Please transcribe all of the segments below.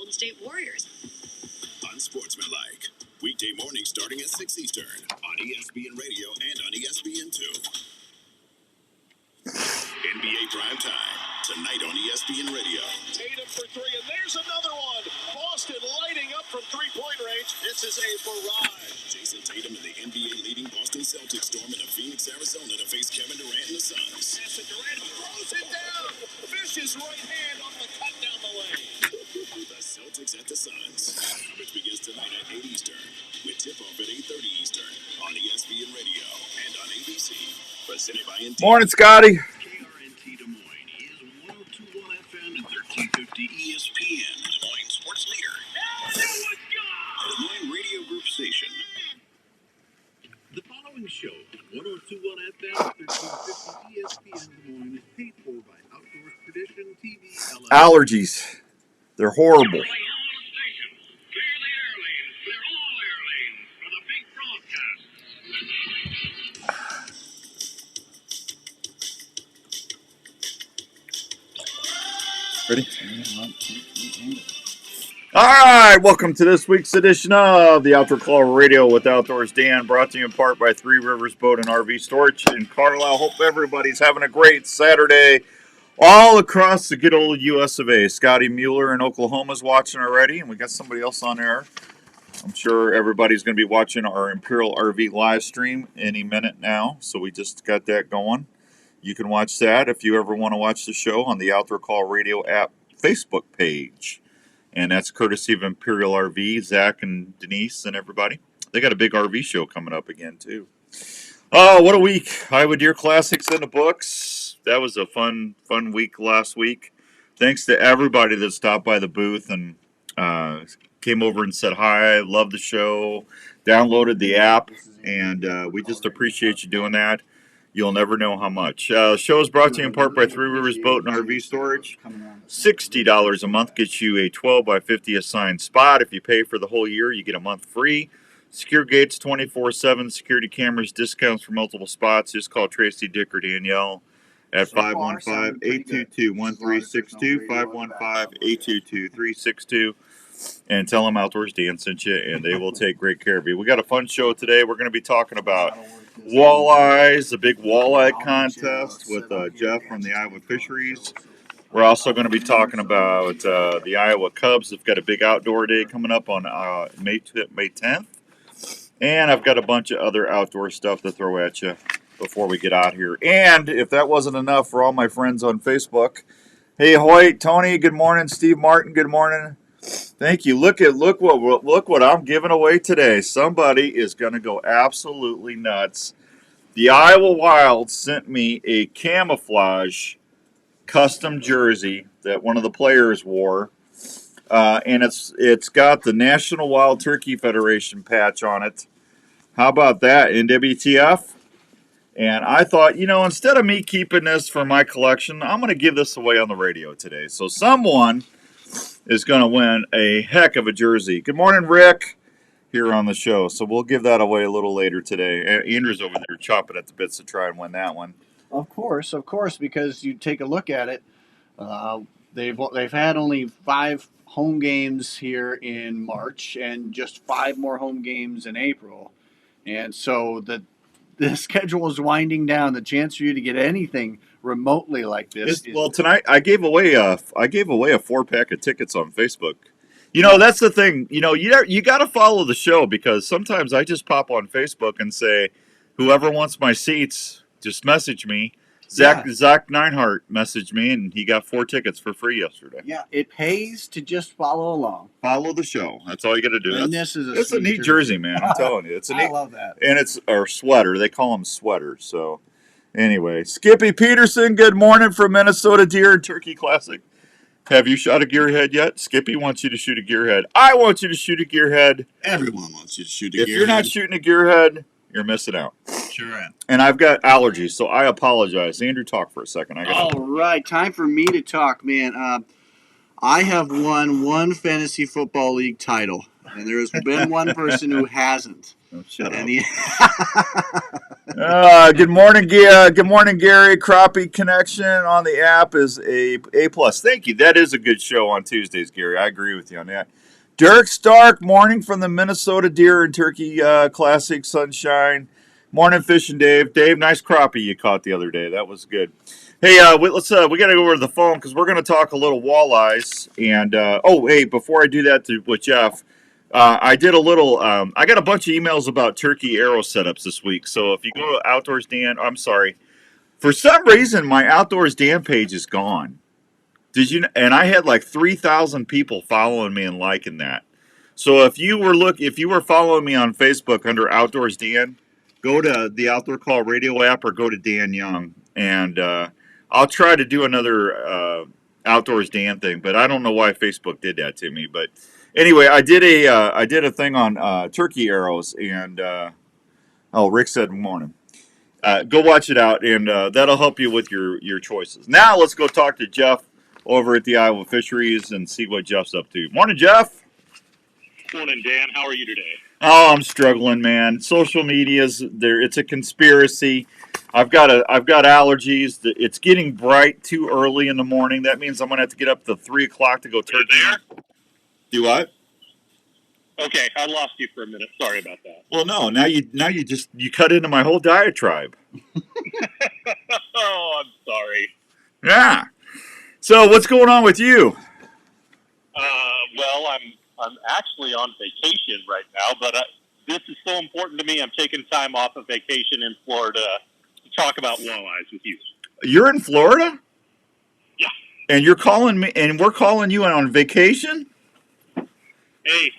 Golden State Warriors. Unsportsmanlike. Weekday mornings starting at 6 Eastern on ESPN Radio and on ESPN2. NBA Prime Time, tonight on ESPN Radio. Tatum for three, and there's another one. Boston lighting up from three-point range. This is a barrage. Jason Tatum and the NBA leading Boston Celtics storm into Phoenix, Arizona to face Kevin Durant and the Suns. Pass it, Durant throws it down. Fish's right hand on the cut down the lane. The Celtics at the Suns. Coverage begins tonight at 8 Eastern with tip-off at 8:30 Eastern on ESPN Radio and on ABC. Presented by NT. Morning, Scotty. KRNT Des Moines is 102.1 FM and 1350 ESPN. Des Moines sports leader. Des Moines Radio Group station. The following show, 102.1 FM and 1350 ESPN Des Moines, is paid for by Outdoor Tradition TV. Allergies. They're horrible. Ready? All right, welcome to this week's edition of the Outdoor Call Radio with Outdoors Dan, brought to you in part by Three Rivers Boat and RV Storage in Carlisle. Hope everybody's having a great Saturday all across the good old US of A. Scotty Mueller in Oklahoma's watching already, and we got somebody else on there. I'm sure everybody's going to be watching our Imperial RV live stream any minute now, so we just got that going. You can watch that if you ever want to watch the show on the Outdoor Call Radio app Facebook page. And that's courtesy of Imperial RV, Zach and Denise and everybody. They got a big RV show coming up again, too. Oh, what a week. Iowa Deer Classics in the books. That was a fun week last week. Thanks to everybody that stopped by the booth and came over and said hi, loved the show, downloaded the app, and we just appreciate you doing that. You'll never know how much. The show is brought to you in part by Three Rivers Boat and RV Storage. $60 a month gets you a 12 by 50 assigned spot. If you pay for the whole year, you get a month free. Secure gates 24/7, security cameras, discounts for multiple spots. Just call Tracy, Dick, or Danielle at 515-822-1362, 515-822-362, and tell them Outdoors Dan sent you, and they will take great care of you. We got a fun show today. We're going to be talking about walleyes, the big walleye contest with Jeff from the Iowa Fisheries. We're also going to be talking about the Iowa Cubs. They've got a big outdoor day coming up on May 10th. And I've got a bunch of other outdoor stuff to throw at you before we get out here. And if that wasn't enough for all my friends on Facebook, hey Hoyt, Tony, good morning. Steve Martin, good morning. Thank you. Look what I'm giving away today. Somebody is going to go absolutely nuts. The Iowa Wild sent me a camouflage custom jersey that one of the players wore, and it's got the National Wild Turkey Federation patch on it. How about that, NWTF? And I thought, instead of me keeping this for my collection, I'm going to give this away on the radio today. So someone is going to win a heck of a jersey. Good morning, Rick, here on the show. So we'll give that away a little later today. Andrew's over there chopping at the bits to try and win that one. Of course, because you take a look at it, they've had only 5 home games here in March and just 5 more home games in April. And so the schedule is winding down. The chance for you to get anything remotely like this. Well, tonight I gave away a 4-pack of tickets on Facebook. That's the thing. You got to follow the show, because sometimes I just pop on Facebook and say, whoever wants my seats, just message me. Zach Neinhart messaged me, and he got 4 tickets for free yesterday. Yeah, it pays to just follow along. Follow the show. That's all you got to do. And it's a neat jersey, man. I'm telling you, I love that. And it's our sweater. They call them sweaters. So, anyway, Skippy Peterson. Good morning from Minnesota Deer and Turkey Classic. Have you shot a gearhead yet? Skippy wants you to shoot a gearhead. I want you to shoot a gearhead. Everyone wants you to shoot a gearhead. If you're not shooting a gearhead, you're missing out. Sure am. And I've got allergies, so I apologize. Andrew, talk for a second. All right, time for me to talk, man. I have won 1 fantasy football league title. and there's been one person who hasn't. Oh, shut up. He... Good morning, good morning, Gary. Crappie Connection on the app is a plus. Thank you. That is a good show on Tuesdays, Gary. I agree with you on that. Dirk Stark, morning from the Minnesota Deer and Turkey Classic Sunshine. Morning, fishing, Dave. Dave, nice crappie you caught the other day. That was good. Hey, we got to go over to the phone because we're going to talk a little walleyes. And hey, before I do that with Jeff, I did a little. I got a bunch of emails about turkey arrow setups this week. So if you go to Outdoors Dan, I'm sorry, for some reason my Outdoors Dan page is gone. Did you? And I had like 3,000 people following me and liking that. So if you were following me on Facebook under Outdoors Dan, go to the Outdoor Call Radio app or go to Dan Young, and I'll try to do another Outdoors Dan thing. But I don't know why Facebook did that to me. But anyway, I did a thing on turkey arrows, and Rick said morning. Go watch it out, and that'll help you with your choices. Now let's go talk to Jeff over at the Iowa Fisheries and see what Jeff's up to. Morning, Jeff. Morning, Dan. How are you today? Oh, I'm struggling, man. Social media's there. It's a conspiracy. I've got allergies. It's getting bright too early in the morning. That means I'm gonna have to get up to 3 o'clock to go turkey. Do what? Okay, I lost you for a minute. Sorry about that. Well, no. Now you cut into my whole diatribe. Oh, I'm sorry. Yeah. So what's going on with you? Well, I'm actually on vacation right now, but this is so important to me. I'm taking time off of vacation in Florida to talk about walleyes with you. You're in Florida? Yeah. And you're calling me, and we're calling you on vacation? Hey,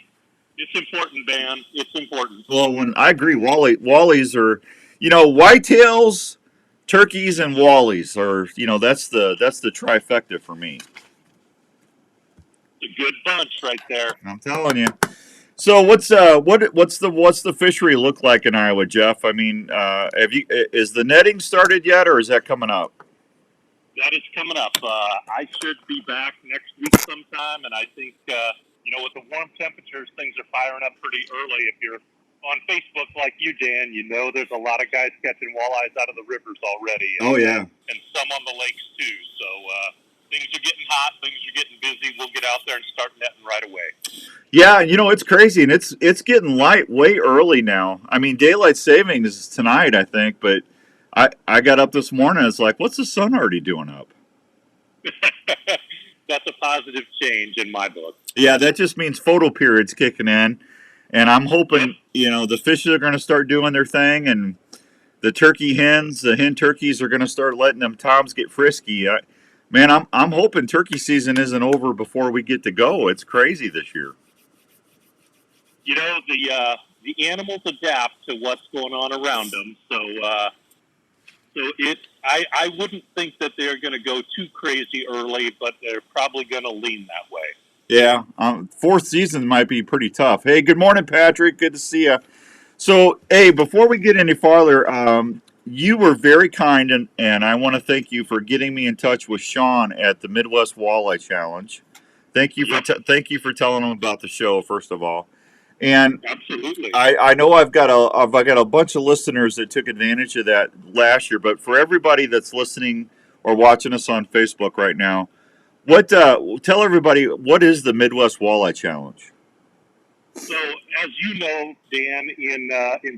it's important, man. It's important. Well, when I agree, Wallyes are, whitetails, turkeys, and Wallyes are, that's the trifecta for me. It's a good bunch right there. I'm telling you. So what's the fishery look like in Iowa, Jeff? I mean, is the netting started yet, or is that coming up? That is coming up. I should be back next week sometime, and I think with the warm temperatures, things are firing up pretty early. If you're on Facebook like you, Dan, there's a lot of guys catching walleyes out of the rivers already. Oh yeah, and some on the lakes too. So things are getting hot, things are getting busy. We'll get out there and start netting right away. Yeah, it's crazy, and it's getting light way early now. I mean, daylight savings is tonight, I think, but I got up this morning. It's like, what's the sun already doing up? That's a positive change in my book. Yeah, that just means photo period's kicking in, and I'm hoping the fishes are going to start doing their thing, and the hen turkeys are going to start letting them toms get frisky. I'm hoping turkey season isn't over before we get to go. It's crazy this year. The animals adapt to what's going on around them, I wouldn't think that they're going to go too crazy early, but they're probably going to lean that way. Yeah, fourth season might be pretty tough. Hey, good morning, Patrick. Good to see you. So, hey, before we get any farther, you were very kind, and I want to thank you for getting me in touch with Sean at the Midwest Walleye Challenge. Thank you for telling him about the show, first of all. And absolutely, I know I've got a bunch of listeners that took advantage of that last year. But for everybody that's listening or watching us on Facebook right now, tell everybody, what is the Midwest Walleye Challenge? So, as you know, Dan, in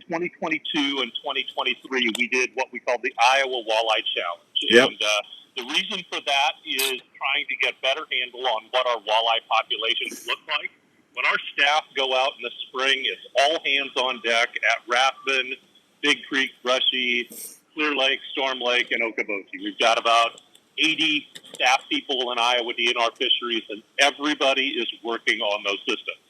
2022 and 2023, we did what we called the Iowa Walleye Challenge. Yep. And the reason for that is trying to get better handle on what our walleye populations look like. When our staff go out in the spring, it's all hands on deck at Rathbun, Big Creek, Brushy, Clear Lake, Storm Lake, and Okoboji. We've got about 80 staff people in Iowa DNR fisheries, and everybody is working on those systems.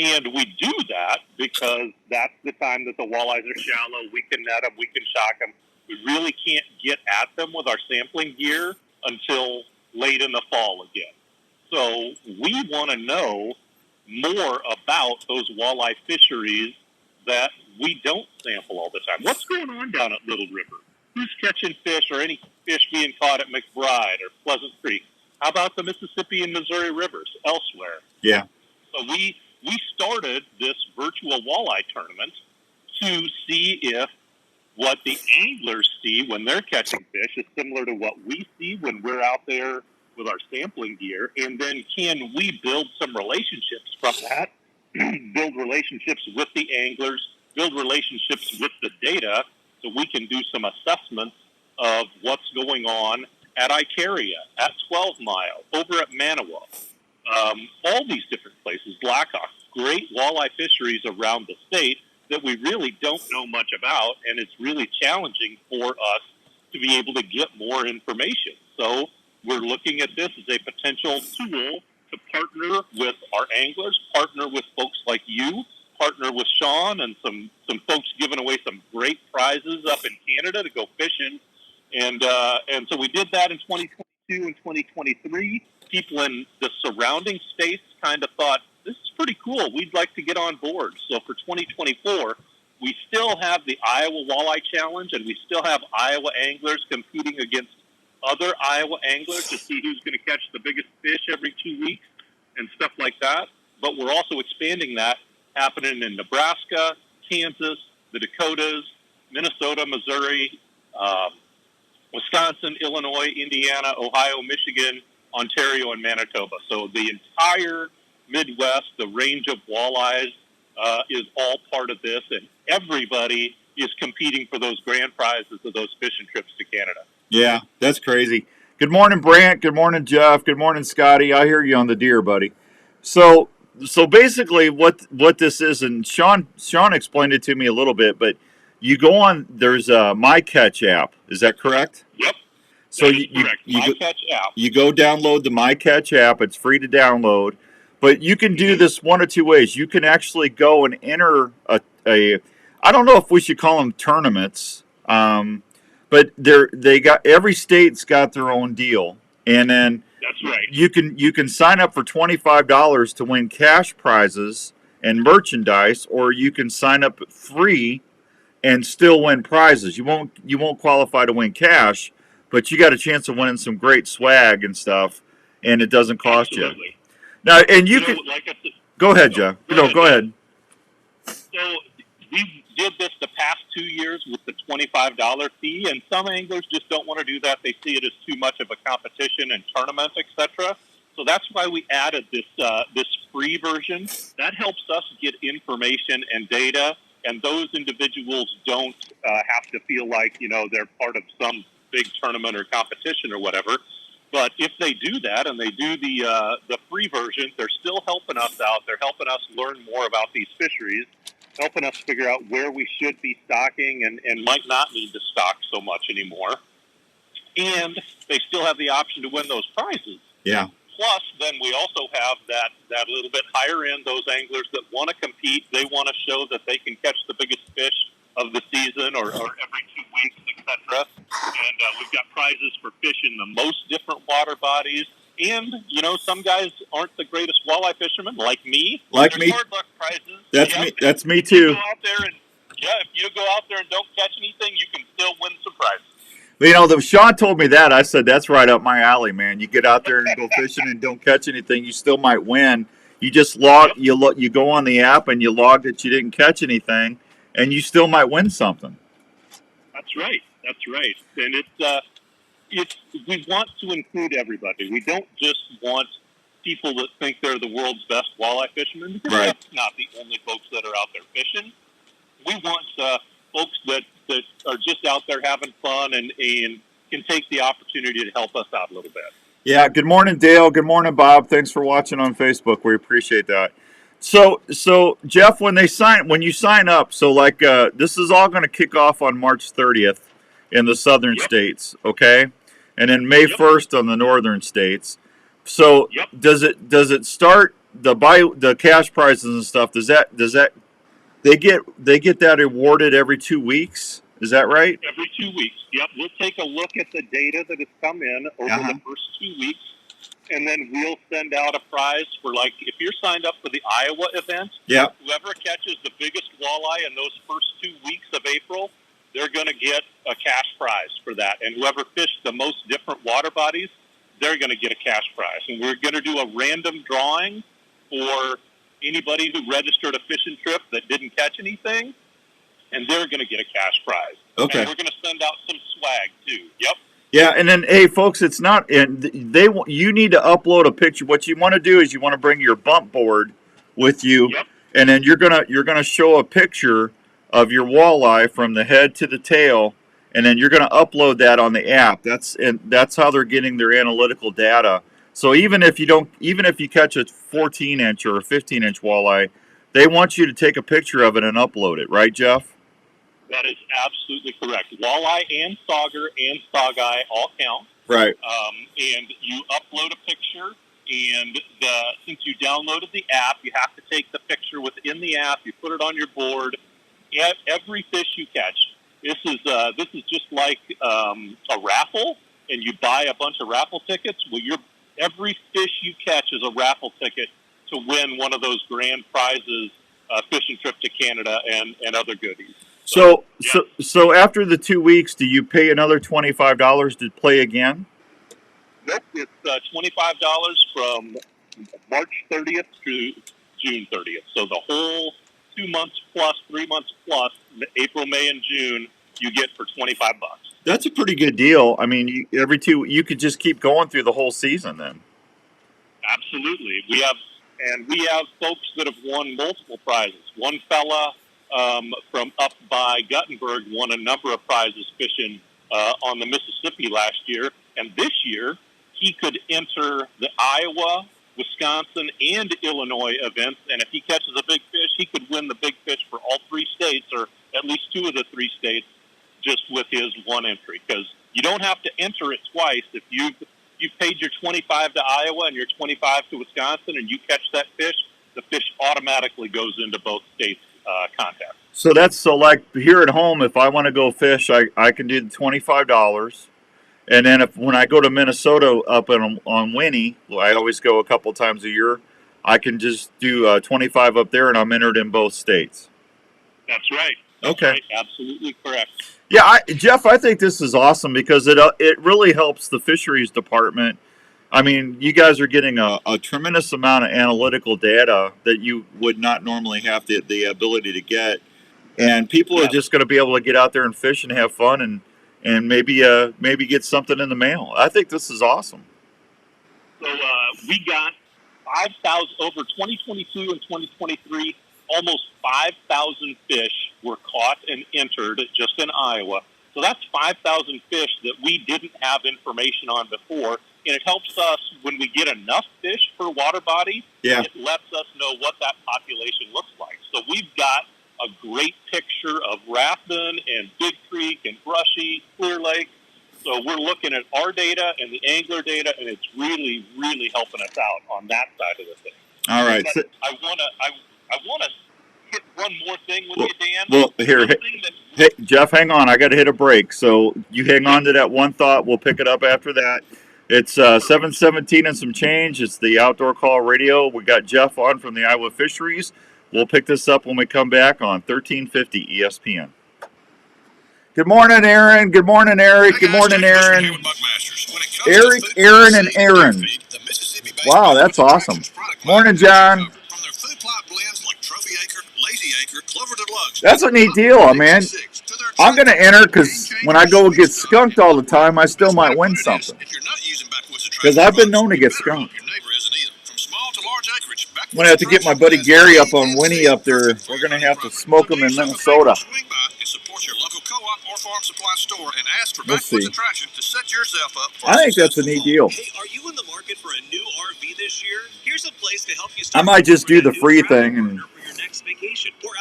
And we do that because that's the time that the walleyes are shallow. We can net them, we can shock them. We really can't get at them with our sampling gear until late in the fall again. So we want to know more about those walleye fisheries that we don't sample all the time. What's going on down at Little River? Who's catching fish, or any fish being caught at McBride or Pleasant Creek? How about the Mississippi and Missouri rivers elsewhere? Yeah. So we we started this virtual walleye tournament to see if what the anglers see when they're catching fish is similar to what we see when we're out there with our sampling gear, and then can we build some relationships from that, build relationships with the anglers, build relationships with the data, so we can do some assessments of what's going on at Icaria, at 12 Mile, over at Manawa, all these different places, Blackhawk, great walleye fisheries around the state that we really don't know much about, and it's really challenging for us to be able to get more information. So we're looking at this as a potential tool to partner with our anglers, partner with folks like you, partner with Sean and some folks giving away some great prizes up in Canada to go fishing. And so we did that in 2022 and 2023. People in the surrounding states kind of thought, this is pretty cool. We'd like to get on board. So for 2024, we still have the Iowa Walleye Challenge, and we still have Iowa anglers competing against other Iowa anglers to see who's going to catch the biggest fish every 2 weeks and stuff like that. But we're also expanding that, happening in Nebraska, Kansas, the Dakotas, Minnesota, Missouri, Wisconsin, Illinois, Indiana, Ohio, Michigan, Ontario, and Manitoba. So the entire Midwest, the range of walleyes is all part of this, and everybody is competing for those grand prizes of those fishing trips to Canada. Yeah, that's crazy. Good morning, Brant. Good morning, Jeff. Good morning, Scotty. I hear you on the deer, buddy. So basically what this is, and Sean explained it to me a little bit, but you go on, there's a My Catch app. Is that correct? Yep. So correct. My Catch app. You go download the My Catch app. It's free to download, but you can do this one of two ways. You can actually go and enter a I don't know if we should call them tournaments, but they got, every state's got their own deal, and then that's right. You can sign up for $25 to win cash prizes and merchandise, or you can sign up free and still win prizes. You won't qualify to win cash, but you got a chance of winning some great swag and stuff, and it doesn't cost Absolutely. you. Now, and you can go ahead, Jeff. Go ahead. So we did this the past 2 years with the $25 fee, and some anglers just don't want to do that. They see it as too much of a competition and tournament, etc. So that's why we added this free version. That helps us get information and data, and those individuals don't have to feel like, they're part of some big tournament or competition or whatever. But if they do that and they do the free version, they're still helping us out. They're helping us learn more about these fisheries, helping us figure out where we should be stocking and might not need to stock so much anymore. And they still have the option to win those prizes. Yeah. Plus, then we also have that little bit higher end, those anglers that want to compete. They want to show that they can catch the biggest fish of the season or every 2 weeks, etc. And we've got prizes for fishing the most different water bodies. And, some guys aren't the greatest walleye fishermen, like me. Like me. Hard luck prizes. Me. That's me too. If you go out there and don't catch anything, you can still win some prizes. Sean told me that. I said, that's right up my alley, man. You get out there and go fishing and don't catch anything, you still might win. You just you go on the app and you log that you didn't catch anything, and you still might win something. That's right. And we want to include everybody. We don't just want people that think they're the world's best walleye fishermen, because that's not the only folks that are out there fishing. We want folks that are just out there having fun and can take the opportunity to help us out a little bit. Yeah. Good morning, Dale. Good morning, Bob. Thanks for watching on Facebook. We appreciate that. So Jeff, when you sign up, so like this is all going to kick off on March 30th in the southern states, okay, and then May 1st on the northern states. So does it start the cash prizes and stuff? Does that they get that awarded every 2 weeks? Is that right? Every 2 weeks. Yep. We'll take a look at the data that has come in over the first 2 weeks, and then we'll send out a prize for, like, if you're signed up for the Iowa event, whoever catches the biggest walleye in those first 2 weeks of April, they're going to get a cash prize for that. And whoever fished the most different water bodies, they're going to get a cash prize. And we're going to do a random drawing for anybody who registered a fishing trip that didn't catch anything, and they're going to get a cash prize. Okay. And we're going to send out some swag too. Yep. Yeah, and then hey, folks, it's not. And you need to upload a picture. What you want to do is you want to bring your bump board with you, Yep. and then you're gonna show a picture of your walleye from the head to the tail, and then you're gonna upload that on the app. That's how they're getting their analytical data. So even if you catch a 14-inch or a 15-inch walleye, they want you to take a picture of it and upload it, right, Jeff? That is absolutely correct. Walleye and sauger and saugeye all count. Right. And you upload a picture, and since you downloaded the app, you have to take the picture within the app. You put it on your board. Every fish you catch. This is just like a raffle, and you buy a bunch of raffle tickets. Well, every fish you catch is a raffle ticket to win one of those grand prizes, fishing trip to Canada and other goodies. So after the 2 weeks, do you pay another $25 to play again? Nope, it's $25 from March 30th through June 30th. So the whole 2 months plus, 3 months plus, April, May, and June, you get for $25. That's a pretty good deal. I mean, you could just keep going through the whole season then. Absolutely, we have folks that have won multiple prizes. One fella from up by Guttenberg won a number of prizes fishing on the Mississippi last year, and this year he could enter the Iowa, Wisconsin, and Illinois events, and if he catches a big fish, he could win the big fish for all 3 states, or at least 2 of the 3 states, just with his one entry. Because you don't have to enter it twice. If you've paid your $25 to Iowa and your $25 to Wisconsin, and you catch that fish, the fish automatically goes into both states' contest. So like here at home, if I want to go fish, I can do the $25. And then when I go to Minnesota up on Winnie, I always go a couple times a year, I can just do 25 up there, and I'm entered in both states. That's right. Okay. Right. Absolutely correct. Yeah, Jeff, I think this is awesome because it really helps the fisheries department. I mean, you guys are getting a tremendous amount of analytical data that you would not normally have the ability to get. And people are just going to be able to get out there and fish and have fun and maybe get something in the mail. I think this is awesome. So we got 5,000 over 2022 and 2023. Almost 5,000 fish were caught and entered just in Iowa. So that's 5,000 fish that we didn't have information on before. And it helps us when we get enough fish per water body. Yeah. It lets us know what that population looks like. So we've got a great picture of Rathbun and Big Creek and Brushy, Clear Lake. So we're looking at our data and the angler data, and it's really, really helping us out on that side of the thing. All right. But I want to hit one more thing with you, Dan. Well, here, hey, Jeff, hang on. I got to hit a break. So you hang on to that one thought. We'll pick it up after that. It's 7:17 and some change. It's the Outdoor Call Radio. We got Jeff on from the Iowa Fisheries. We'll pick this up when we come back on 1350 ESPN. Good morning, Aaron. Good morning, Eric. Good morning, Aaron. Eric, Aaron, and Aaron. Wow, that's awesome. Morning, John. That's a neat deal, man. I'm going to enter because when I go get skunked all the time, I still might win something. Because I've been known to get skunked. I'm going to have to get my buddy Gary up on Winnie up there. We're going to have to smoke him in Minnesota. Let's see. I think that's a neat deal. Hey, are you in the market for a new RV this year? Here's a place to help you I might just do the free thing. And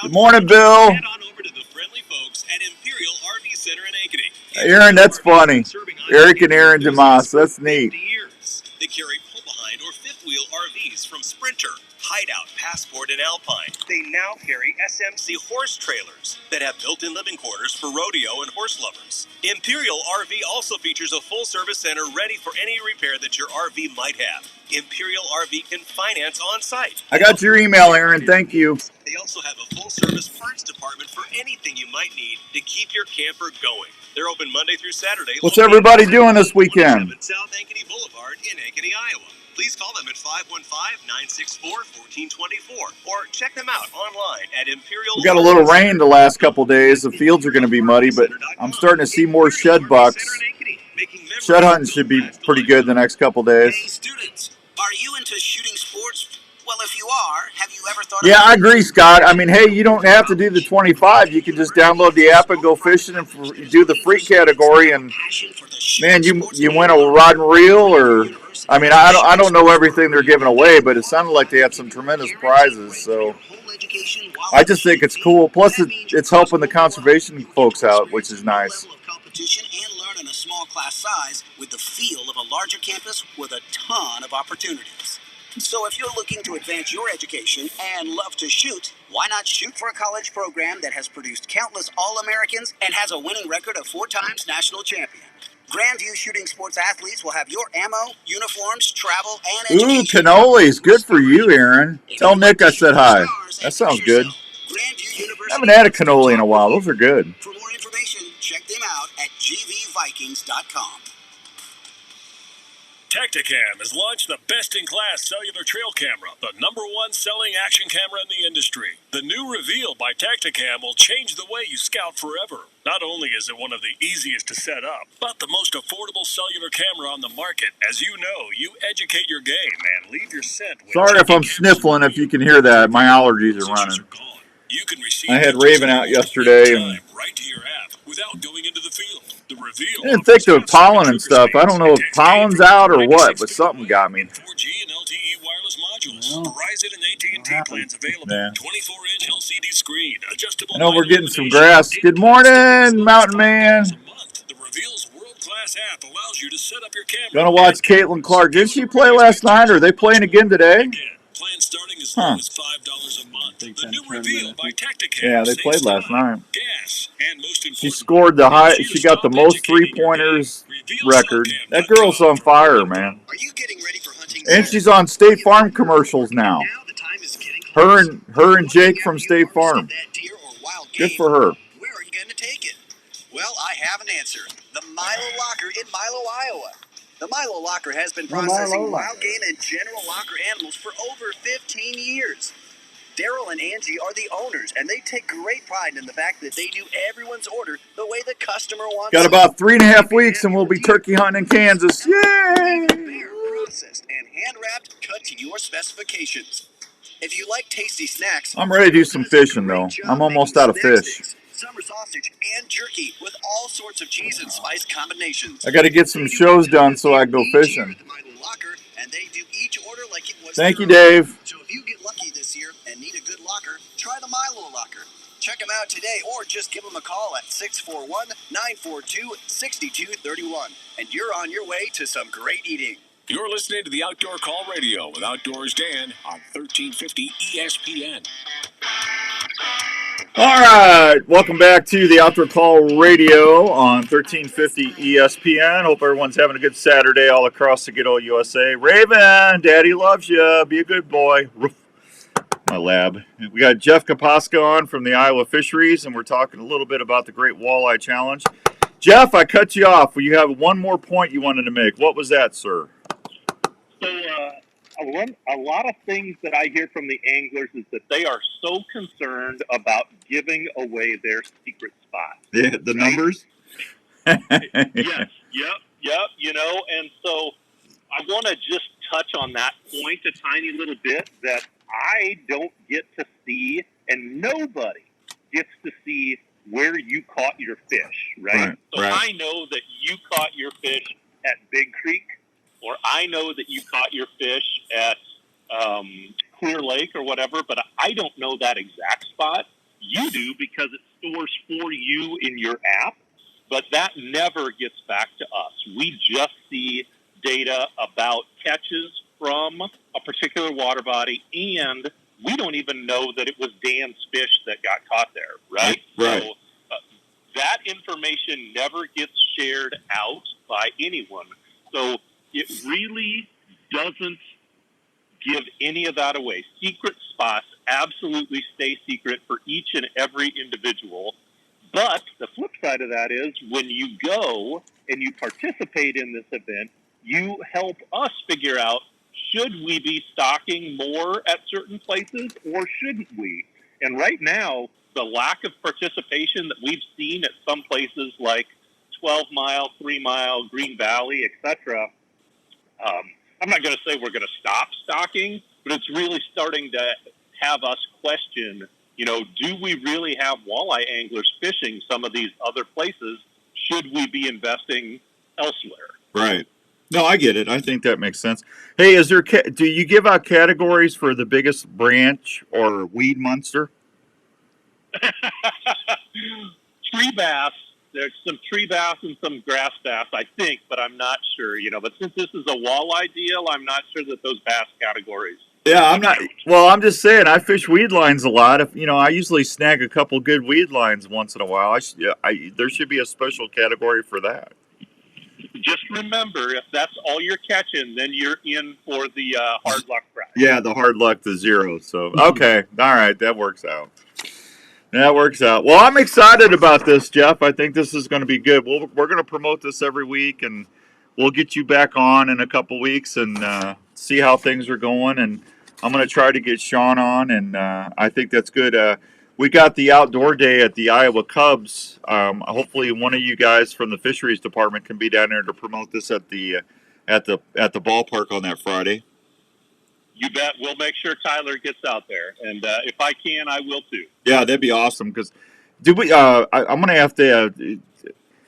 Good morning, Bill. Head on over to the friendly folks at Imperial RV Center in Ankeny. Aaron, that's funny. Eric and Aaron DeMoss. That's neat. They carry pull-behind or fifth-wheel RVs from Sprinter, Hideout, Passport, and Alpine. They now carry SMC horse trailers that have built-in living quarters for rodeo and horse lovers. Imperial RV also features a full-service center ready for any repair that your RV might have. Imperial RV can finance on-site. I got your email, Aaron. Thank you. They also have a full-service parts department for anything you might need to keep your camper going. They're open Monday through Saturday. What's everybody doing this weekend? South Ankeny Boulevard in Ankeny, Iowa. Please call them at 515-964-1424 or check them out online at Imperial. We got a little rain the last couple days. The fields are going to be muddy, but I'm starting to see more shed bucks. Shed hunting should be pretty good the next couple days. Hey, students, are you into shooting sports? Well, if you are, have you ever thought Yeah, I agree, Scott. I mean, hey, you don't have to do the 25. You can just download the app and go fishing and do the free category. And man, you win a rod and reel, or I mean, I don't know everything they're giving away, but it sounded like they had some tremendous prizes. So I just think it's cool. Plus, it's helping the conservation folks out, which is nice. And learn in a small class size with the feel of a larger campus with a ton of opportunities. So if you're looking to advance your education and love to shoot, why not shoot for a college program that has produced countless All-Americans and has a winning record of 4 times national champion? Grandview Shooting Sports athletes will have your ammo, uniforms, travel, and education. Ooh, cannolis. Good for you, Aaron. Tell Nick I said hi. That sounds good. I haven't had a cannoli in a while. Those are good. For more information, check them out at gvvikings.com. Tacticam has launched the best-in-class cellular trail camera, the #1 selling action camera in the industry. The new Reveal by Tacticam will change the way you scout forever. Not only is it one of the easiest to set up, but the most affordable cellular camera on the market. As you know, you educate your game and leave your scent. Sorry if I'm sniffling, if you can hear that. My allergies are running. You can receive I had Raven out yesterday and right to your app without going into the field. The Reveal. I didn't think there was pollen and stuff. I don't know if pollen's out or what, but something got me. 4G and LTE wireless modules. Verizon and AT&T plans available. Yeah. 24-inch LCD screen. Adjustable. I know we're getting some grass. Good morning, Mountain Man. The Reveal's world-class app allows you to set up your camera. Gonna watch Caitlin Clark. Didn't she play last night, or are they playing again today? Plan starting as low as $5 a month. The new Reveal by Tacticam. Yeah, they played last night. Gas, and most she scored the high. She got the most 3-pointers record. That girl's on fire, man. Are you getting ready for hunting? And she's on State Farm commercials now. Her and Jake from State Farm. Good for her. Where are you going to take it? Well, I have an answer. The Milo Locker in Milo, Iowa. The Milo Locker has been processing wild game and general locker animals for over 15 years. Daryl and Angie are the owners, and they take great pride in the fact that they do everyone's order the way the customer wants. Got about 3.5 weeks, and we'll be turkey hunting in Kansas. Yay! Processed and hand-wrapped, cut to your specifications. If you like tasty snacks, I'm ready to do some fishing, though. I'm almost out of fish. Summer sausage and jerky with all sorts of cheese and spice combinations. I got to get some shows done so I can go fishing. Thank you, Dave. So if you get lucky this year and need a good locker, try the Milo Locker. Check them out today or just give them a call at 641-942-6231. And you're on your way to some great eating. You're listening to the Outdoor Call Radio with Outdoors Dan on 1350 ESPN. All right, welcome back to the Outdoor Call Radio on 1350 ESPN. Hope everyone's having a good Saturday all across the good old USA. Raven, Daddy loves you. Be a good boy. My lab. We got Jeff Kaposka on from the Iowa Fisheries, and we're talking a little bit about the Great Walleye Challenge. Jeff, I cut you off. Well, you have one more point you wanted to make. What was that, sir? So, a lot of things that I hear from the anglers is that they are so concerned about giving away their secret spot. Yeah, the numbers? Yes, yep, you know, and so I want to just touch on that point a tiny little bit, that I don't get to see, and nobody gets to see where you caught your fish, right? So I know that you caught your fish at Big Creek, or I know that you caught your fish at Clear Lake or whatever, but I don't know that exact spot. You do, because it stores for you in your app, but that never gets back to us. We just see data about catches from a particular water body, and we don't even know that it was Dan's fish that got caught there, right? So that information never gets shared out by anyone. So it really doesn't give any of that away. Secret spots absolutely stay secret for each and every individual. But the flip side of that is, when you go and you participate in this event, you help us figure out, should we be stocking more at certain places or shouldn't we? And right now, the lack of participation that we've seen at some places like 12 Mile, 3 Mile, Green Valley, etc. I'm not going to say we're going to stop stocking, but it's really starting to have us question, do we really have walleye anglers fishing some of these other places? Should we be investing elsewhere? Right. No, I get it. I think that makes sense. Hey, do you give out categories for the biggest branch or weed monster? Tree bass. There's some tree bass and some grass bass, I think, but I'm not sure. But since this is a walleye deal, I'm not sure that those bass categories. Yeah, I'm not. Well, I'm just saying, I fish weed lines a lot. I usually snag a couple good weed lines once in a while. There should be a special category for that. Just remember, if that's all you're catching, then you're in for the hard luck prize. Yeah, the hard luck to zero. So, okay. All right. That works out. Well, I'm excited about this, Jeff. I think this is going to be good. We're going to promote this every week, and we'll get you back on in a couple weeks and see how things are going. And I'm going to try to get Sean on, and I think that's good. We got the outdoor day at the Iowa Cubs. Hopefully, one of you guys from the fisheries department can be down there to promote this at the ballpark on that Friday. You bet. We'll make sure Tyler gets out there, and if I can, I will too. Yeah, that'd be awesome. Because I'm going to have to.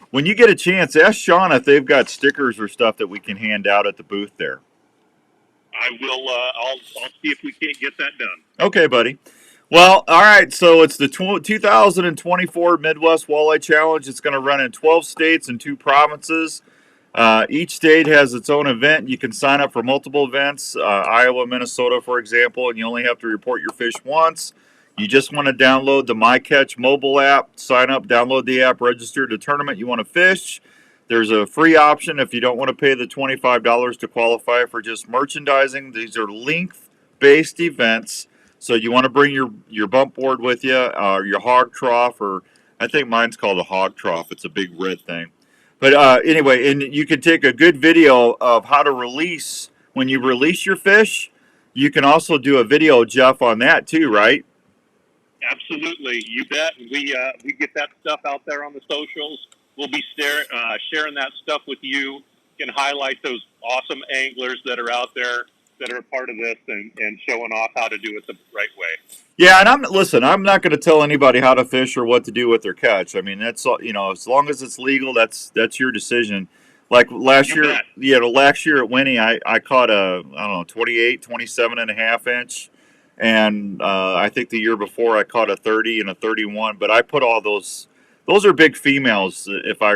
When you get a chance, ask Sean if they've got stickers or stuff that we can hand out at the booth there. I will. I'll see if we can't get that done. Okay, buddy. Well, all right. So it's the 2024 Midwest Walleye Challenge. It's going to run in 12 states and 2 provinces. Each state has its own event. You can sign up for multiple events. Iowa, Minnesota, for example, and you only have to report your fish once. You just want to download the MyCatch mobile app, sign up, download the app, register the tournament you want to fish. There's a free option if you don't want to pay the $25 to qualify for just merchandising. These are length-based events, so you want to bring your bump board with you, your hog trough, or I think mine's called a hog trough. It's a big red thing. But anyway, and you can take a good video of how to release, when you release your fish. You can also do a video, Jeff, on that too, right? Absolutely. You bet. We get that stuff out there on the socials. We'll be sharing that stuff with you. Can highlight those awesome anglers that are out there that are a part of this and showing off how to do it the right way. Yeah, and I'm not going to tell anybody how to fish or what to do with their catch. I mean, that's all, as long as it's legal, that's your decision. Like last year, last year at Winnie, I caught a 27 and a half inch, and I think the year before I caught a 30 and a 31. But I put all those are big females if I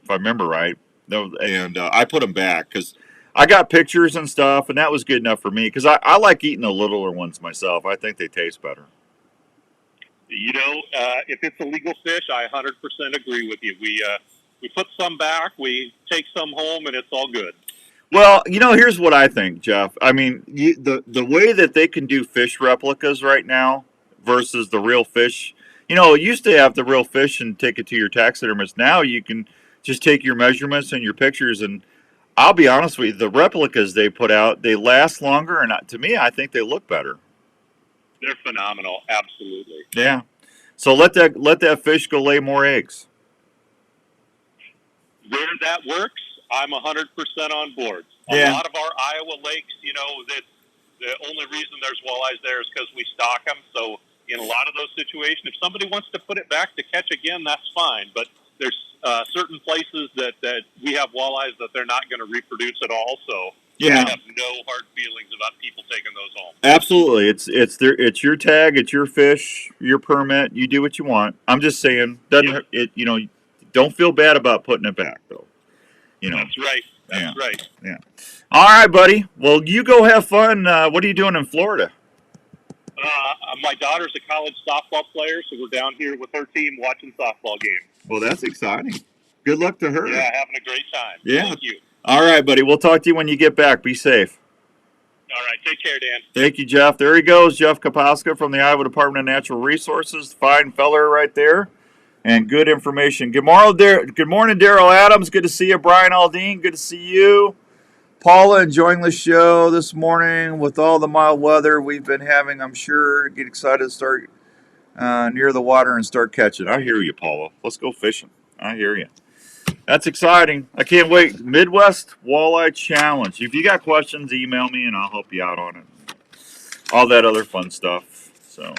remember right, and I put them back because I got pictures and stuff, and that was good enough for me because I like eating the littler ones myself. I think they taste better. If it's a legal fish, I 100% agree with you. We put some back, we take some home, and it's all good. Well, here's what I think, Jeff. I mean, the way that they can do fish replicas right now versus the real fish. You used to have the real fish and take it to your taxidermist. Now you can just take your measurements and your pictures, and I'll be honest with you, the replicas they put out, they last longer, and to me, I think they look better. They're phenomenal, absolutely. Yeah. So let that fish go lay more eggs. Where that works, I'm 100% on board. Yeah. A lot of our Iowa lakes, that the only reason there's walleyes there is because we stock them. So in a lot of those situations, if somebody wants to put it back to catch again, that's fine. But there's certain places that we have walleyes that they're not going to reproduce at all. So I have no hard feelings about people taking those home. Absolutely, it's your tag, it's your fish, your permit. You do what you want. I'm just saying, don't feel bad about putting it back though. That's right. That's right. Yeah. All right, buddy. Well, you go have fun. What are you doing in Florida? My daughter's a college softball player, so we're down here with her team watching softball games. Well, that's exciting. Good luck to her. Yeah, having a great time. Yeah. Thank you. All right, buddy. We'll talk to you when you get back. Be safe. All right. Take care, Dan. Thank you, Jeff. There he goes, Jeff Kaposka from the Iowa Department of Natural Resources. Fine feller right there. And good information. Good morning, Daryl Adams. Good to see you. Brian Aldine, good to see you. Paula enjoying the show this morning with all the mild weather we've been having. I'm sure get excited to start near the water and start catching. I hear you, Paula. Let's go fishing. I hear you. That's exciting. I can't wait. Midwest Walleye Challenge. If you got questions, email me and I'll help you out on it. All that other fun stuff. So,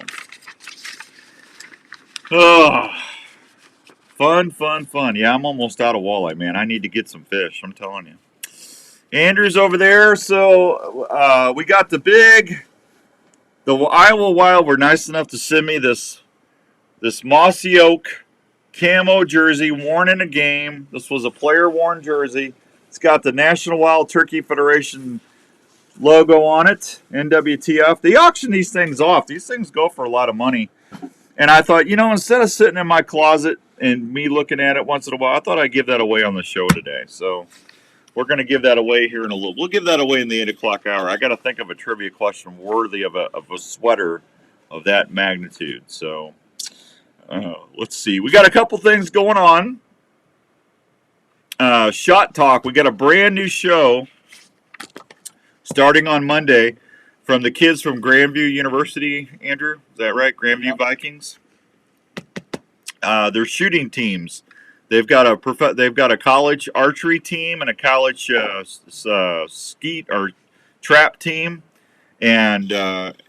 oh, fun. Yeah, I'm almost out of walleye, man. I need to get some fish. I'm telling you. Andrew's over there. So we got the Iowa Wild were nice enough to send me this mossy oak camo jersey worn in a game. This was a player worn jersey. It's got the National Wild Turkey Federation logo on it, NWTF. They auction these things off. These things go for a lot of money. And I thought, instead of sitting in my closet and me looking at it once in a while, I thought I'd give that away on the show today. So we're going to give that away here in a little. We'll give that away in the 8 o'clock hour. I got to think of a trivia question worthy of a sweater of that magnitude. So let's see. We got a couple things going on. Shot Talk. We got a brand new show starting on Monday from the kids from Grandview University. Andrew, is that right? Grandview yep. Vikings. They're shooting teams. They've got a college archery team and a college skeet or trap team, and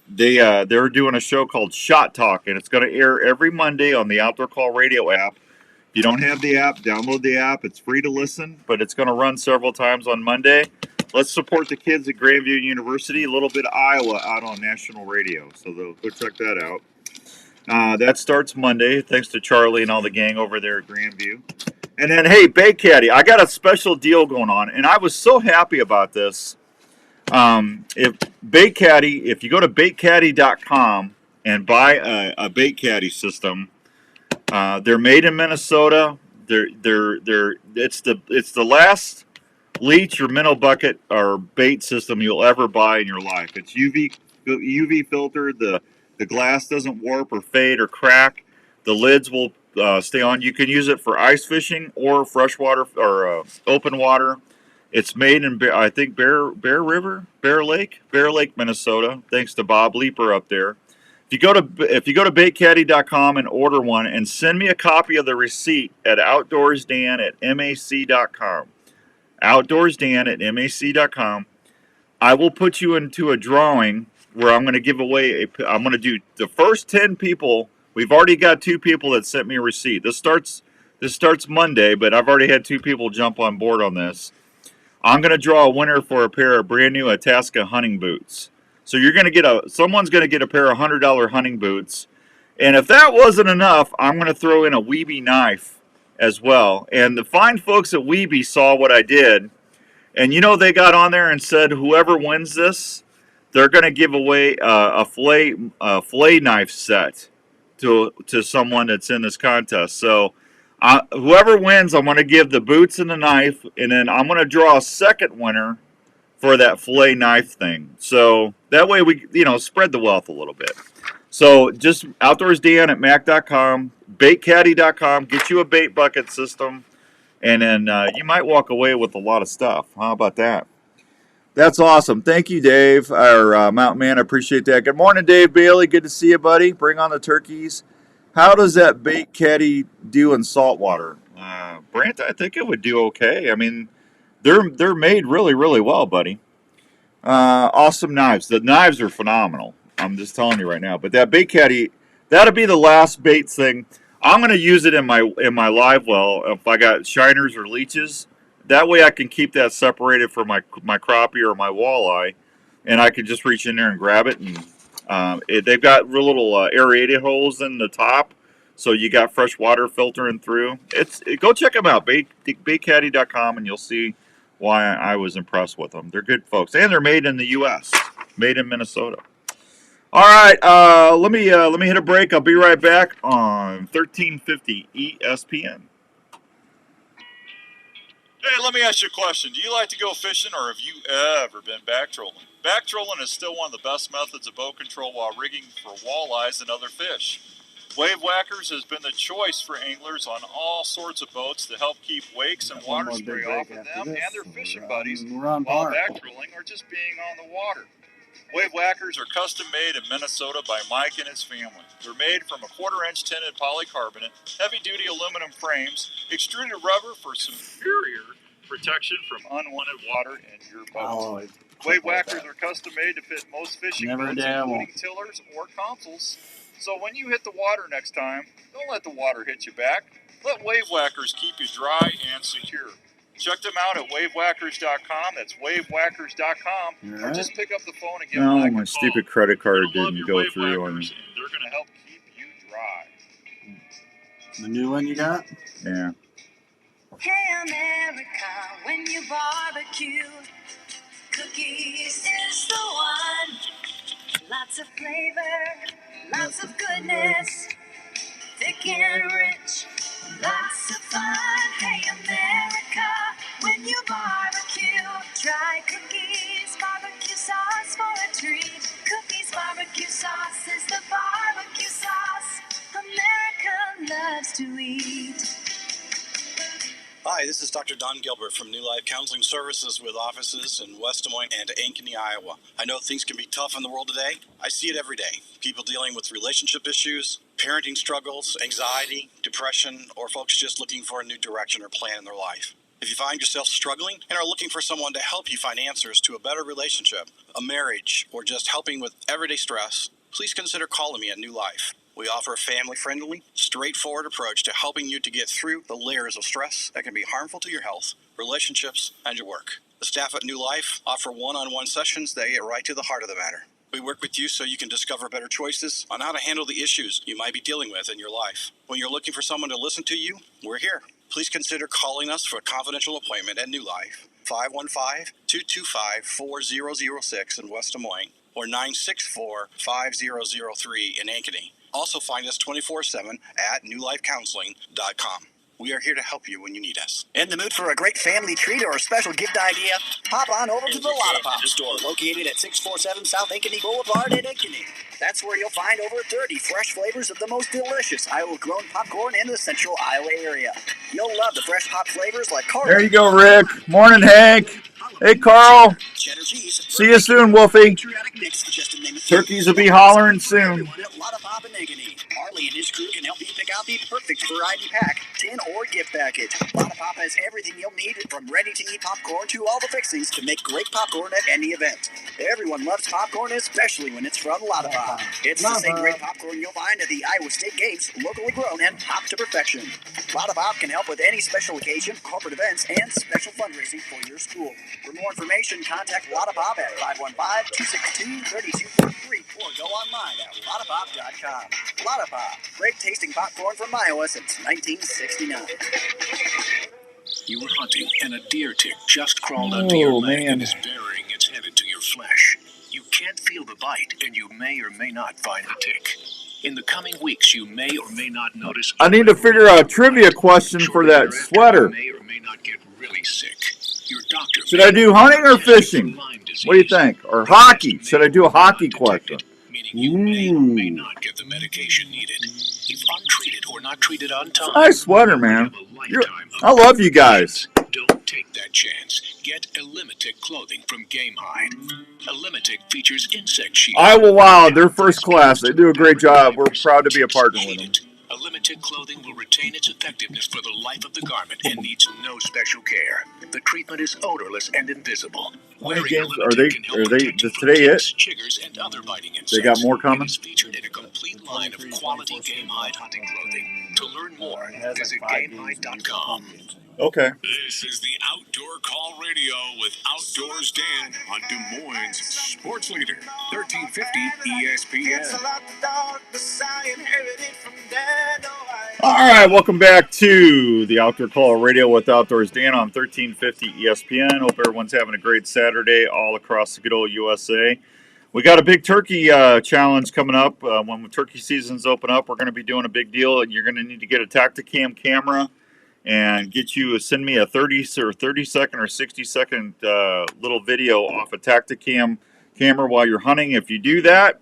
they're doing a show called Shot Talk, and it's going to air every Monday on the Outdoor Call Radio app. If you don't have the app, download the app. It's free to listen, but it's going to run several times on Monday. Let's support the kids at Grandview University, a little bit of Iowa out on national radio, so go check that out. That starts Monday, thanks to Charlie and all the gang over there at Grandview. And then, hey, Bait Caddy, I got a special deal going on, and I was so happy about this. If you go to baitcaddy.com and buy a Bait Caddy system, they're made in Minnesota. It's the last leech or minnow bucket or bait system you'll ever buy in your life. It's UV filtered. The glass doesn't warp or fade or crack. The lids will stay on. You can use it for ice fishing or freshwater or open water. It's made in, I think, Bear Lake, Minnesota. Thanks to Bob Leeper up there. If you go to baitcaddy.com and order one, and send me a copy of the receipt at outdoorsdan@mac.com. Outdoorsdan@mac.com. I will put you into a drawing where I'm going to give away I'm going to do the first 10 people. We've already got 2 people that sent me a receipt. This starts Monday, but I've already had 2 people jump on board on this. I'm going to draw a winner for a pair of brand new Itasca hunting boots. So you're going to someone's going to get a pair of $100 hunting boots. And if that wasn't enough, I'm going to throw in a Weeby knife as well. And the fine folks at Weeby saw what I did. And they got on there and said whoever wins this, they're going to give away a fillet knife set to someone that's in this contest. So whoever wins, I'm going to give the boots and the knife, and then I'm going to draw a second winner for that fillet knife thing. So that way we spread the wealth a little bit. So just outdoorsdan@mac.com, baitcaddy.com, get you a bait bucket system, and then you might walk away with a lot of stuff. How about that? That's awesome. Thank you, Dave, our Mountain Man. I appreciate that. Good morning, Dave Bailey. Good to see you, buddy. Bring on the turkeys. How does that Bait Caddy do in saltwater? Brant, I think it would do okay. I mean, they're made really, really well, buddy. Awesome knives. The knives are phenomenal. I'm just telling you right now. But that Bait Caddy, that'll be the last bait thing. I'm going to use it in my live well if I got shiners or leeches. That way I can keep that separated from my crappie or my walleye, and I can just reach in there and grab it. And they've got real little aerated holes in the top, so you got fresh water filtering through. Go check them out, baitcaddy.com, and you'll see why I was impressed with them. They're good folks, and they're made in the U.S., made in Minnesota. All right, let me hit a break. I'll be right back on 1350 ESPN. Hey, let me ask you a question. Do you like to go fishing, or have you ever been back trolling? Back trolling is still one of the best methods of boat control while rigging for walleyes and other fish. Wave Whackers has been the choice for anglers on all sorts of boats to help keep wakes and water spray off of them and their fishing buddies while back trolling or just being on the water. Wave Whackers are custom made in Minnesota by Mike and his family. They're made from a 1/4-inch tinted polycarbonate, heavy-duty aluminum frames, extruded rubber for superior protection from unwanted water in your boat. Wave Whackers are custom made to fit most fishing boats, including tillers or consoles. So when you hit the water next time, don't let the water hit you back. Let Wave Whackers keep you dry and secure. Check them out at wavewhackers.com. That's wavewhackers.com. Or just pick up the phone and give them a call. My stupid credit card didn't go through on me. They're going to help keep you dry. The new one you got? Yeah. Hey America, when you barbecue, cookies is the one. Lots of flavor, lots of goodness, thick and rich, lots of fun. Hey America, when you barbecue, try Cookies barbecue sauce for a treat. Cookies barbecue sauce is the barbecue sauce America loves to eat. Hi, this is Dr. Don Gilbert from New Life Counseling Services with offices in West Des Moines and Ankeny, Iowa. I know things can be tough in the world today. I see it every day. People dealing with relationship issues, parenting struggles, anxiety, depression, or folks just looking for a new direction or plan in their life. If you find yourself struggling and are looking for someone to help you find answers to a better relationship, a marriage, or just helping with everyday stress, please consider calling me at New Life. We offer a family-friendly, straightforward approach to helping you to get through the layers of stress that can be harmful to your health, relationships, and your work. The staff at New Life offer one-on-one sessions that get right to the heart of the matter. We work with you so you can discover better choices on how to handle the issues you might be dealing with in your life. When you're looking for someone to listen to you, we're here. Please consider calling us for a confidential appointment at New Life, 515-225-4006 in West Des Moines, or 964-5003 in Ankeny. Also find us 24/7 at newlifecounseling.com. We are here to help you when you need us. In the mood for a great family treat or a special gift idea? Pop on over to the Lotta Pop store, located at 647 South Ankeny Boulevard in Ankeny. That's where you'll find over 30 fresh flavors of the most delicious Iowa-grown popcorn in the central Iowa area. You'll love the fresh pop flavors like Carl. There you go, Rick. Morning, Hank. Hey, Carl. See you soon, Wolfie. Turkeys will be hollering soon. Harley and his crew can help you pick out the perfect variety pack, tin or gift package. Lotta Pop has everything you'll need, from ready-to-eat popcorn to all the fixings to make great popcorn at any event. Everyone loves popcorn, especially when it's from Lotta Pop. It's the same great popcorn you'll find at the Iowa State Games, locally grown and popped to perfection. Lotta Pop can help with any special occasion, corporate events, and special fundraising for your school. For more information, contact Lotta Pop at 515-262-3243 or go online at lottapop.com. Lotta Pop, great tasting popcorn from Iowa since 1969. You were hunting and a deer tick just crawled under your leg and is burying its head into your flesh. You can't feel the bite, and you may or may not find the tick. In the coming weeks, you may or may not notice. I need to figure out a trivia question for that sweater. You may or may not get really sick. Your doctor. Should I do hunting or fishing? What do you think? Or hockey? Should I do a hockey question? Meaning you may or may not get the medication needed. If untreated or not treated on time. Nice sweater, man. I love you guys. Don't take that chance. Get Elimitic clothing from Game Hide. Elimitic features insect shield. Iowa Wild, they're first class. They do a great job. We're proud to be a partner with them. Elimitic clothing will retain its effectiveness for the life of the garment and needs no special care. The treatment is odorless and invisible. Are they today it? Chiggers and other biting insects. They got more coming? It is featured in a complete line of quality Game Hide hunting clothing. To learn more, visit GameHide.com. Okay. This is the Outdoor Call Radio with Outdoors Dan on Des Moines Sports Leader, 1350 ESPN. All right, welcome back to the Outdoor Call Radio with Outdoors Dan on 1350 ESPN. Hope everyone's having a great Saturday all across the good old USA. We got a big turkey challenge coming up. When turkey seasons open up, we're going to be doing a big deal, and you're going to need to get a Tacticam camera and send me a 30-second or 60-second little video off a Tacticam camera while you're hunting. If you do that,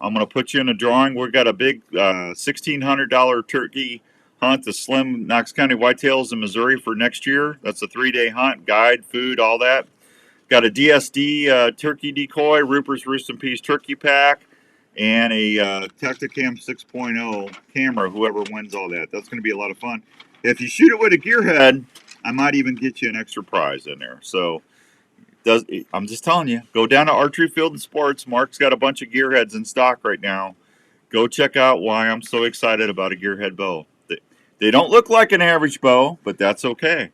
I'm going to put you in a drawing. We've got a big $1,600 turkey hunt, the Slim Knox County Whitetails in Missouri for next year. That's a 3-day hunt, guide, food, all that. Got a DSD turkey decoy, Rupert's Roost and Peas turkey pack, and a Tacticam 6.0 camera, whoever wins all that. That's going to be a lot of fun. If you shoot it with a gearhead, I might even get you an extra prize in there. So I'm just telling you, go down to Archery Field and Sports. Mark's got a bunch of gearheads in stock right now. Go check out why I'm so excited about a gearhead bow. They don't look like an average bow, but that's okay.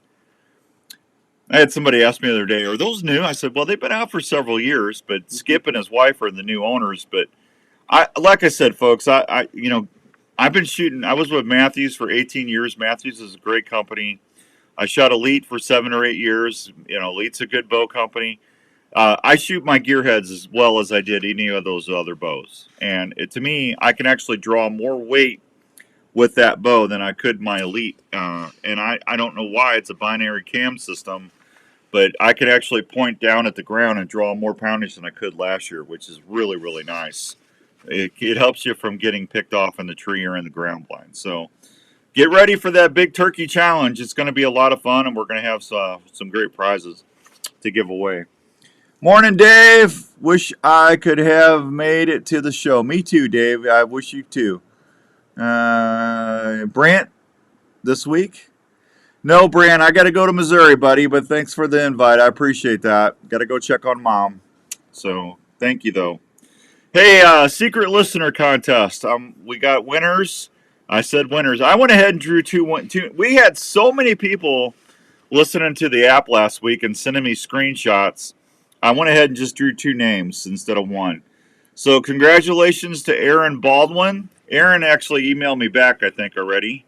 I had somebody ask me the other day, are those new? I said, well, they've been out for several years, but Skip and his wife are the new owners. But like I said, folks, I've been shooting. I was with Matthews for 18 years. Matthews is a great company. I shot Elite for 7 or 8 years. Elite's a good bow company. I shoot my gearheads as well as I did any of those other bows. And to me, I can actually draw more weight with that bow than I could my Elite. And I don't know why. It's a binary cam system. But I could actually point down at the ground and draw more poundage than I could last year, which is really, really nice. It helps you from getting picked off in the tree or in the ground blind. So get ready for that big turkey challenge. It's going to be a lot of fun, and we're going to have some great prizes to give away. Morning, Dave. Wish I could have made it to the show. Me too, Dave. I wish you too. Brant, this week? No, Brant, I got to go to Missouri, buddy, but thanks for the invite. I appreciate that. Got to go check on Mom. So, thank you, though. Hey, secret listener contest. We got winners. I said winners. I went ahead and drew two. We had so many people listening to the app last week and sending me screenshots. I went ahead and just drew 2 names instead of 1. So, congratulations to Aaron Baldwin. Aaron actually emailed me back, I think, already.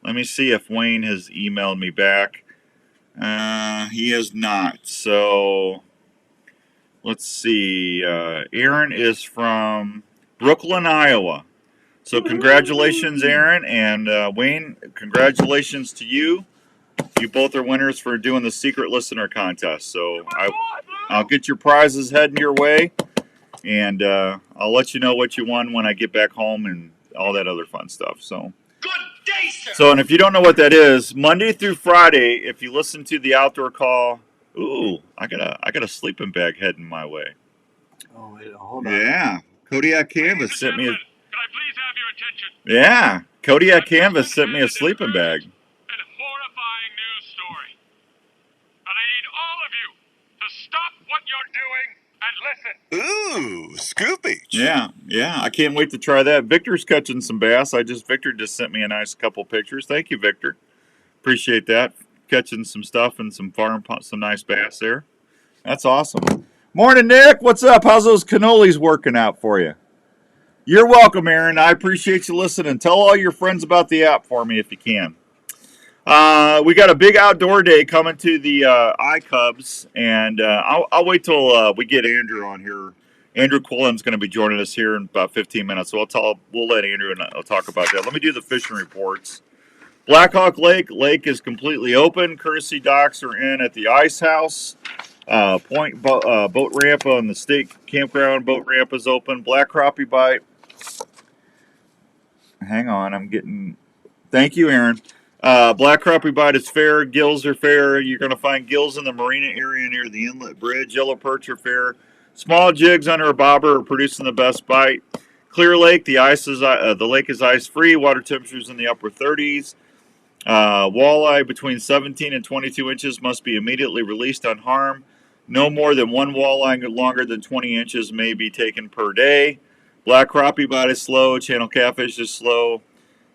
Let me see if Wayne has emailed me back. He has not. So, let's see. Aaron is from Brooklyn, Iowa. So, congratulations, Aaron. And Wayne, congratulations to you. You both are winners for doing the secret listener contest. So, I'll get your prizes heading your way. And I'll let you know what you won when I get back home and all that other fun stuff. So. So, and if you don't know what that is, Monday through Friday, if you listen to the outdoor call, I got a sleeping bag heading my way. Oh, wait, hold on. Yeah, Kodiak Canvas sent me. Could I please have your attention? Yeah, Kodiak Canvas sent me a sleeping bag. An horrifying news story. And I need all of you to stop what you're doing and listen. Ooh, scoopage. Yeah, I can't wait to try that. Victor's catching some bass. Victor just sent me a nice couple pictures. Thank you, Victor. Appreciate that. Catching some stuff and some nice bass there. That's awesome. Morning, Nick. What's up? How's those cannolis working out for you? You're welcome, Aaron. I appreciate you listening. Tell all your friends about the app for me if you can. We got a big outdoor day coming to the iCubs, and I'll wait till we get Andrew on here. Andrew Quillen's going to be joining us here in about 15 minutes, so we'll let Andrew and I'll talk about that. Let me do the fishing reports. Blackhawk Lake is completely open. Courtesy docks are in at the Ice House. Point boat ramp on the state campground boat ramp is open. Black crappie bite. Hang on, thank you, Aaron. Black crappie bite is fair. Gills are fair. You're going to find gills in the marina area near the inlet bridge. Yellow perch are fair. Small jigs under a bobber are producing the best bite. Clear Lake, the lake is ice free. Water temperatures in the upper 30s. Walleye between 17 and 22 inches must be immediately released unharmed. No more than 1 walleye longer than 20 inches may be taken per day. Black crappie bite is slow. Channel catfish is slow.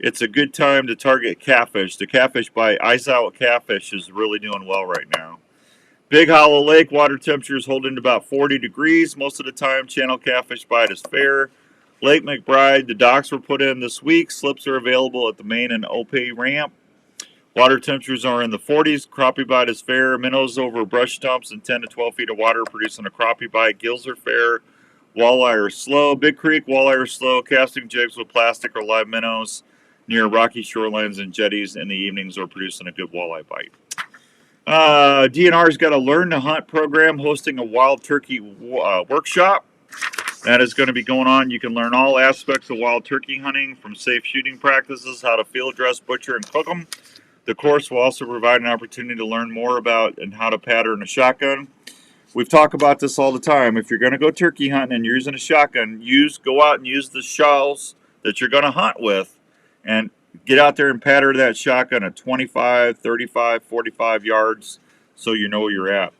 It's a good time to target catfish. The catfish bite, ice out catfish, is really doing well right now. Big Hollow Lake, water temperatures holding to about 40 degrees. Most of the time, channel catfish bite is fair. Lake McBride, the docks were put in this week. Slips are available at the main and Opay ramp. Water temperatures are in the 40s. Crappie bite is fair. Minnows over brush stumps in 10 to 12 feet of water producing a crappie bite. Gills are fair. Walleye are slow. Big Creek, walleye are slow. Casting jigs with plastic or live minnows near rocky shorelines and jetties in the evenings are producing a good walleye bite. DNR's got a Learn to Hunt program hosting a wild turkey workshop. That is going to be going on. You can learn all aspects of wild turkey hunting, from safe shooting practices, how to field dress, butcher, and cook them. The course will also provide an opportunity to learn more about and how to pattern a shotgun. We've talked about this all the time. If you're going to go turkey hunting and you're using a shotgun, go out and use the shells that you're going to hunt with, and get out there and pattern that shotgun at 25, 35, 45 yards so you know where you're at.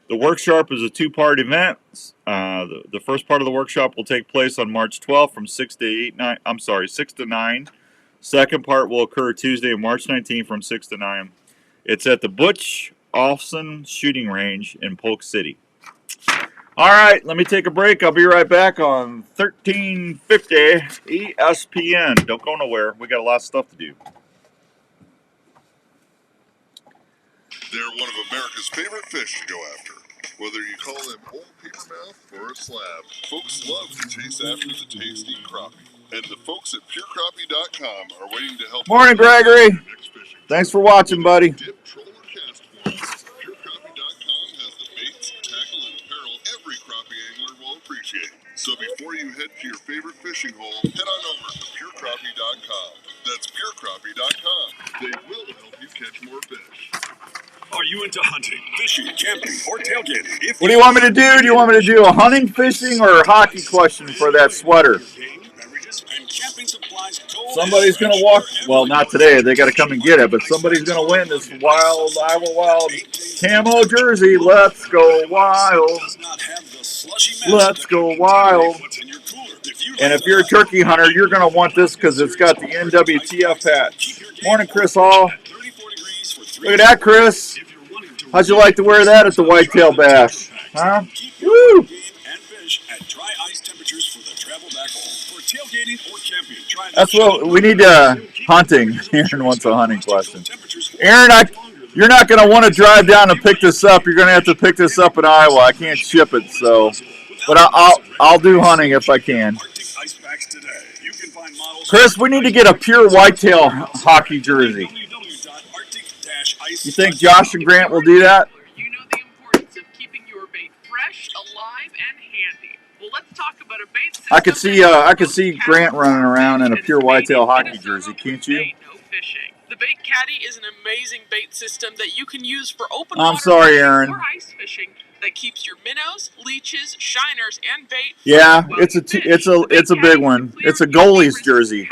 The workshop is a two-part event. The first part of the workshop will take place on March 12th from 6 to 9. Second part will occur Tuesday, March 19th from 6 to 9. It's at the Butch Olson Shooting Range in Polk City. All right, let me take a break. I'll be right back on 1350 ESPN. Don't go nowhere. We got a lot of stuff to do. They're one of America's favorite fish to go after. Whether you call them old papermouth or a slab, folks love to chase after the tasty crappie. And the folks at PureCrappie.com are waiting to help. Morning, Gregory. Thanks for watching, buddy. Dip, troll, or cast forms, PureCrappie.com has the baits, tackle, and apparel every crappie angler will appreciate. So before you head to your favorite fishing hole, head on over to PureCrappie.com. That's PureCrappie.com. They will help you catch more fish. Are you into hunting, fishing, camping, or tailgating? What do you want me to do? Do you want me to do a hunting, fishing, or a hockey question for that sweater? Somebody's going to walk. Well, not today. They got to come and get it. But somebody's going to win this wild Iowa Wild camo jersey. Let's go wild. Let's go wild. And if you're a turkey hunter, you're going to want this because it's got the NWTF patch. Morning, Chris Hall. Look at that, Chris. How'd you like to wear that at the Whitetail Bash? Huh? Woo! That's what we need. Hunting. Aaron wants a hunting question. Aaron, you're not going to want to drive down and pick this up. You're going to have to pick this up in Iowa. I can't ship it, so. But I'll do hunting if I can. Chris, we need to get a pure whitetail hockey jersey. You think Josh and Grant will do that? You know the importance of keeping your bait fresh, alive, and handy. Well, let's talk about a bait system. I could see Grant running around in a pure whitetail hockey jersey, can't you? No fishing. The Bait Caddy is an amazing bait system that you can use for open I'm water sorry, fishing Aaron. or ice fishing that keeps your minnows, leeches, shiners, and bait. Yeah, it's a big one. It's a goalie's jersey.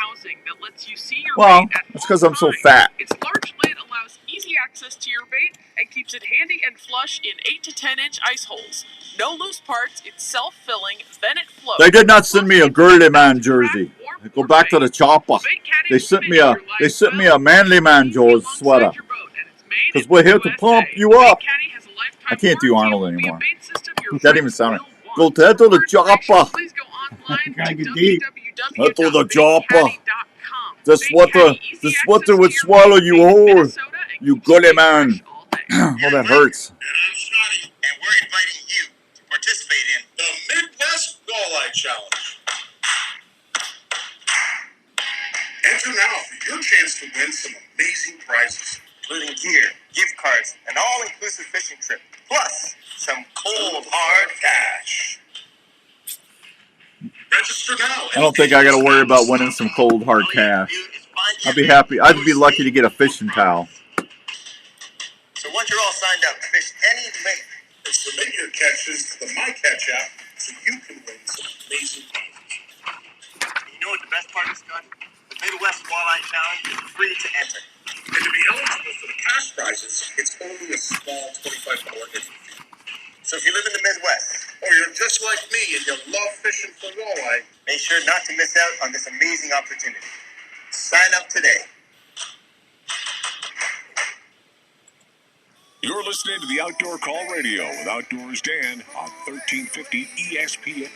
Well, it's because I'm so fat. Its large lid allows easy access to your bait and keeps it handy and flush in 8 to 10 inch ice holes. No loose parts, it's self-filling, then it floats. They did not send me a girly man jersey. Go back to the chopper. They sent me a manly man Joe's sweater. Because we're here to pump you up. I can't do Arnold anymore. That even sounded. Go to the chopper. Gotta get deep. To the chopper. The sweater would swallow you whole. You gully man. Oh, that hurts. And I'm Scotty, and we're inviting you to participate in the Midwest Walleye Challenge. Enter now for your chance to win some amazing prizes, including gear, gift cards, an all-inclusive fishing trip, plus some cold, hard cash. Register now. I don't think I got to worry about winning some cold hard cash. I'd be happy. I'd be lucky to get a fishing towel. So once you're all signed up, fish any lake and submit your catches to the My Catch app so you can win some amazing prizes. You know what the best part is, Scott? The Midwest Walleye Challenge is free to enter. And to be eligible for the cash prizes, it's only a small $25 entry fee. So if you live in the Midwest, or you're just like me and you love fishing for walleye, make sure not to miss out on this amazing opportunity. Sign up today. You're listening to the Outdoor Call Radio with Outdoors Dan on 1350 ESPN.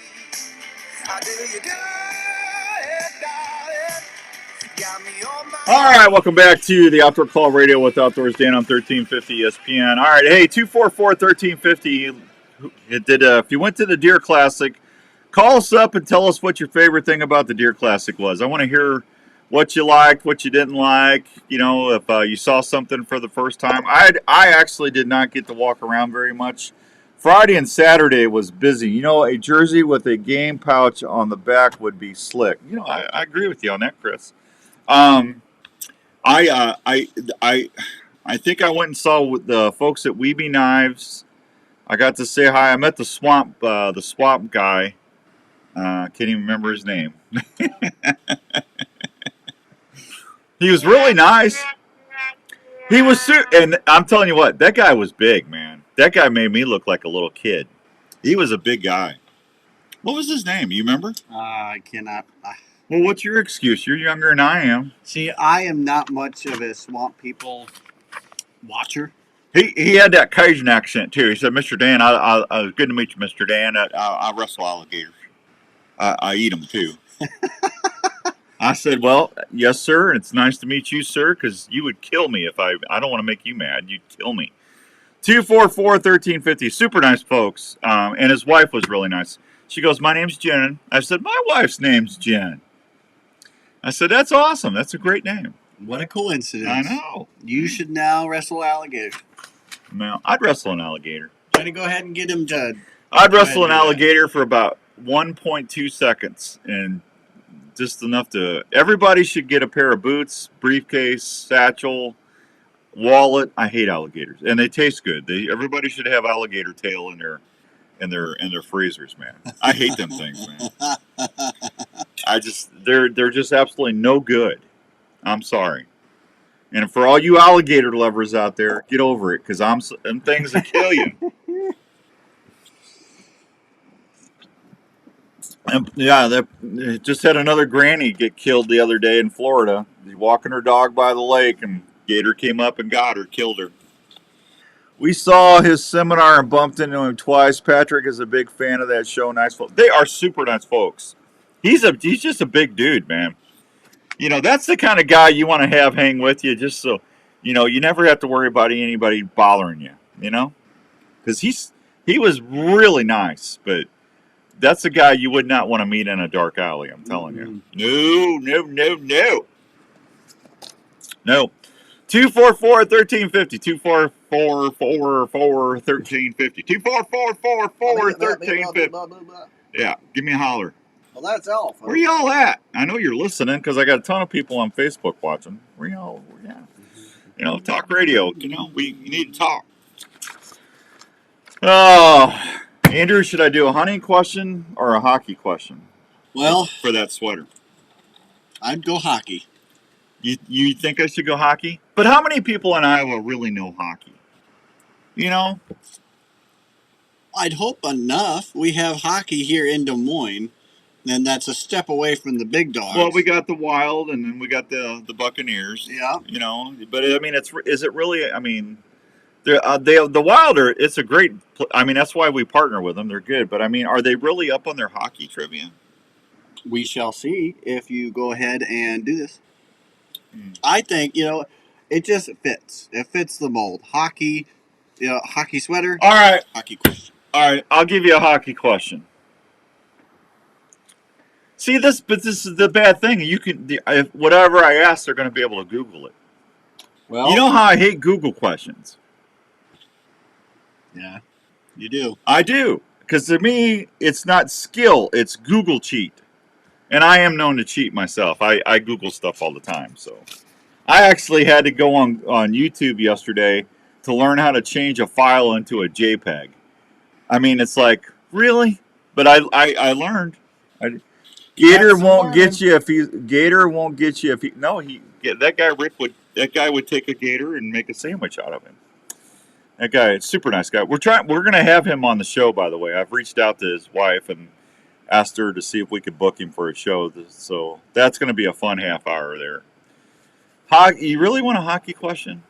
All right, welcome back to the Outdoor Call Radio with Outdoors Dan on 1350 ESPN. All right, hey, 244-1350. If you went to the Deer Classic, call us up and tell us what your favorite thing about the Deer Classic was. I want to hear what you liked, what you didn't like. You know, if you saw something for the first time. I actually did not get to walk around very much Friday and Saturday was busy. You know, a jersey with a game pouch on the back would be slick. You know, I agree with you on that, Chris. Um, I think I went and saw with the folks at Weeby Knives. I got to say hi. I met the swamp guy. Can't even remember his name. He was really nice. He was, and I'm telling you what, that guy was big, man. That guy made me look like a little kid. He was a big guy. What was his name? You remember? I cannot. Well, what's your excuse? You're younger than I am. See, I am not much of a Swamp People watcher. He had that Cajun accent too. He said, "Mr. Dan, I good to meet you, Mr. Dan. I wrestle alligators. I eat them too." I said, "Well, yes, sir. And it's nice to meet you, sir, because you would kill me if I don't want to make you mad. You'd kill me." 244-1350. Super nice folks. And his wife was really nice. She goes, "My name's Jen." I said, "My wife's name's Jen." I said, "That's awesome. That's a great name." What a coincidence. I know. You should now wrestle alligators. No, I'd wrestle an alligator. Try to go ahead and get him to... I'd wrestle an alligator for about 1.2 seconds, and just enough to... Everybody should get a pair of boots, briefcase, satchel, wallet. I hate alligators, and they taste good. Everybody should have alligator tail in their freezers, man. I hate them things, man. They're just absolutely no good. I'm sorry. And for all you alligator lovers out there, get over it, because them things will kill you. And yeah, they just had another granny get killed the other day in Florida. She's walking her dog by the lake, and gator came up and got her, killed her. We saw his seminar and bumped into him twice. Patrick is a big fan of that show. Nice folks. They are super nice folks. He's just a big dude, man. You know, that's the kind of guy you want to have hang with you, just so, you know, you never have to worry about anybody bothering you, you know? Because he was really nice, but that's a guy you would not want to meet in a dark alley, I'm telling you. No. 244-1350. 244-444-1350. 244-444-1350. Yeah, give me a holler. Well, that's all. Where y'all at? I know you're listening because I got a ton of people on Facebook watching. Where y'all? Yeah. You know, talk radio. You know, you need to talk. Oh, Andrew, should I do a hunting question or a hockey question? Well, for that sweater, I'd go hockey. You think I should go hockey? But how many people in Iowa really know hockey? You know? I'd hope enough. We have hockey here in Des Moines. And that's a step away from the big dogs. Well, we got the Wild, and then we got the Buccaneers. Yeah. You know, but I mean, is it really? I mean, the Wild are. It's a great. I mean, that's why we partner with them. They're good, but I mean, are they really up on their hockey trivia? We shall see if you go ahead and do this. I think it just fits. It fits the mold. Hockey, hockey sweater. All right. Hockey question. All right, I'll give you a hockey question. See this, but this is the bad thing. You can, whatever I ask, they're going to be able to Google it. Well, you know how I hate Google questions. Yeah, you do. I do, because to me, it's not skill; it's Google cheat, and I am known to cheat myself. I Google stuff all the time, so I actually had to go on YouTube yesterday to learn how to change a file into a JPEG. I mean, it's like really, but I learned. Gator won't get you if he. Gator won't get you if he. No, that guy Rick would. That guy would take a gator and make a sandwich out of him. That guy, super nice guy. We're gonna have him on the show. By the way, I've reached out to his wife and asked her to see if we could book him for a show. So that's gonna be a fun half hour there. You really want a hockey question?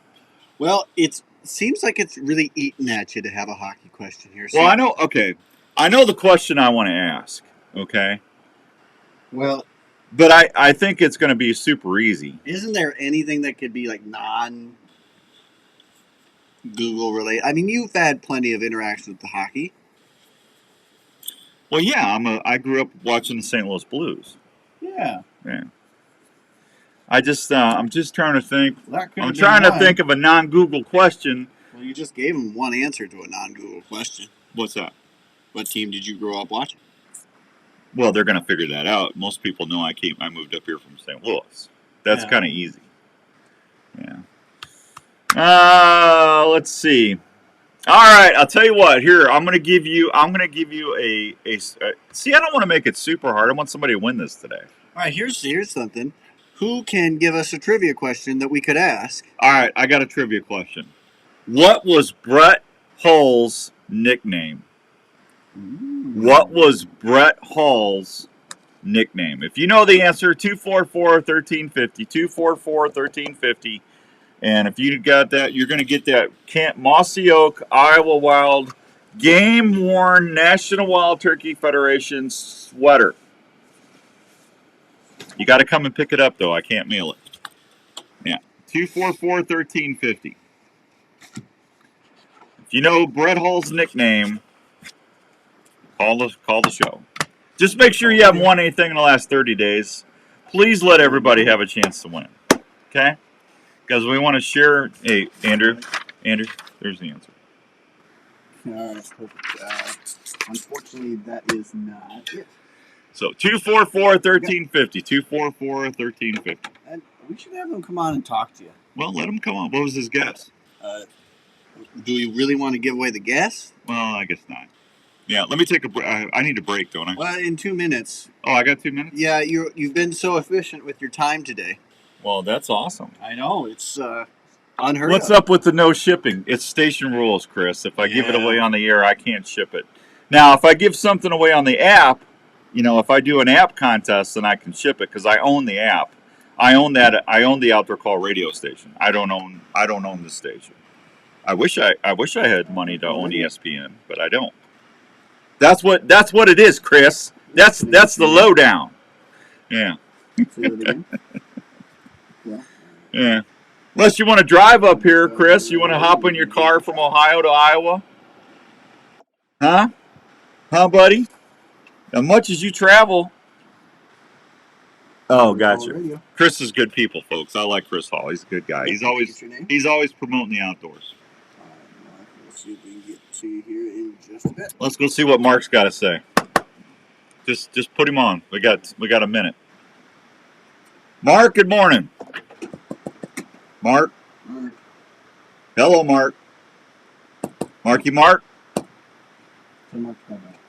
Well, it seems like it's really eating at you to have a hockey question here. Well, I know. Okay, I know the question I want to ask. Okay. Well, but I think it's going to be super easy. Isn't there anything that could be like non-Google related? I mean, you've had plenty of interaction with the hockey. Well, yeah, I grew up watching the St. Louis Blues. Yeah. Yeah. I'm just trying to think. I'm trying to think of a non-Google question. Well, you just gave him one answer to a non-Google question. What's that? What team did you grow up watching? Well, they're going to figure that out. Most people know I moved up here from St. Louis. That's kind of easy. Yeah. Let's see. All right, I'll tell you what. Here, I'm gonna give you a see. I don't want to make it super hard. I want somebody to win this today. All right, here's something. Who can give us a trivia question that we could ask? All right, I got a trivia question. What was Brett Hull's nickname? What was Brett Hull's nickname? If you know the answer, 244-1350, 244-1350. And if you got that, you're going to get that Mossy Oak, Iowa Wild, game-worn National Wild Turkey Federation sweater. You got to come and pick it up, though. I can't mail it. Yeah, 244-1350. If you know Brett Hull's nickname, call the show. Just make sure you haven't won anything in the last 30 days. Please let everybody have a chance to win. Okay? Because we want to share. Hey, Andrew, there's the answer. Unfortunately, that is not it. So 244-1350, 244-1350. And we should have him come on and talk to you. Well, let him come on. What was his guess? Do you really want to give away the guess? Well, I guess not. Yeah, let me take a break. I need a break, don't I? Well, in 2 minutes. Oh, I got 2 minutes? Yeah, you've been so efficient with your time today. Well, that's awesome. I know, it's unheard What's of. up with the no shipping? It's station rules, Chris. If I give it away on the air, I can't ship it. Now, if I give something away on the app, if I do an app contest, then I can ship it because I own the app. I own that. I own the Outdoor Call radio station. I don't own the station. I wish I had money to own ESPN, but I don't. That's what it is, Chris. That's the lowdown. Yeah. Yeah. Unless you want to drive up here, Chris. You want to hop in your car from Ohio to Iowa? Huh? Huh, buddy? As much as you travel. Oh, gotcha. Chris is good people, folks. I like Chris Hall. He's a good guy. He's always promoting the outdoors. Let's see if we can get to you here in just a bit. Let's go see what Mark's got to say. Just put him on. We got a minute. Mark, good morning. Mark. Hello, Mark. Marky Mark.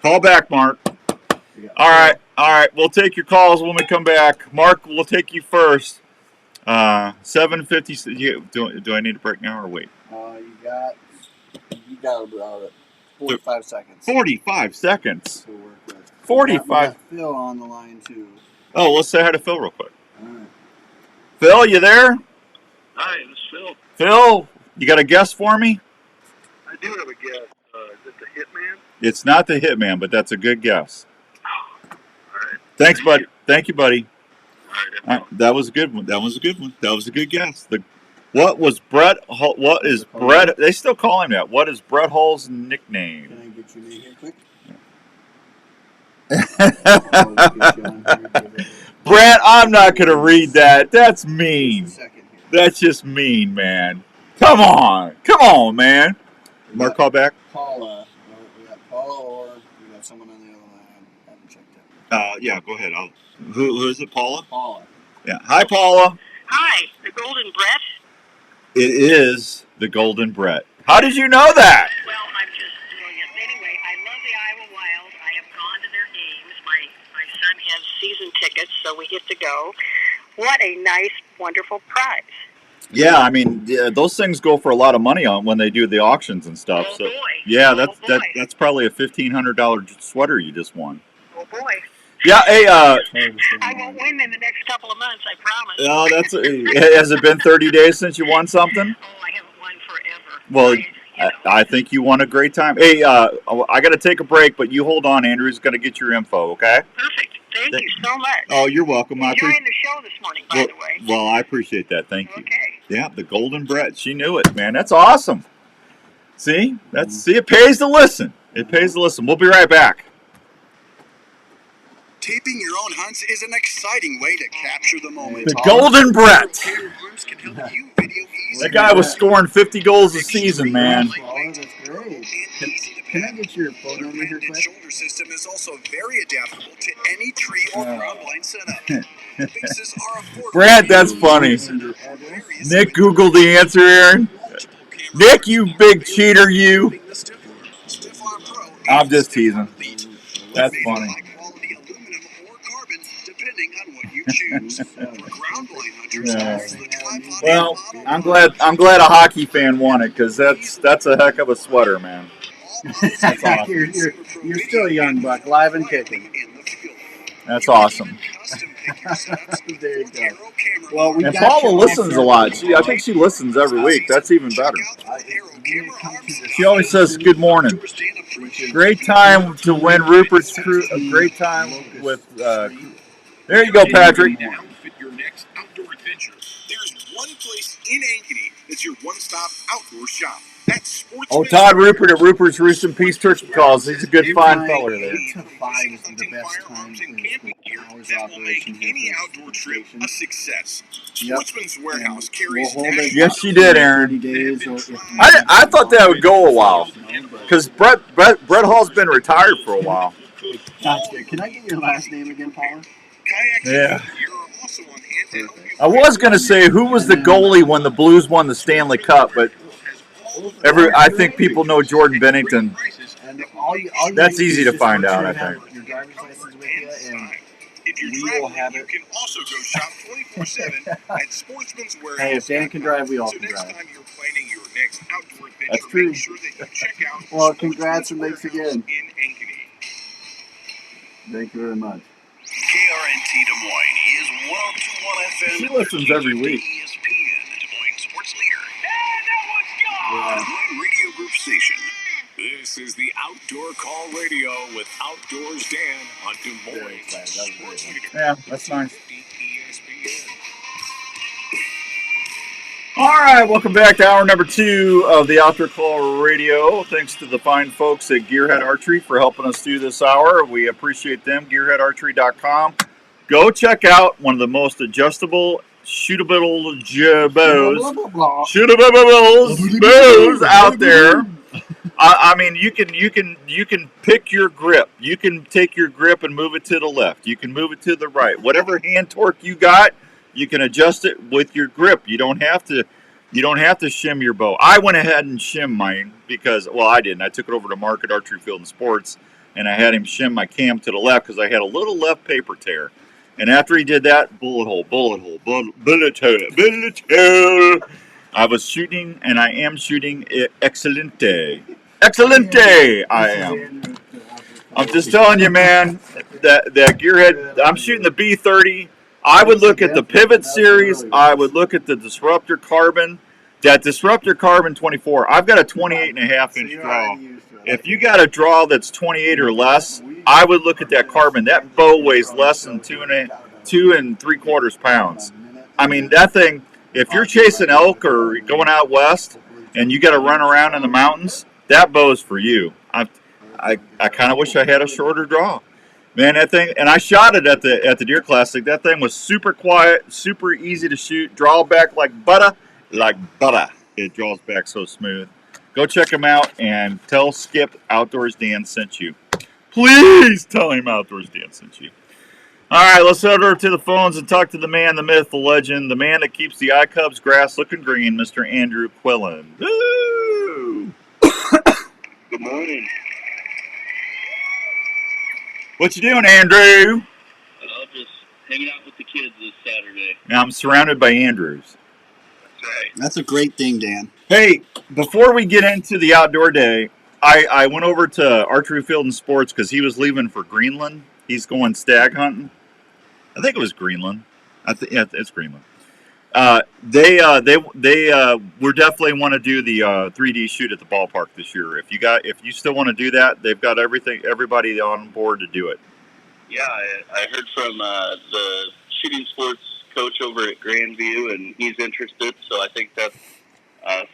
Call back, Mark. All right. We'll take your calls when we come back. Mark, we'll take you first. 7:50. Do I need to break now or wait? You got about 45 seconds. 45 seconds. To work with. 45. Phil on the line too. Oh, let's say hi to Phil real quick. All right. Phil, you there? Hi, this is Phil. Phil, you got a guess for me? I do have a guess. Is it the Hitman? It's not the Hitman, but that's a good guess. All right. Thanks, buddy. Thank you, buddy. All right. That was a good one. That was a good one. That was a good guess. What is Brett? They still call him that. What is Brett Hull's nickname? Can I get your name here quick? Brett, I'm not going to read that. That's mean. That's just mean, man. Come on, man. Mark, call back. Paula. We got Paula, or we got someone on the other line. I haven't checked it. Yeah, go ahead. Who is it, Paula? Paula. Yeah. Hi, Paula. Hi, the Golden Brett. It is the Golden Brett. How did you know that? Well, I'm just doing it. Anyway, I love the Iowa Wild. I have gone to their games. My son has season tickets, so we get to go. What a nice, wonderful prize. Yeah, I mean, those things go for a lot of money on when they do the auctions and stuff. Oh, so, boy. yeah, Oh, that's probably a $1,500 sweater you just won. Oh, boy. Yeah, hey, I won't win in the next couple of months, I promise. No, has it been 30 days since you won something? Oh, I haven't won forever. Well, I think you won a great time. Hey, I got to take a break, but you hold on. Andrew's going to get your info, okay? Perfect. Thank you so much. Oh, you're welcome. Enjoying the show this morning, by the way. Well, I appreciate that. Thank you. Okay. Yeah, the Golden Brett. She knew it, man. That's awesome. See? It pays to listen. It pays to listen. We'll be right back. Taping your own hunts is an exciting way to capture the moment. The Golden Brett. That guy was scoring 50 goals a season, man. Oh, that's great. Can I get your phone number here, quick? Shoulder system is also very adaptable to any tree or ground blind setup. The bases are affordable. Brad, that's funny. Nick Googled the answer, Aaron. Nick, you big cheater, you. I'm just teasing. That's funny. Yeah. Well, I'm glad a hockey fan won it because that's a heck of a sweater, man. That's awesome. You're still young, Buck, live and kicking. That's awesome. There you go. Well, and Paula listens a lot. I think she listens every week. That's even better. She always says good morning. Great time to win Rupert's Crew. A great time with. There you go, Patrick. There's one place in Ankeny that's your one-stop outdoor shop. That's Sportsman's Oh, Todd Rupert at Rupert's Roost and Peace Turkey Calls. He's a good fine feller there. 8 to 5 is the best time for hours of operation here. Any outdoor trip a success. Sportsman's Warehouse carries. Yes, she did, Aaron. I thought that would go a while because Brett Hall's been retired for a while. Gotcha. Can I get your last name again, Paula? Yeah. I was going to say who was the goalie when the Blues won the Stanley Cup, but I think people know Jordan Bennington. That's easy to find out, I think. Your driver's license with you, and we will have it. You can also go shop 24/7 at Sportsman's Warehouse. Hey, if Dan can drive, we all can drive. Next time you're planning your next outdoor adventure, That's true. make sure that you check out Well, congrats and thanks again. in Ankeny. Thank you very much. KRNT Des Moines is 102.1 FM. She listens every week. ESPN, Des Moines sports leader. Des Moines Radio Group Station. This is the Outdoor Call Radio with Outdoors Dan on Des Moines sports leader. Yeah, that's nice. All right, welcome back to hour number 2 of the Outdoor Call Radio. Thanks to the fine folks at Gearhead Archery for helping us do this hour. We appreciate them. GearheadArchery.com. Go check out one of the most adjustable shootable bows out there. I mean, you can pick your grip. You can take your grip and move it to the left. You can move it to the right. Whatever hand torque you got, you can adjust it with your grip. You don't have to shim your bow. I went ahead and shimmed mine because, well, I didn't. I took it over to Market Archery Field and Sports, and I had him shim my cam to the left because I had a little left paper tear. And after he did that, bullet hole. I was shooting, and I am shooting excelente. Excelente, I am. I'm just telling you, man, that Gearhead, I'm shooting the B30. I would look at the Pivot Series. I would look at the Disruptor Carbon. That Disruptor Carbon 24. I've got a 28.5-inch draw. If you got a draw that's 28 or less, I would look at that carbon. That bow weighs less than 2 3/4 pounds. I mean, that thing, if you're chasing elk or going out west and you got to run around in the mountains, that bow is for you. I kind of wish I had a shorter draw. Man, that thing, and I shot it at the Deer Classic. That thing was super quiet, super easy to shoot, draw back like butter. It draws back so smooth. Go check him out and tell Skip Outdoors Dan sent you. Please tell him Outdoors Dan sent you. All right, let's head over to the phones and talk to the man, the myth, the legend, the man that keeps the iCubs grass looking green, Mr. Andrew Quillen. Woo! Good morning. What you doing, Andrew? Just hanging out with the kids this Saturday. Now I'm surrounded by Andrews. That's right. That's a great thing, Dan. Hey, before we get into the outdoor day, I went over to Archery Field and Sports because he was leaving for Greenland. He's going stag hunting. I think it was Greenland. Yeah, it's Greenland. They we definitely want to do the 3D shoot at the ballpark this year. If you still want to do that, they've got everybody on board to do it. Yeah, I heard from the shooting sports coach over at Grandview, and he's interested. So I think that's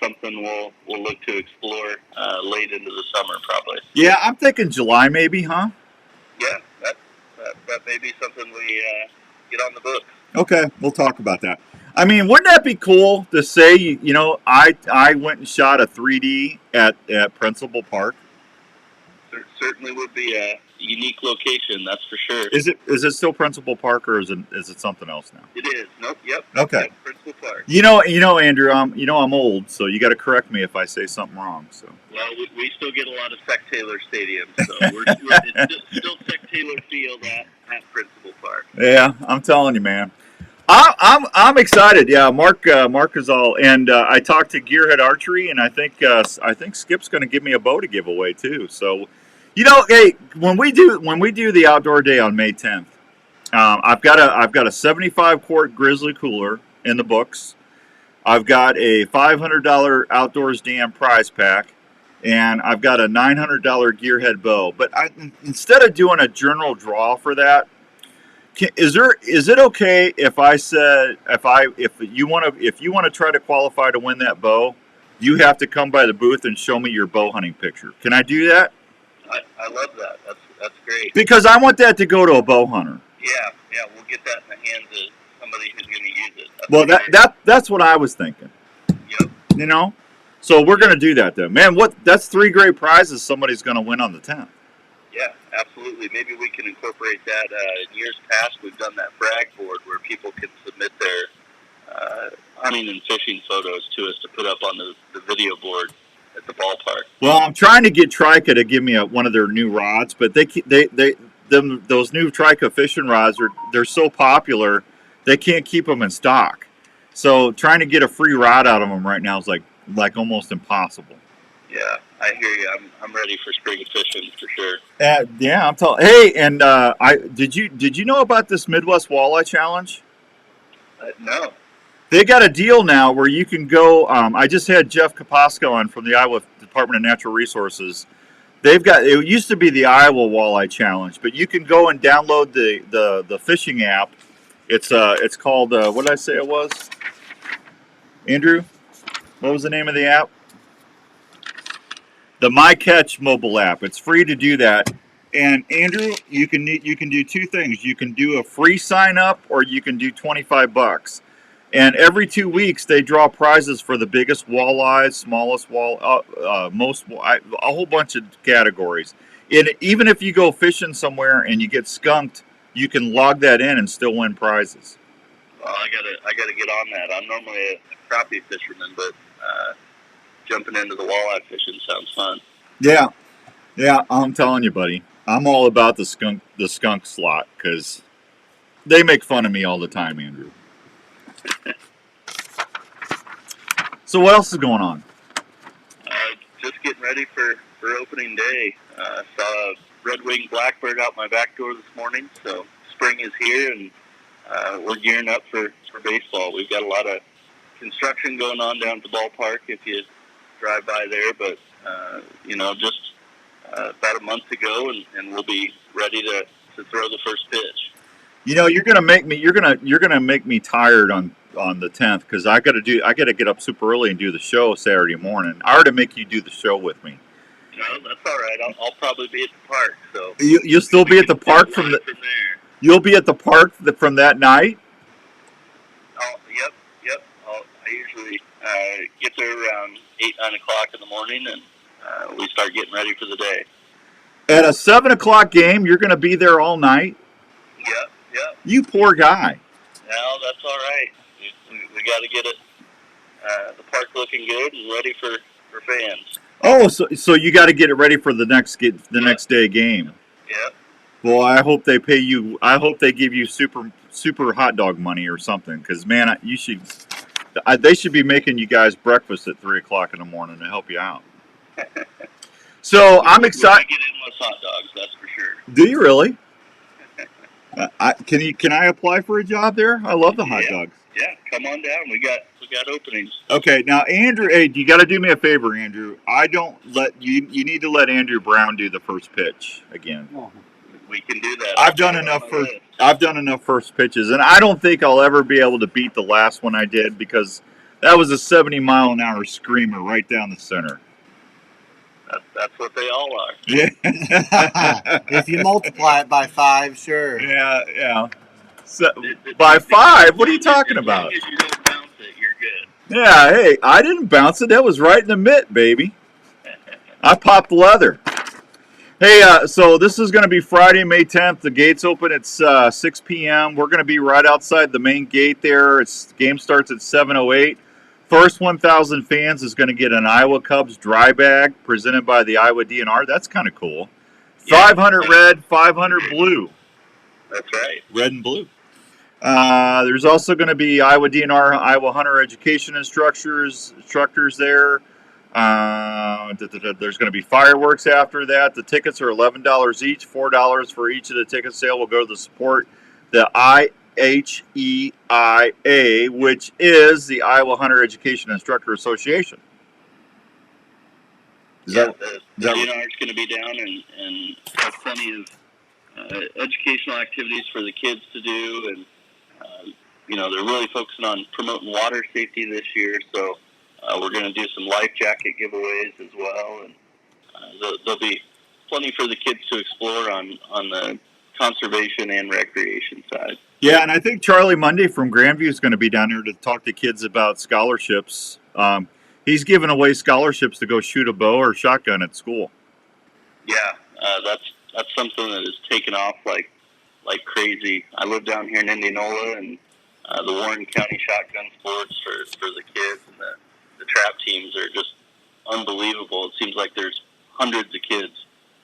something we'll look to explore late into the summer, probably. Yeah, I'm thinking July, maybe, huh? Yeah, that may be something we get on the books. Okay, we'll talk about that. I mean, wouldn't that be cool to say, I went and shot a 3D at Principal Park? certainly would be a unique location, that's for sure. Is it still Principal Park, or is it something else now? It is. Nope. Yep. Okay. Yep, Principal Park. You know, Andrew. I'm old, so you got to correct me if I say something wrong. So. Well, we still get a lot of Sec Taylor stadiums, so it's still Sec Taylor Field at Principal Park. Yeah, I'm telling you, man. I'm excited. Yeah, Mark is all, and I talked to Gearhead Archery, and I think Skip's going to give me a bow to give away too. So, hey, when we do the outdoor day on May 10th, I've got a 75 quart Grizzly cooler in the books. I've got a $500 Outdoors Dam prize pack, and I've got a $900 Gearhead bow. But instead of doing a general draw for that, is it okay if I said if you want to try to qualify to win that bow, you have to come by the booth and show me your bow hunting picture? Can I do that? I love that. That's great. Because I want that to go to a bow hunter. Yeah, we'll get that in the hands of somebody who's going to use it. That's what I was thinking. Yep. So we're going to do that then, man. That's 3 great prizes somebody's going to win on the 10th. Yeah, absolutely. Maybe we can incorporate that. In years past, we've done that brag board where people can submit their hunting and fishing photos to us to put up on the video board at the ballpark. Well, I'm trying to get Trica to give me one of their new rods, but those new Trica fishing rods they're so popular they can't keep them in stock. So trying to get a free rod out of them right now is like almost impossible. Yeah, I hear you. I'm ready for spring fishing for sure. Yeah, I'm telling. Hey, and did you know about this Midwest Walleye Challenge? No. They got a deal now where you can go. I just had Jeff Kaposko on from the Iowa Department of Natural Resources. It used to be the Iowa Walleye Challenge, but you can go and download the fishing app. It's called what did I say it was? Andrew, what was the name of the app? The My Catch mobile app. It's free to do that. And Andrew, you can do 2 things. You can do a free sign up, or you can do $25. And every 2 weeks they draw prizes for the biggest walleyes, smallest a whole bunch of categories. Even if you go fishing somewhere and you get skunked, you can log that in and still win prizes. Well, I gotta get on that. I'm normally a crappie fisherman, but jumping into the walleye fishing sounds fun. Yeah, I'm telling you, buddy. I'm all about the skunk slot because they make fun of me all the time, Andrew. So what else is going on? Just getting ready for opening day. Saw a red-winged blackbird out my back door this morning, so spring is here, and we're gearing up for baseball. We've got a lot of construction going on down at the ballpark if you drive by there, but just about a month to go, and we'll be ready to throw the first pitch. You're gonna make me tired on the 10th because I got to get up super early and do the show Saturday morning. I ought to make you do the show with me. No, that's all right. I'll probably be at the park. So you'll still be at the park from there. You'll be at the park from that night. Oh, yep. I usually get there around 8-9 o'clock in the morning, and we start getting ready for the day. At a 7 o'clock game, you're going to be there all night. Yep. You poor guy. No, that's all right. We got to get it the park looking good and ready for fans. Oh, so you got to get it ready for the next day game. Yeah. Well, I hope they pay you. I hope they give you super hot dog money or something. Because man, they should be making you guys breakfast at 3 o'clock in the morning to help you out. So I'm excited. We get in with hot dogs, that's for sure. Do you really? Can I apply for a job there? I love the hot dogs. Yeah, come on down. We got openings. Okay, now Andrew, hey, you got to do me a favor, Andrew. You need to let Andrew Brown do the first pitch again. We can do that. I've done enough first pitches, and I don't think I'll ever be able to beat the last one I did because that was a 70-mile-an-hour screamer right down the center. That's what they all are. Yeah. If you multiply it by 5, sure. Yeah. So, by 5? What are you talking about? As long as you don't bounce it, you're good. Yeah, hey, I didn't bounce it. That was right in the mitt, baby. I popped leather. Hey, so this is going to be Friday, May 10th. The gates open at 6 p.m. We're going to be right outside the main gate there. Game starts at 7:08. First 1,000 fans is going to get an Iowa Cubs dry bag presented by the Iowa DNR. That's kind of cool. 500 red, 500 blue. That's right. Red and blue. There's also going to be Iowa DNR, Iowa Hunter Education instructors there. There's going to be fireworks after that. The tickets are $11 each. $4 for each of the ticket sale will go to support the IHEIA, which is the Iowa Hunter Education Instructor Association. The DNR is going to be down and have plenty of educational activities for the kids to do, and they're really focusing on promoting water safety this year. So we're going to do some life jacket giveaways as well, and there'll be plenty for the kids to explore on the conservation and recreation side. Yeah, and I think Charlie Monday from Grandview is going to be down here to talk to kids about scholarships. He's giving away scholarships to go shoot a bow or shotgun at school. Yeah, that's something that has taken off like crazy. I live down here in Indianola, and the Warren County shotgun sports for the kids and the trap teams are just unbelievable. It seems like there's hundreds of kids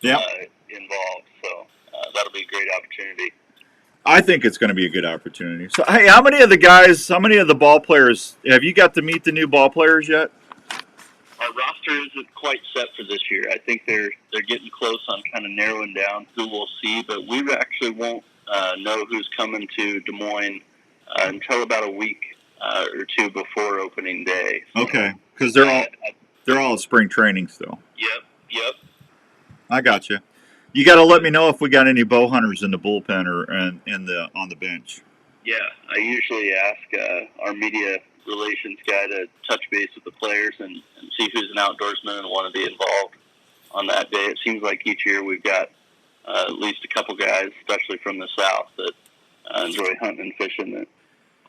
involved, so that'll be a great opportunity. I think it's going to be a good opportunity. So, hey, how many of the ball players, have you got to meet the new ball players yet? Our roster isn't quite set for this year. I think they're getting close on kind of narrowing down who we'll see, but we actually won't know who's coming to Des Moines until about a week or two before opening day. So, okay, because they're all at spring training still. Yep. I got you. You got to let me know if we got any bow hunters in the bullpen or on the bench. Yeah, I usually ask our media relations guy to touch base with the players and see who's an outdoorsman and want to be involved on that day. It seems like each year we've got at least a couple guys, especially from the South, that enjoy hunting and fishing, that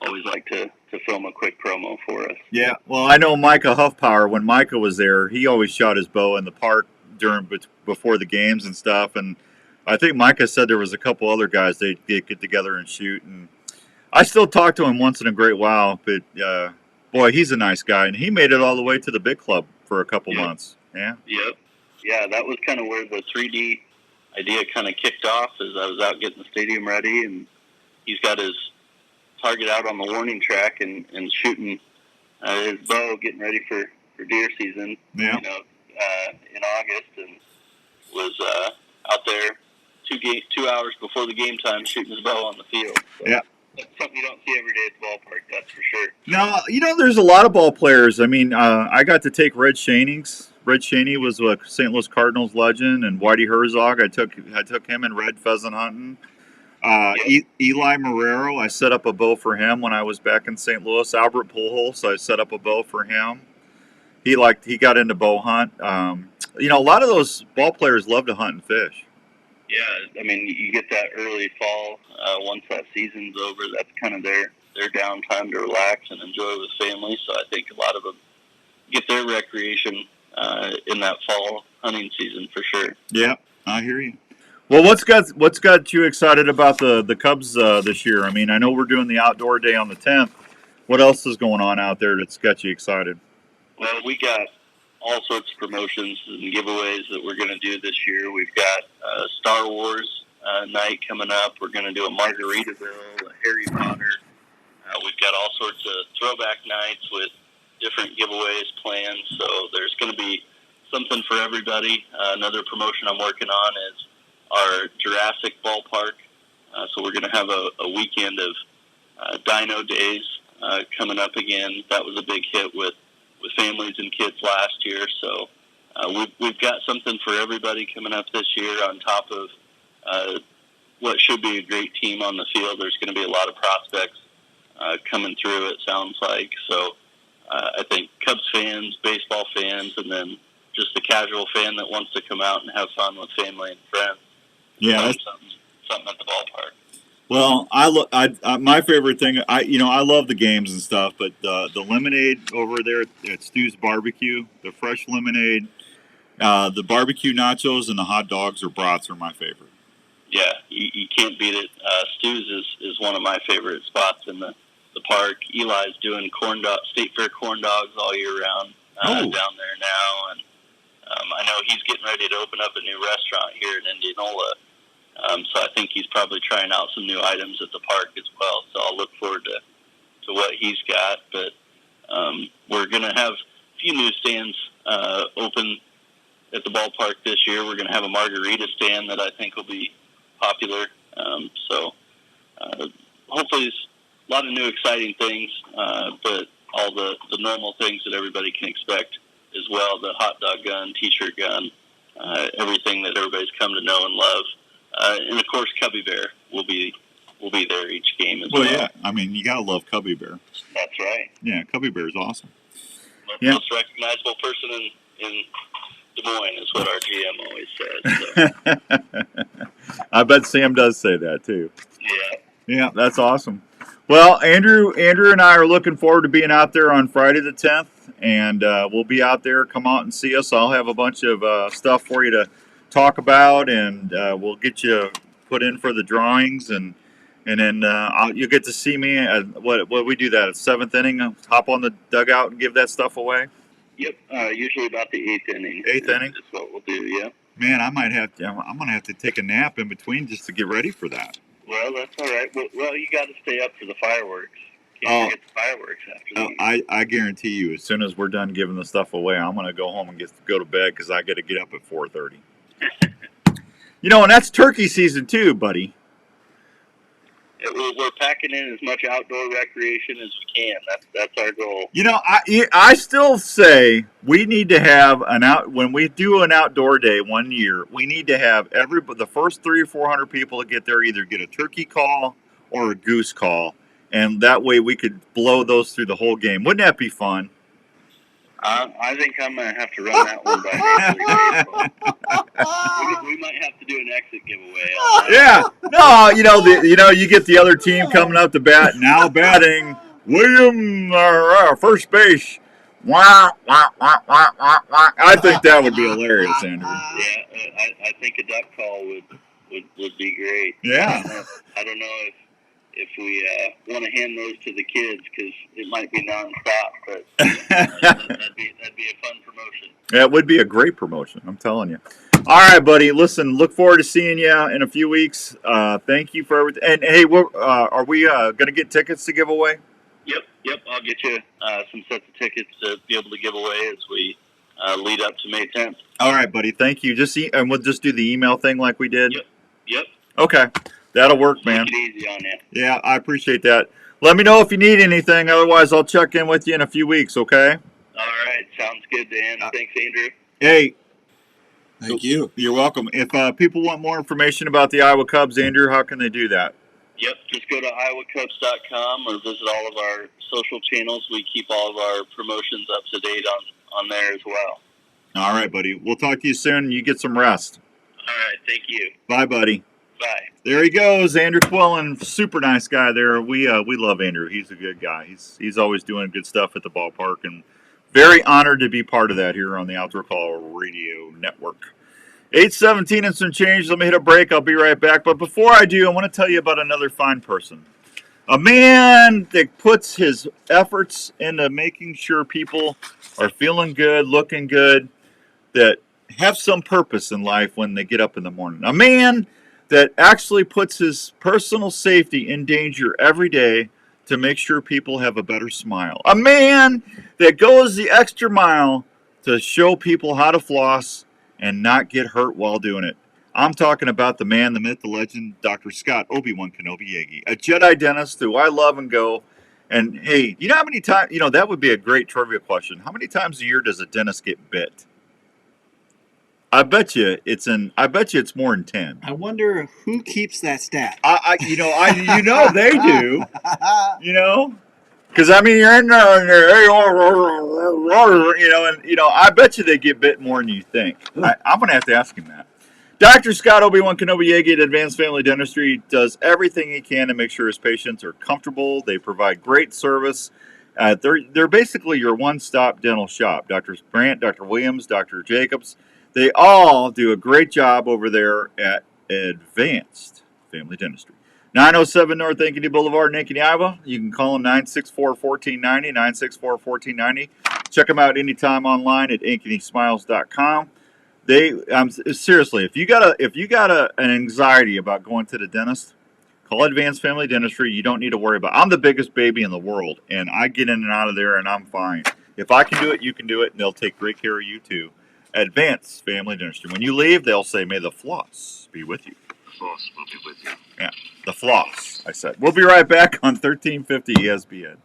always like to film a quick promo for us. Yeah, well, I know Micah Huffpower. When Micah was there, he always shot his bow in the park before the games and stuff, and I think Micah said there was a couple other guys they'd get together and shoot, and I still talk to him once in a great while, but boy, he's a nice guy, and he made it all the way to the big club for a couple months. Yeah. Yep. Yeah, that was kind of where the 3D idea kind of kicked off, as I was out getting the stadium ready, and he's got his target out on the warning track and shooting his bow, getting ready for deer season. Yeah. In August, and was out there 2 hours before the game time shooting his bow on the field. So yeah. That's something you don't see every day at the ballpark, that's for sure. No, there's a lot of ball players. I mean, I got to take Red Shanings. Red Shaney was a St. Louis Cardinals legend, and Whitey Herzog. I took him in red pheasant hunting. Eli Marrero, I set up a bow for him when I was back in St. Louis. Albert Pujols, I set up a bow for him. He got into bow hunt. A lot of those ball players love to hunt and fish. Yeah, I mean, you get that early fall. Once that season's over, that's kind of their downtime to relax and enjoy with family. So I think a lot of them get their recreation in that fall hunting season for sure. Yeah, I hear you. Well, what's got you excited about the Cubs this year? I mean, I know we're doing the outdoor day on the 10th. What else is going on out there that's got you excited? Well, we got all sorts of promotions and giveaways that we're going to do this year. We've got Star Wars night coming up. We're going to do a Margaritaville, a Harry Potter. We've got all sorts of throwback nights with different giveaways planned. So there's going to be something for everybody. Another promotion I'm working on is our Jurassic Ballpark. So we're going to have a weekend of Dino Days coming up again. That was a big hit with families and kids last year. So we've got something for everybody coming up this year on top of what should be a great team on the field. There's going to be a lot of prospects coming through, it sounds like. So I think Cubs fans, baseball fans, and then just the casual fan that wants to come out and have fun with family and friends. Yeah, something at the ballpark. Well, my favorite thing, I love the games and stuff, but the lemonade over there at Stu's Barbecue, the fresh lemonade, The barbecue nachos and the hot dogs or brats are my favorite. Yeah, you can't beat it. Stu's is one of my favorite spots in the park. Eli's doing state fair corn dogs all year round down there now, and I know he's getting ready to open up a new restaurant here in Indianola. So I think he's probably trying out some new items at the park as well. So I'll look forward to what he's got. But we're going to have a few new stands open at the ballpark this year. We're going to have a margarita stand that I think will be popular. So hopefully it's a lot of new exciting things, but all the normal things that everybody can expect as well. The hot dog gun, t-shirt gun, everything that everybody's come to know and love. And of course, Cubby Bear will be there each game as well. Well, yeah. I mean, you gotta love Cubby Bear. That's right. Yeah, Cubby Bear is awesome. Most recognizable person in Des Moines is what our GM always says. So. I bet Sam does say that too. Yeah. Yeah, that's awesome. Well, Andrew and I are looking forward to being out there on Friday the 10th, and we'll be out there. Come out and see us. I'll have a bunch of stuff for you to talk about, and we'll get you put in for the drawings, and then you'll get to see me at what we do that at 7th inning. Hop on the dugout and give that stuff away. Yep, usually about the 8th inning. 8th inning. That's what we'll do. Yeah. Man, I'm gonna have to take a nap in between just to get ready for that. Well, that's all right. Well, you got to stay up for the fireworks. Can't forget the fireworks after. I guarantee you, as soon as we're done giving the stuff away, I'm gonna go home and go to bed because I got to get up at 4:30. And that's turkey season too, buddy. We're packing in as much outdoor recreation as we can. That's our goal. I still say we need to have when we do an outdoor day one year, we need to have the first 300 or 400 people that get there either get a turkey call or a goose call, and that way we could blow those through the whole game. Wouldn't that be fun? I think I'm going to have to run that one by next week. We might have to do an exit giveaway. Yeah. No, you get the other team coming up to bat. Now batting, William, first base. Wah, wah, wah, wah, wah, wah. I think that would be hilarious, Andrew. Yeah, I think a duck call would be great. Yeah. I don't know if we want to hand those to the kids because it might be nonstop, but that'd be a fun promotion. Yeah, it would be a great promotion, I'm telling you. All right, buddy. Listen, look forward to seeing you in a few weeks. Thank you for everything. And hey, are we going to get tickets to give away? Yep. I'll get you some sets of tickets to be able to give away as we lead up to May 10th. All right, buddy. Thank you. And we'll just do the email thing like we did. Yep. Okay. That'll work, man. Make it easy on you. Yeah, I appreciate that. Let me know if you need anything. Otherwise, I'll check in with you in a few weeks, okay? All right. Sounds good, Dan. Thanks, Andrew. Hey. Thank you. You're welcome. If people want more information about the Iowa Cubs, Andrew, how can they do that? Yep. Just go to iowacubs.com or visit all of our social channels. We keep all of our promotions up to date on there as well. All right, buddy. We'll talk to you soon. You get some rest. All right. Thank you. Bye, buddy. Bye. There he goes, Andrew Quillen, super nice guy there. We love Andrew. He's a good guy. He's always doing good stuff at the ballpark, and very honored to be part of that here on the Outdoor Call Radio Network. 8:17 and some change. Let me hit a break. I'll be right back. But before I do, I want to tell you about another fine person. A man that puts his efforts into making sure people are feeling good, looking good, that have some purpose in life when they get up in the morning. A man that actually puts his personal safety in danger every day to make sure people have a better smile. A man that goes the extra mile to show people how to floss and not get hurt while doing it. I'm talking about the man, the myth, the legend, Dr. Scott Obi-Wan Kenobi Yagi, a Jedi dentist who I love and go. And hey, you know how many times, that would be a great trivia question. How many times a year does a dentist get bit? I bet you it's more than 10. I wonder who keeps that stat. They do. Because you're in there, I bet you they get bit more than you think. I'm gonna have to ask him that. Dr. Scott Obi-Wan Kenobi Yagi at Advanced Family Dentistry does everything he can to make sure his patients are comfortable. They provide great service. They're basically your one-stop dental shop. Dr. Brandt, Dr. Williams, Dr. Jacobs. They all do a great job over there at Advanced Family Dentistry. 907 North Ankeny Boulevard in Ankeny, Iowa. You can call them 964-1490, 964-1490. Check them out anytime online at ankenysmiles.com. Seriously, if you got an anxiety about going to the dentist, call Advanced Family Dentistry. You don't need to worry about it. I'm the biggest baby in the world, and I get in and out of there, and I'm fine. If I can do it, you can do it, and they'll take great care of you, too. Advanced Family Dentistry. When you leave, they'll say, may the floss be with you. The floss will be with you. Yeah, the floss, I said. We'll be right back on 1350 ESPN.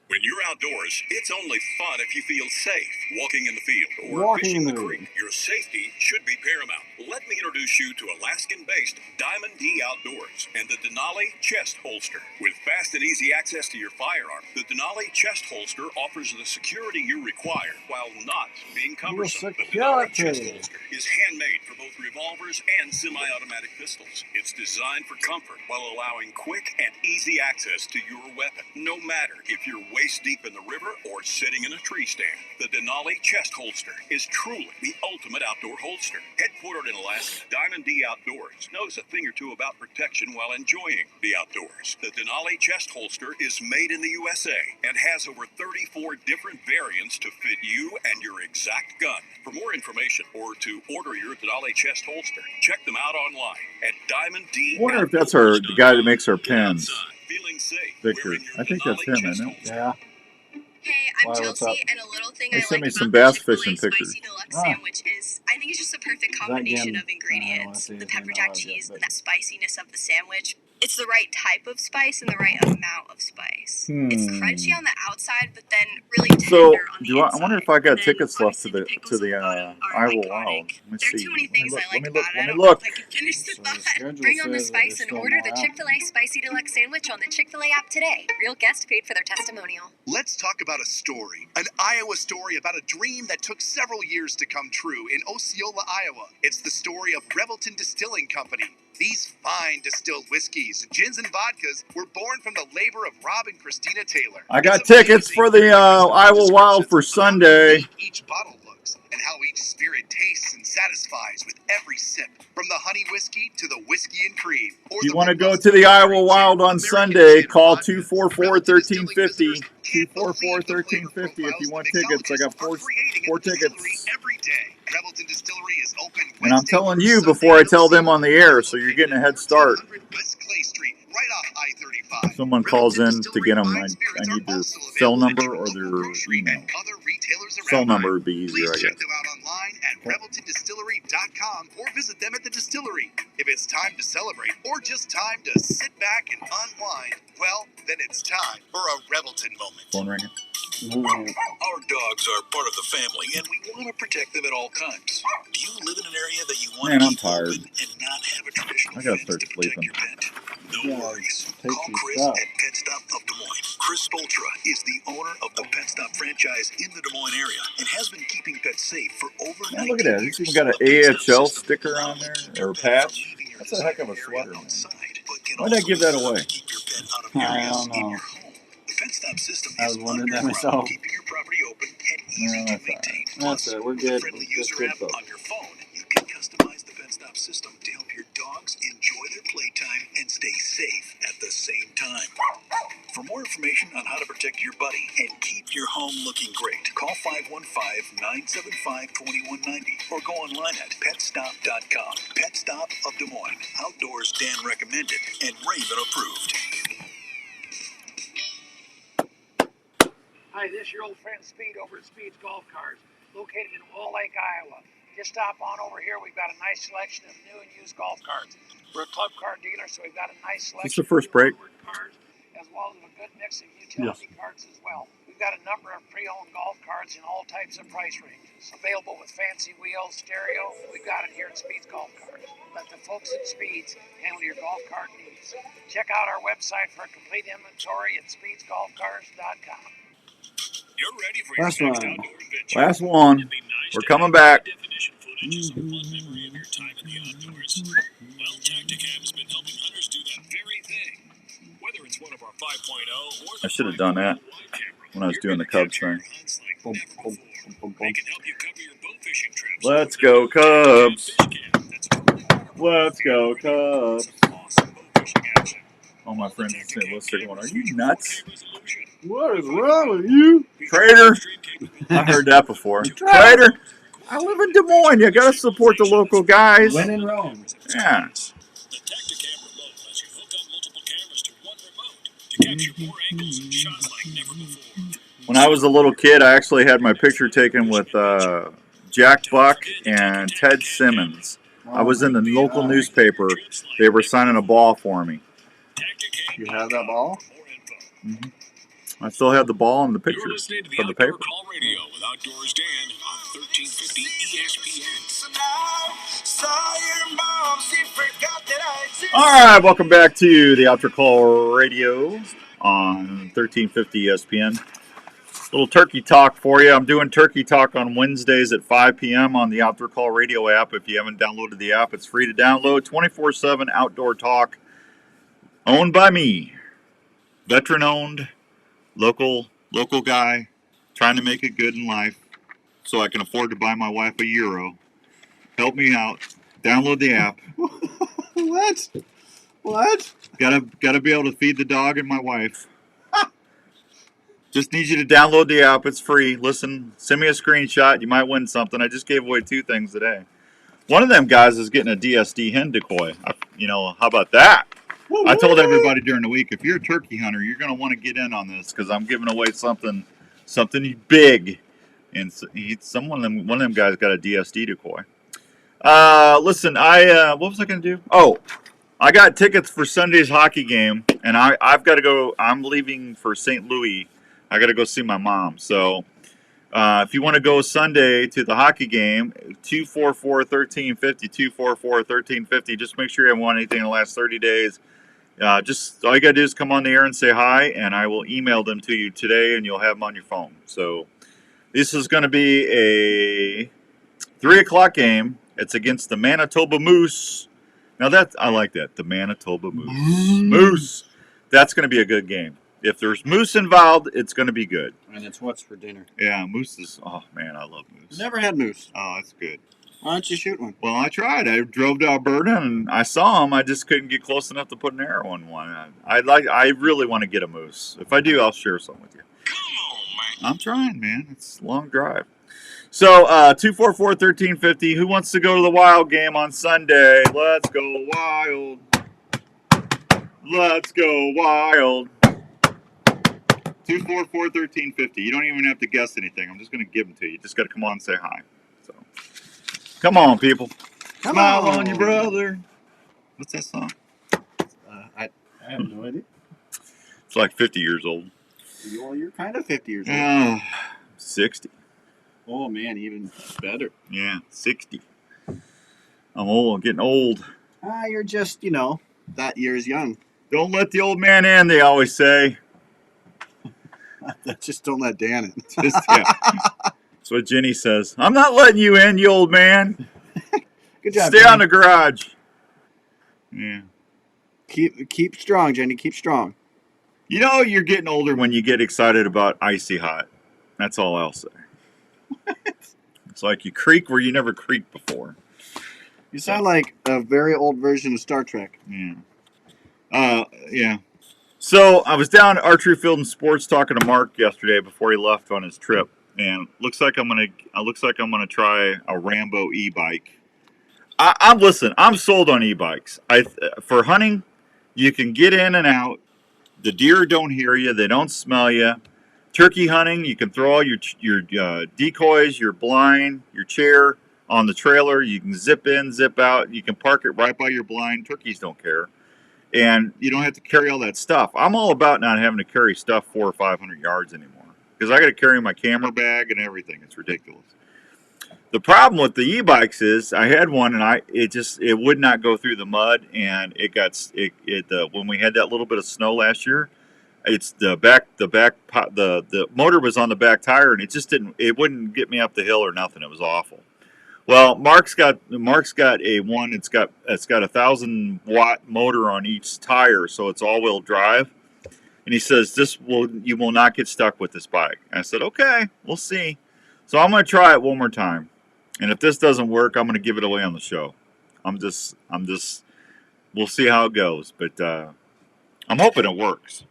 When you're outdoors, it's only fun if you feel safe walking in the field or fishing the creek. Your safety should be paramount. Let me introduce you to Alaskan-based Diamond D Outdoors and the Denali Chest Holster. With fast and easy access to your firearm, the Denali Chest Holster offers the security you require while not being cumbersome. The Denali Chest Holster is handmade for both revolvers and semi-automatic pistols. It's designed for comfort while allowing quick and easy access to your weapon, no matter if you're waist deep in the river or sitting in a tree stand. The Denali Chest Holster is truly the ultimate outdoor holster. Headquartered in Alaska, Diamond D Outdoors knows a thing or two about protection while enjoying the outdoors. The Denali Chest Holster is made in the USA and has over 34 different variants to fit you and your exact gun. For more information or to order your Denali Chest Holster, check them out online at Diamond D. I wonder if that's the guy that makes our pens. Feeling safe. Victor. I think that's him, isn't it? Yeah. Hey, I'm Chelsea, and a little thing They I sent like me some about the bass Chick-fil-A fishing pictures. Spicy Deluxe Sandwich is, I think it's just the perfect combination of ingredients. The pepper jack cheese, the spiciness of the sandwich. It's the right type of spice and the right amount of spice. It's crunchy on the outside, but then really tender on the inside. I wonder if I got tickets left to the Iowa Wild. Let me There are see. too many things I like about it. I Let me don't know look. if I can finish the thought. Bring on the spice and order the Chick-fil-A Spicy Deluxe Sandwich on the Chick-fil-A app today. Real guest paid for their testimonial. Let's talk about a story. An Iowa story about a dream that took several years to come true in Osceola, Iowa. It's the story of Revelton Distilling Company. These fine distilled whiskeys, gins, and vodkas were born from the labor of Rob and Christina Taylor. I got tickets for the Iowa Wild for Sunday. Each bottle looks and how each spirit tastes and satisfies with every sip. From the honey whiskey to the whiskey and cream. If you want to go to the Iowa Wild on Sunday, call 244-1350. 244-1350 if you want tickets. I got four tickets. Every day, Revelton Distillery is open. And I'm telling you before I tell them on the air, so you're getting a head start. West Clay Street, right off I-35. Someone calls in to get them. I need their cell number or their email. Cell number would be easier, I guess. Check them out online at ReveltonDistillery.com or visit them at the distillery. If it's time to celebrate or just time to sit back and unwind, well, then it's time for a Revelton moment. Phone ringing. Our dogs are part of the family, and we want to protect them at all times. Do you live in an area that you want to keep open and not have a traditional fence to protect your pet? No worries. Call Chris at Pet Stop of Des Moines. Chris Spoltra is the owner of the Pet Stop franchise in the Des Moines area and has been keeping pets safe for over 19 years. Look at that. He's even got an AHL sticker on there, or a patch. That's a heck of a sweater, man. Why'd I give that away? I don't know. I was wondering that myself. Keeping your property open and easy to maintain. That's it. We're good. Friendly We're just user good app folks. on your phone, you can customize the Pet Stop system to help your dogs enjoy their playtime and stay safe at the same time. For more information on how to protect your buddy and keep your home looking great, call 515-975-2190 or go online at petstop.com. Pet Stop of Des Moines. Outdoors Dan recommended and Raven approved. Hi, this is your old friend Speed over at Speed's Golf Cars, located in Wall Lake, Iowa. Just stop on over here. We've got a nice selection of new and used golf carts. We're a club car dealer, so we've got a nice selection Is this the first break? of cars, as well as a good mix of utility carts as well. We've got a number of pre-owned golf carts in all types of price ranges. Available with fancy wheels, stereo. We've got it here at Speed's Golf Cars. Let the folks at Speed's handle your golf cart needs. Check out our website for a complete inventory at speedsgolfcars.com. You're ready for Last your one. next outdoor adventure. Last one. We're coming back. Definition footage is a fun memory of your time in the outdoors. Well, Tacticam has been helping hunters do that very thing. Whether it's one of our 5.0 or I should have done that when I was doing the Cubs thing. they can help you cover your boat Let's go Cubs. Let's go Cubs. All my friends in St. Louis are going, are you nuts? What is wrong with you? Trader. I heard that before. Trader. I live in Des Moines. You got to support the local guys. When in Rome. Yeah. The Tacticam remote lets you hook up multiple cameras to one remote to capture more angles and shots like never before. When I was a little kid, I actually had my picture taken with Jack Buck and Ted Simmons. I was in the local newspaper. They were signing a ball for me. You have that ball? Mm-hmm. I still have the ball and the picture from the paper. Call Radio with Outdoors Dan on 1350 ESPN. All right, welcome back to the Outdoor Call Radio on 1350 ESPN. Little turkey talk for you. I'm doing turkey talk on Wednesdays at 5 p.m. on the Outdoor Call Radio app. If you haven't downloaded the app, it's free to download. 24/7 outdoor talk, owned by me, veteran owned, local guy, trying to make it good in life, so I can afford to buy my wife a Euro. Help me out. Download the app. What? Gotta be able to feed the dog and my wife. Just need you to download the app. It's free. Listen, send me a screenshot. You might win something. I just gave away 2 things today. One of them guys is getting a DSD hen decoy. How about that? I told everybody during the week, if you're a turkey hunter, you're going to want to get in on this because I'm giving away something big. And one of them guys got a DSD decoy. Listen, what was I going to do? Oh, I got tickets for Sunday's hockey game, and I've got to go. I'm leaving for St. Louis. I got to go see my mom. So if you want to go Sunday to the hockey game, 244-1350, 244-1350. Just make sure you haven't won anything in the last 30 days. Just all you got to do is come on the air and say hi, and I will email them to you today, and you'll have them on your phone. So this is going to be a 3 o'clock game. It's against the Manitoba Moose. Now I like that, the Manitoba Moose. Moose. That's going to be a good game. If there's moose involved, it's going to be good. And it's what's for dinner? Yeah, moose is. Oh man, I love moose. Never had moose. Oh, that's good. Why don't you shoot one? Well, I tried. I drove to Alberta and I saw them. I just couldn't get close enough to put an arrow in one. I really want to get a moose. If I do, I'll share some with you. Come on, man. I'm trying, man. It's a long drive. So 244-1350. Who wants to go to the Wild game on Sunday? Let's go Wild. Let's go Wild. 244-1350. You don't even have to guess anything. I'm just going to give them to you. You just got to come on and say hi. So, come on, people. Smile on your brother. What's that song? I have no idea. It's like 50 years old. Well, you're kind of 50 years old. 60. Oh, man, even better. Yeah, 60. I'm old. I'm getting old. You're just, that year's young. Don't let the old man in, they always say. Just don't let Dan in. Yeah. That's what Jenny says. I'm not letting you in, you old man. Good job. Stay on the garage. Yeah. Keep strong, Jenny. Keep strong. You're getting older when you get excited about icy hot. That's all I'll say. It's like you creak where you never creaked before. You sound like a very old version of Star Trek. Yeah. Yeah. So I was down at Archery Field and Sports talking to Mark yesterday before he left on his trip, and looks like I'm gonna try a Rambo e-bike. I'm sold on e-bikes. For hunting, you can get in and out. The deer don't hear you. They don't smell you. Turkey hunting, you can throw all your decoys, your blind, your chair on the trailer. You can zip in, zip out. You can park it right by your blind. Turkeys don't care. And you don't have to carry all that stuff. I'm all about not having to carry stuff 400 or 500 yards anymore. Because I got to carry my camera bag and everything. It's ridiculous. The problem with the e-bikes is I had one and it would not go through the mud, and when we had that little bit of snow last year, it's the motor was on the back tire, and it wouldn't get me up the hill or nothing. It was awful. Well, Mark's got a one. It's got a 1,000-watt motor on each tire, so it's all-wheel drive. And he says you will not get stuck with this bike. I said, okay, we'll see. So I'm going to try it one more time. And if this doesn't work, I'm going to give it away on the show. I'm just. We'll see how it goes, but I'm hoping it works.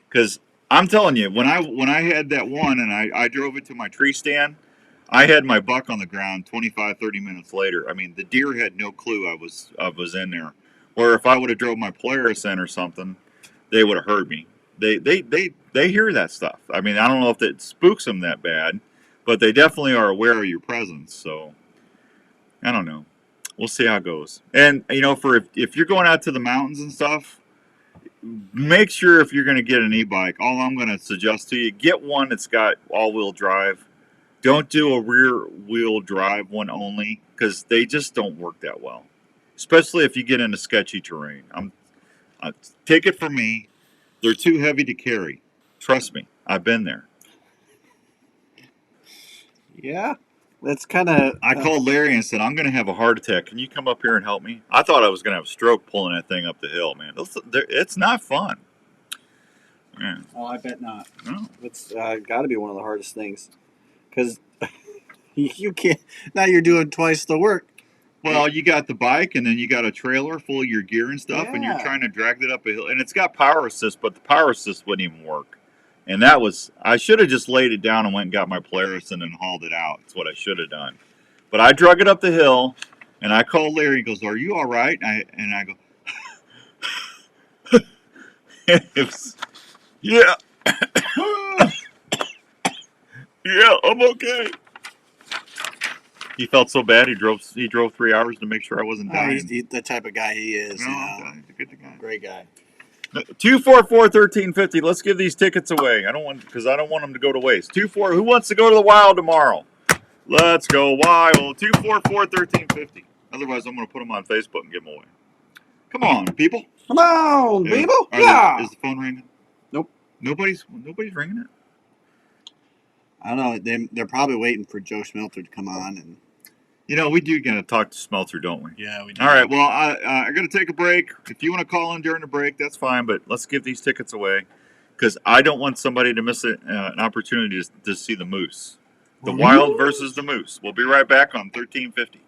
Because I'm telling you, when I had that one and I drove it to my tree stand, I had my buck on the ground 25, 30 minutes later. I mean, the deer had no clue I was in there. Or if I would have drove my Polaris in or something, they would have heard me. They hear that stuff. I mean, I don't know if it spooks them that bad, but they definitely are aware of your presence. So I don't know. We'll see how it goes. And you know, for if you're going out to the mountains and stuff, make sure if you're going to get an e-bike, all I'm going to suggest to you, get one that's got all-wheel drive. Don't do a rear-wheel drive one only, because they just don't work that well, especially if you get into sketchy terrain. Take it from me, they're too heavy to carry. Trust me, I've been there. Yeah, that's kind of. I called Larry and said, I'm going to have a heart attack. Can you come up here and help me? I thought I was going to have a stroke pulling that thing up the hill, man. It's not fun. Yeah. Oh, I bet not. No. It's got to be one of the hardest things, because you can't. Now you're doing twice the work. Well, you got the bike, and then you got a trailer full of your gear and stuff, and you're trying to drag it up a hill. And it's got power assist, but the power assist wouldn't even work. And that was, I should have just laid it down and went and got my Polaris and then hauled it out. That's what I should have done. But I drug it up the hill, and I called Larry. He goes, "Are you all right?" And I go, "Yeah, yeah, I'm okay." He felt so bad. He drove 3 hours to make sure I wasn't dying. He's the type of guy he is. No, he's a good guy. Great guy. 244-1350. Let's give these tickets away. I don't want them to go to waste. 24. Who wants to go to the Wild tomorrow? Let's go Wild. 244-1350. Otherwise, I'm going to put them on Facebook and give them away. Come on, people. Come on, people. Yeah. Is the phone ringing? Nope. Nobody's ringing it. I don't know. They're probably waiting for Joe Schmelter to come on, and you know, we do get to talk to Smelter, don't we? Yeah, we do. All right. Well, I got to take a break. If you want to call in during the break, that's fine. But let's give these tickets away, because I don't want somebody to miss an opportunity to see the moose, the Wild versus the moose. We'll be right back on 1350.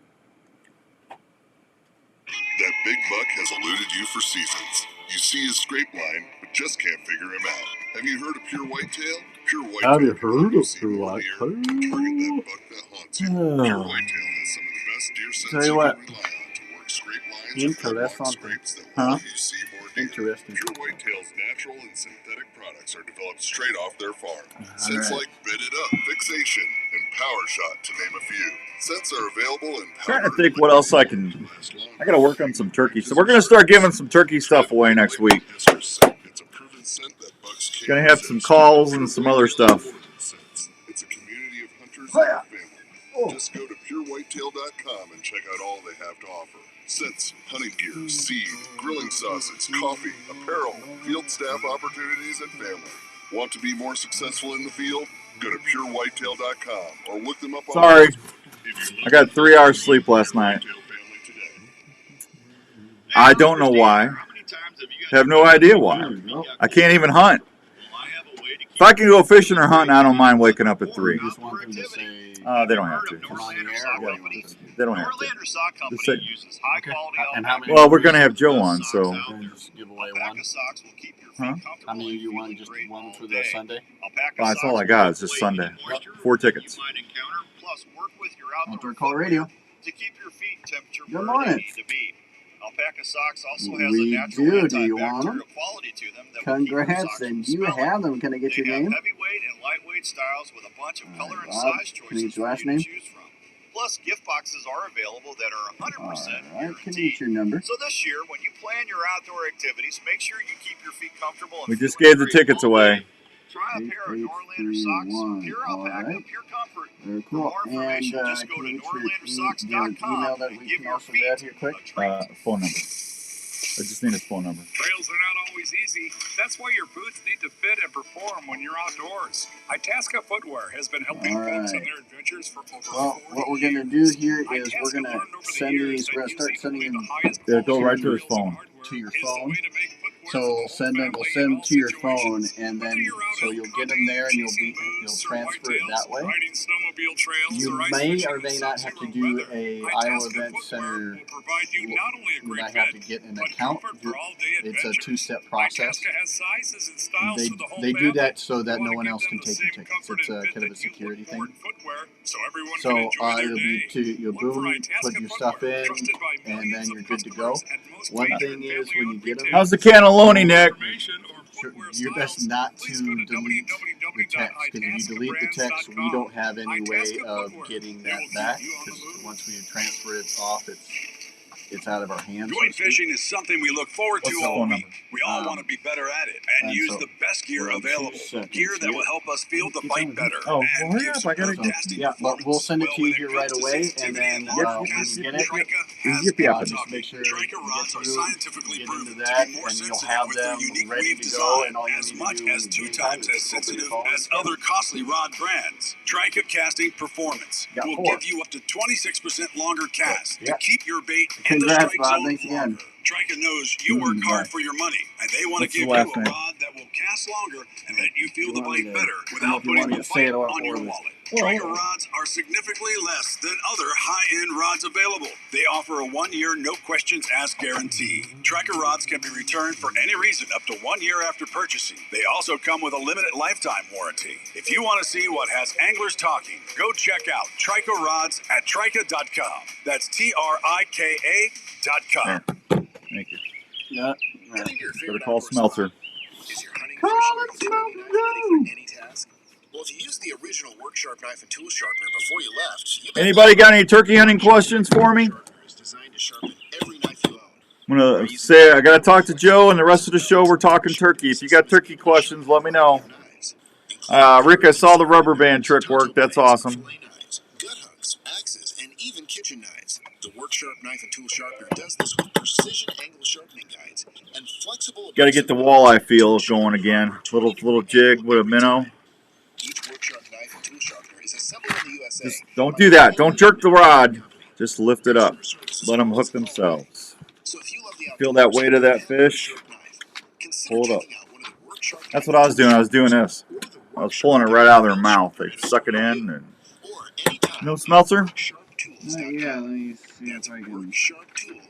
That big buck has eluded you for seasons. You see his scrape line, but just can't figure him out. Have you heard of pure whitetail? Pure whitetail. Have you heard of pure whitetail? Target that buck that haunts you. Pure whitetail has some of the best deer scents Tell you you what. can rely on to work scrape lines Interesting. or block scrapes that will help you see more deer. Interesting. Pure Whitetail's natural and synthetic products are developed straight off their farm. Scents like Bit It Up, Fixation, and Power Shot, to name a few. Scents are available in powder. Trying to think what else I got to work on some turkey. So we're going to start giving some turkey stuff away next week. It's a proven scent that bucks Going to have some calls and some other stuff. It's a community of hunters and their family. Just go to purewhitetail.com and check out all they have to offer. Scents, hunting gear, seed, grilling sauces, coffee, apparel, field staff opportunities, and family. Want to be more successful in the field? Go to purewhitetail.com or look them up on Sorry. Facebook. I got 3 hours sleep last night. I don't know why. Have no idea why. I can't even hunt. If I can go fishing or hunting, I don't mind waking up at 3. They don't have to. They don't have to. Just say, well, we're going to have Joe on, so. Just give away one. Huh? How many you want? Just one for the Sunday? Well, that's all I got. It's just Sunday. 4 tickets. Outdoor Call Radio. To keep your feet temperature Good where they morning. need to be. Alpaca socks also has a We natural do. Do you want them? antibacterial quality to them that will keep your Congrats, socks and from you smelling. have them. Can I get your They have name? heavyweight and lightweight styles with a bunch of color and Bob, size can you choices get your for last you to name? choose from. Plus, gift boxes are available that are 100% All right. Can I guaranteed. get your number? So this year, when you plan your outdoor activities, make sure you keep your feet comfortable and We just feeling gave the great tickets all away. day. Try a pair of Norlander socks, 8831. pure alpaca, All right. pure comfort. Very For cool. more And information, just go can to you get your norlandersocks.com email that and we give can your also feet add here quick? a treat. Phone number. I just need his phone number. Trails are not always easy. That's why your boots need to fit and perform when you're outdoors. Itasca Footwear has been helping All folks on right. their adventures for over 40 Well, what we're years. going to do here is we're Itasca going to learned over the send years these. that We're going to start using sending only them the highest Yeah, go quality right to his materials and phone. hardware To your is the phone. way to make footwear So we'll send them to your phone, and then so you'll get them there, and you'll transfer it that way. You may or may not have to do a Iowa Event Center. You might have to get an account. It's a two-step process. They do that so that no one else can take your tickets. It's a kind of a security thing. So it'll be you'll boom, put your stuff in, and then you're good to go. One thing is when you get them. How's the cannelloni, Nick? You're best not to delete the text, because if you delete the text, we don't have any way of getting that back, because once we transfer it off, it's out of our hands. Joint fishing is something we look forward to all week. We all want to be better at it and use the best gear available. Gear that will help us feel the fight better. Oh, well, hurry up. I got to yeah, but we'll send it to you here right away, and then when you get it, just make sure Trica rods are scientifically proven to that, be more and you'll sensitive have with their them unique ready weave to go, and design, all you as need much to do as is 2 use times it, as sensitive open your as other costly rod brands. Trica Casting Performance will give you up to 26% longer cast to keep your bait in the Congrats, strike Bob. zone Thanks again. Trica knows you work hard for your money, and they want to give you a rod that will cast longer and let you feel the bite better without putting the fight on your wallet. Trica rods are significantly less than other high-end rods available. They offer a 1-year, no questions asked guarantee. Trica rods can be returned for any reason up to 1 year after purchasing. They also come with a limited lifetime warranty. If you want to see what has anglers talking, go check out Trica rods at Trica.com. That's TRIKA.com. Thank you. Yeah. Better call Smelter. Well, if you use the original work sharp knife and tool sharpener before you left, Anybody got any turkey hunting questions for me? I'm gonna say I gotta talk to Joe, and the rest of the show we're talking turkey. If you got turkey questions, let me know. Rick, I saw the rubber band trick work. That's awesome. Gut hooks, axes, and even kitchen knives. The work sharp knife and tool sharpener does this with precision angle sharpening guides and flexible. Got to get the walleye feel going again. Little jig with a minnow. Each work sharp knife and tool sharpener is assembled in the USA. Just don't do that. Don't jerk the rod. Just lift it up. Let them hook themselves. Feel that weight of that fish. Pull it up. That's what I was doing. I was doing this. I was pulling it right out of their mouth. They suck it in. And no smelter? Yeah, let me see if I can.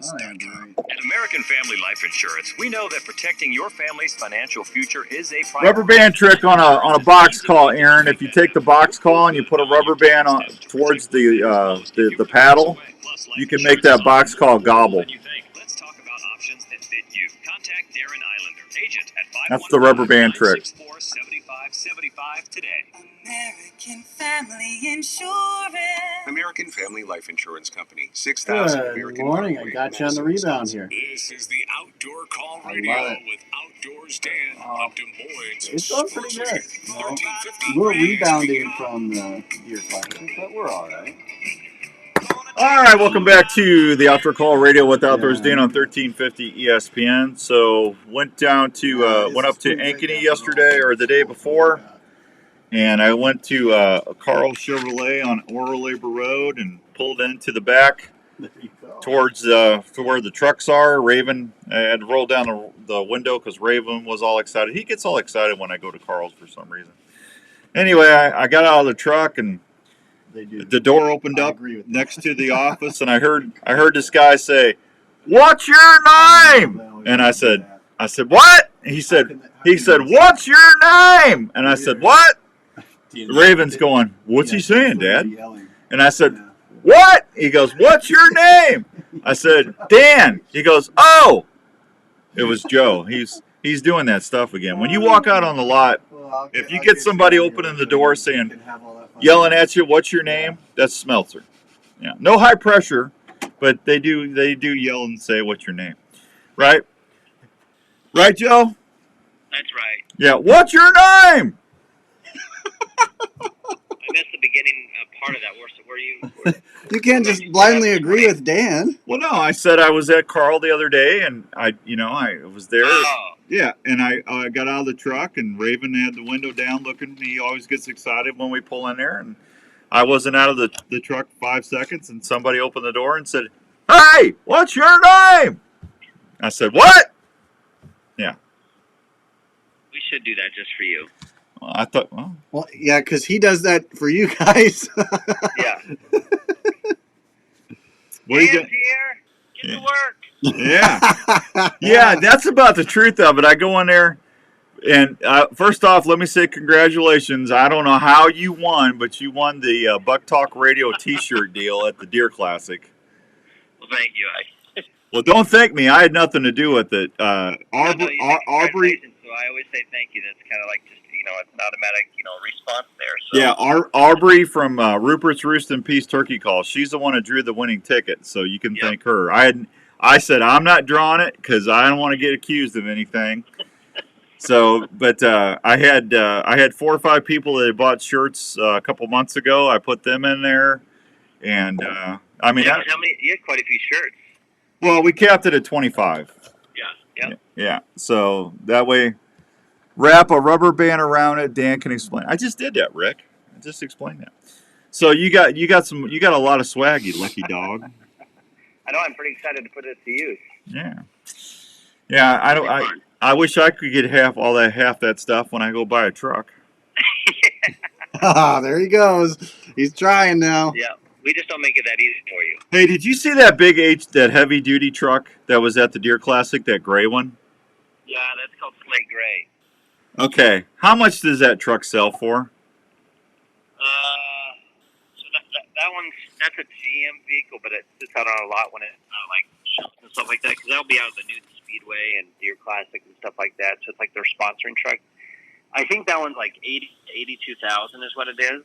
At American Family Life Insurance, we know that protecting your family's financial future is a priority. Rubber band trick on a box call, Aaron. If you take the box call and you put a rubber band on towards the paddle, you can make that box call gobble. Let's talk about options that fit you. Contact Darren Islander, agent at 515-964-7575 That's the rubber band trick. today. American Family Insurance. American Family Life Insurance Company. 6,000 Good American morning. I Parkway, got you on the rebound here. This is the Outdoor Call I Radio love it. with Outdoors Dan of Des Moines. It's going pretty good. You know, 1350 we're rebounding from the Deer Classic, but we're all right. All right, welcome back to the Outdoor Call Radio with Outdoors Dan on 1350 ESPN. So went up to Ankeny yesterday or the day before, and I went to Carl Chevrolet on Oral Labor Road and pulled into the back towards to where the trucks are. Raven, I had to roll down the window because Raven was all excited. He gets all excited when I go to Carl's for some reason. Anyway, I got out of the truck and the door opened up next to the office, and I heard this guy say, "What's your name?" And I said, "What?" He said, "What's your name?" And I said, "What?" Raven's going, "What's he saying, Dad?" And I said, "What?" He goes, "What's your name?" I said, "Dan." He goes, "Oh." It was Joe. He's doing that stuff again. When you walk out on the lot, if you get somebody opening the door saying, yelling at you, "What's your name?" That's Smelter. Yeah, no high pressure, but they do yell and say, "What's your name?" Right? Right, Joe? That's right. Yeah. What's your name? I missed the beginning part of that. Where you? You can't just blindly agree with Dan. Well, no, I said I was at Carl the other day, and I was there. Oh. Yeah, and I got out of the truck, and Raven had the window down looking. He always gets excited when we pull in there, and I wasn't out of the truck 5 seconds, and somebody opened the door and said, "Hey, what's your name?" I said, "What?" Yeah. We should do that just for you. Well, I thought. Well, yeah, because he does that for you guys. Yeah. What are you Dan's here. Get to work. Yeah. Yeah, that's about the truth of it. I go in there, and first off, let me say congratulations. I don't know how you won, but you won the Buck Talk Radio T-shirt deal at the Deer Classic. Well, thank you. Well, don't thank me. I had nothing to do with it. You say congratulations, so I always say thank you. That's kind of like just, it's an automatic, response there. So. Yeah, Aubrey from Rupert's Roost and Peace Turkey Call. She's the one who drew the winning ticket, so you can thank her. I said I'm not drawing it because I don't want to get accused of anything. So, but I had 4 or 5 people that had bought shirts a couple months ago. I put them in there, and I mean, you had quite a few shirts. Well, we capped it at 25. Yeah. Yeah. So that way, wrap a rubber band around it. Dan can explain. I just did that, Rick. I just explained that. So you got a lot of swag, you lucky dog. I know. I'm pretty excited to put it to use. Yeah. Yeah. I wish I could get half that stuff when I go buy a truck. There he goes. He's trying now. Yeah. We just don't make it that easy for you. Hey, did you see that that heavy duty truck that was at the Deer Classic, that gray one? Yeah, that's called Slate Gray. Okay. How much does that truck sell for? So that's a GM vehicle, but it sits out on a lot when it's like shows and stuff like that, because that'll be out of the Newton Speedway and Deer Classic and stuff like that. So it's like their sponsoring truck. I think that one's like 82,000 is what it is.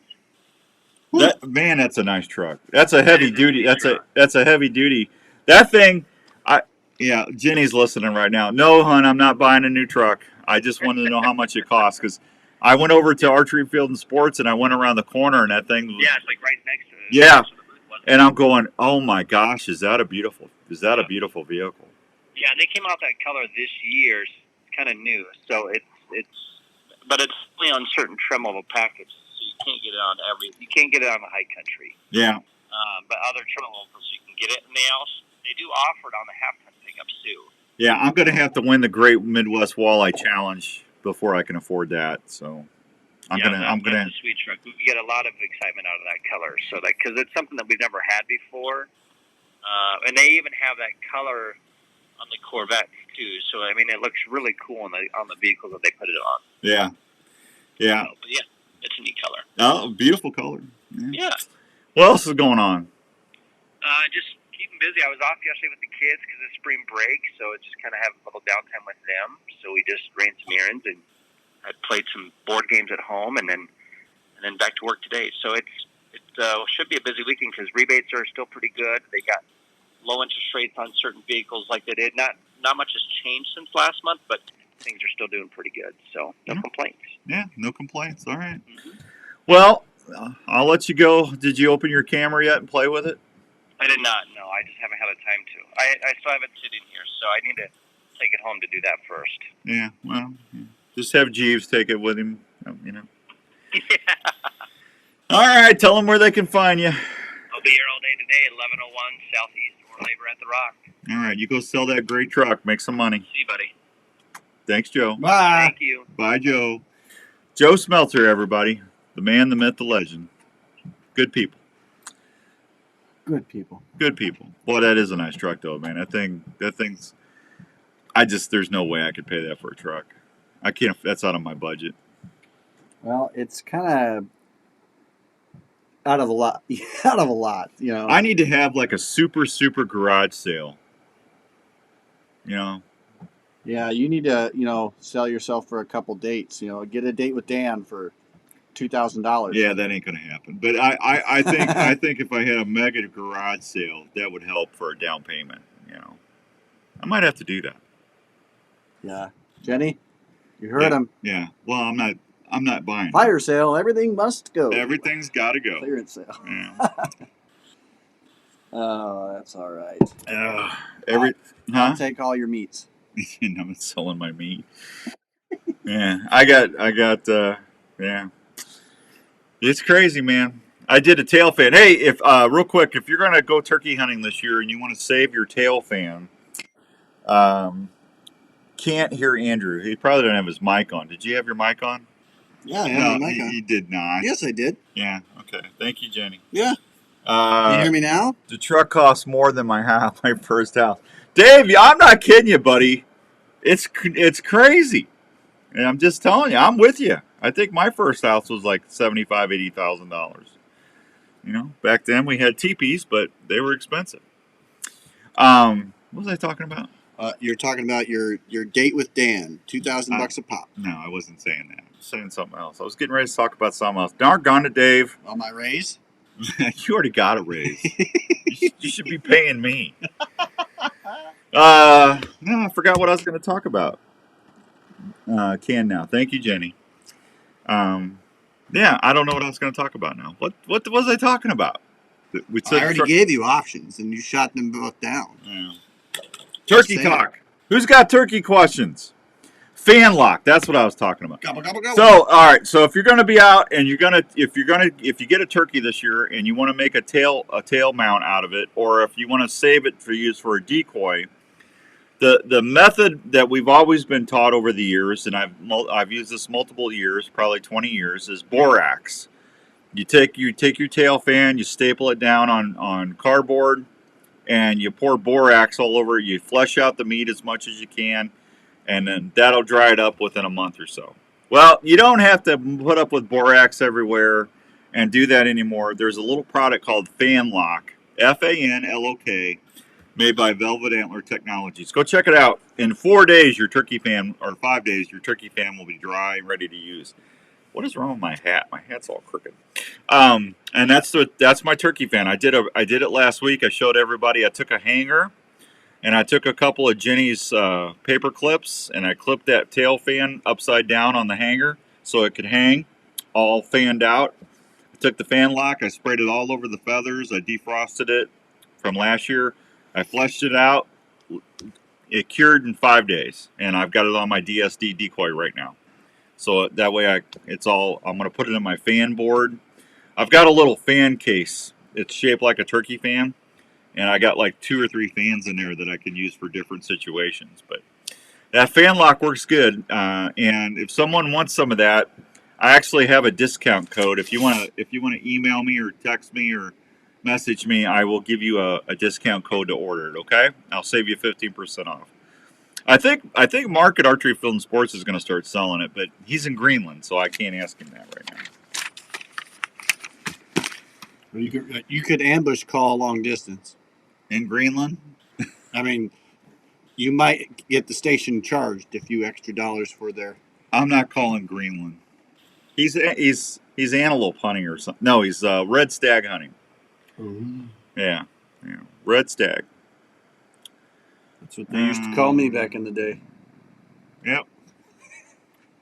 That's a nice truck. That's a heavy duty. That's a heavy duty. That thing, Jenny's listening right now. No, hon, I'm not buying a new truck. I just wanted to know how much it costs, because I went over to Archery Field and Sports and I went around the corner and that thing was, yeah, it's like right next to it. Yeah. And I'm going, oh my gosh, is that a beautiful vehicle? Yeah, they came out that color this year. It's kind of new, so but it's only on certain trim level packages. You can't get it on the high country. Yeah. But other trim levels you can get it, and they do offer it on the half-ton pickups too. Yeah, I'm gonna have to win the Great Midwest Walleye Challenge before I can afford that. So I'm gonna. That's a sweet truck. We get a lot of excitement out of that color, so because it's something that we've never had before, and they even have that color on the Corvette too. So I mean, it looks really cool on the vehicle that they put it on. Yeah. Yeah. So, but yeah. It's a neat color. Oh, beautiful color. Yeah. What else is going on? Just keeping busy. I was off yesterday with the kids because it's spring break, so it's just kind of have a little downtime with them. So we just ran some errands and I played some board games at home, and then back to work today. So it should be a busy weekend because rebates are still pretty good. They got low interest rates on certain vehicles like they did. Not much has changed since last month, but things are still doing pretty good. So no complaints. Yeah, no complaints. All right. Mm-hmm. Well, I'll let you go. Did you open your camera yet and play with it? I did not. No, I just haven't had the time to. I still have it sitting here, so I need to take it home to do that first. Yeah, well, just have Jeeves take it with him, Yeah. All right, tell them where they can find you. I'll be here all day today at 1101 Southeast or Labor at the Rock. All right, you go sell that great truck. Make some money. See you, buddy. Thanks, Joe. Bye. Thank you. Bye, Joe. Joe Smelter, everybody. The man, the myth, the legend. Good people. Good people. Good people. Boy, that is a nice truck, though, man. That thing's. There's no way I could pay that for a truck. I can't. That's out of my budget. Well, it's kind of out of a lot. You know. I need to have like a super garage sale. You know. Yeah, you need to, sell yourself for a couple dates. Get a date with Dan for $2,000. Yeah, that ain't gonna happen. But I think if I had a mega garage sale, that would help for a down payment. I might have to do that. Yeah, Jenny, you heard him. Yeah. Well, I'm not buying. Fire sale. Everything must go. Everything's got to go. Clearance sale. Yeah. Oh, that's all right. I'll take all your meats. I'm selling my meat. Yeah, I got. Yeah, it's crazy, man. I did a tail fan. Hey, if real quick, if you're gonna go turkey hunting this year and you want to save your tail fan, can't hear Andrew. He probably didn't have his mic on. Did you have your mic on? Yeah, I have my mic on. You did not. Yes, I did. Yeah. Okay. Thank you, Jenny. Yeah. You hear me now? The truck costs more than my first house. Dave, I'm not kidding you, buddy. It's crazy. And I'm just telling you, I'm with you. I think my first house was like $75,000-$80,000. You know, back then we had teepees, but they were expensive. What was I talking about? You're talking about your date with Dan, $2,000 a pop. No, I wasn't saying that. I was saying something else. I was getting ready to talk about something else. Darn it, Dave. On my raise? You already got a raise. You should be paying me. No, I forgot what I was going to talk about. Can now. Thank you, Jenny. Yeah, I don't know what I was going to talk about now. What was I talking about? I already gave you options, and you shot them both down. Yeah. Turkey talk. Who's got turkey questions? Fan lock. That's what I was talking about. Gobble, gobble, gobble. So, all right. So, if you're going to be out and if you get a turkey this year and you want to make a tail mount out of it, or if you want to save it for use for a decoy, the method that we've always been taught over the years, and I've used this multiple years, probably 20 years, is borax. You take your tail fan, you staple it down on cardboard, and you pour borax all over it. You flesh out the meat as much as you can, and then that'll dry it up within a month or so. Well, you don't have to put up with borax everywhere and do that anymore. There's a little product called Fan Lock, FANLOK, made by Velvet Antler Technologies. Go check it out. In 4 days, your turkey fan, or 5 days, your turkey fan will be dry and ready to use. What is wrong with my hat? My hat's all crooked. And that's my turkey fan. I did it last week. I showed everybody. I took a hanger, and I took a couple of Jenny's paper clips, and I clipped that tail fan upside down on the hanger so it could hang, all fanned out. I took the fan lock. I sprayed it all over the feathers. I defrosted it from last year. I fleshed it out. It cured in 5 days, and I've got it on my DSD decoy right now. So that way I'm going to put it in my fan board. I've got a little fan case. It's shaped like a turkey fan, and I got like 2 or 3 fans in there that I can use for different situations. But that fan lock works good, and if someone wants some of that, I actually have a discount code. If you want to email me or text me or message me, I will give you a discount code to order it. Okay, I'll save you 15% off. I think Mark at Archery Field and Sports is going to start selling it, but he's in Greenland, so I can't ask him that right now. You could ambush call long distance. In Greenland? I mean, you might get the station charged a few extra dollars for their... I'm not calling Greenland. He's antelope hunting or something. No, he's red stag hunting. Ooh. Yeah, red stag. That's what they used to call me back in the day. Yep.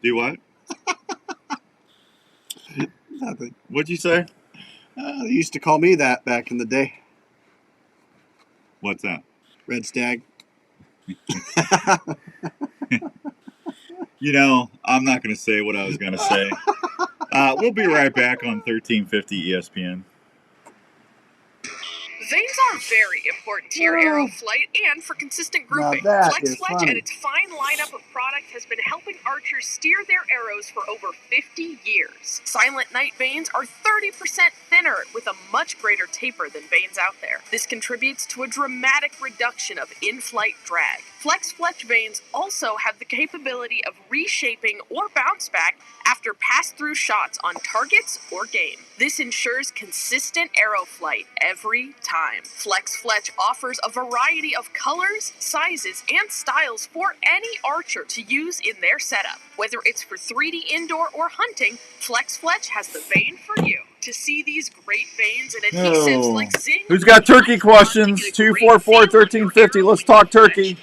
Do what? Nothing. What'd you say? They used to call me that back in the day. What's that? Red stag. I'm not going to say what I was going to say. We'll be right back on 1350 ESPN. Veins are very important to your arrow flight and for consistent grouping. Flex Fletch and its fine lineup of product has been helping archers steer their arrows for over 50 years. Silent Night vanes are 30% thinner with a much greater taper than vanes out there. This contributes to a dramatic reduction of in-flight drag. Flex Fletch vanes also have the capability of reshaping or bounce back after pass-through shots on targets or game. This ensures consistent arrow flight every time. Flex Fletch offers a variety of colors, sizes, and styles for any archer to use in their setup. Whether it's for 3D indoor or hunting, Flex Fletch has the vane for you. To see these great vanes and adhesives like Zing. Who's got turkey questions? 244-1350. Let's talk turkey.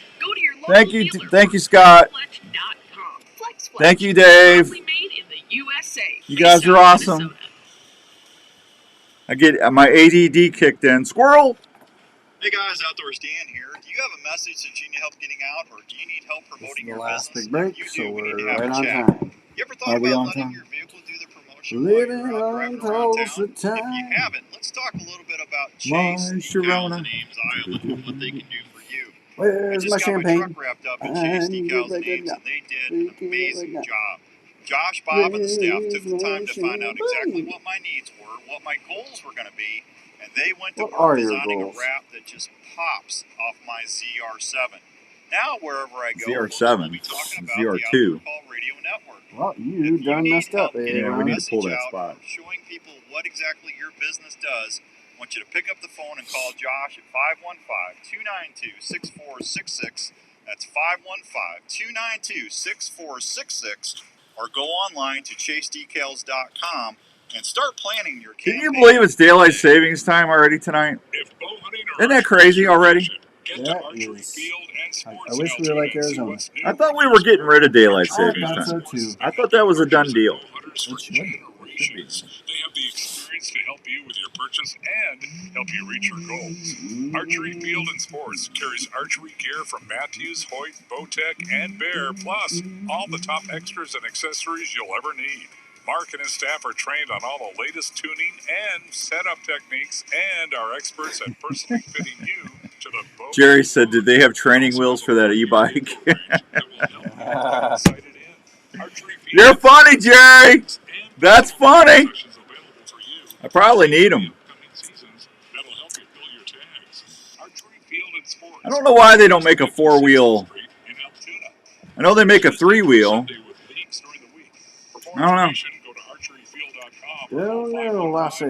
Thank you, Scott. Thank you, Dave. You guys are awesome. I get my ADD kicked in. Squirrel. Hey guys, Outdoors Dan here. Do you have a message that you need help getting out, or do you need help promoting your business? Big break, If so you do, we need to we're have right a on chat. time. You ever thought about letting your vehicle do the promotion Living while you're out driving around town? If you haven't, let's talk a little bit about Chase, Cows and Ames, Iowa, and what they can do for you. Where's my champagne? Got my truck wrapped up in Chase Decals and Ames, and they did an amazing job. Josh, Bob, and the staff took the time to find out exactly what my needs were, what my goals were going to be, and they went to work designing a wrap that just pops off my ZR7. Now, wherever I go, ZR7, we'll be talking about ZR2. the Outdoor Call Radio Network. Well, you done messed up, Yeah, we need to pull that spot. Showing people what exactly your business does. I want you to pick up the phone and call Josh at 515-292-6466. That's 515-292-6466. Or go online to chasedecals.com and start planning your campaign. Can you believe it's daylight savings time already tonight? Isn't that crazy already? That is. I wish we were like Arizona. I thought we were getting rid of daylight savings I thought so time. too. I thought that was a done deal. It should be. They have the experience to help you with your purchase and help you reach your goals. Archery Field and Sports carries archery gear from Matthews, Hoyt, Bowtech, and Bear, plus all the top extras and accessories you'll ever need. Mark and his staff are trained on all the latest tuning and setup techniques and are experts at personally fitting you to the bow. Jerry said, did they have training wheels for that e-bike? You're funny, Jerry. That's funny. I probably need them. I don't know why they don't make a four-wheel. I know they make a three-wheel. I don't know. Don't know, Lassie.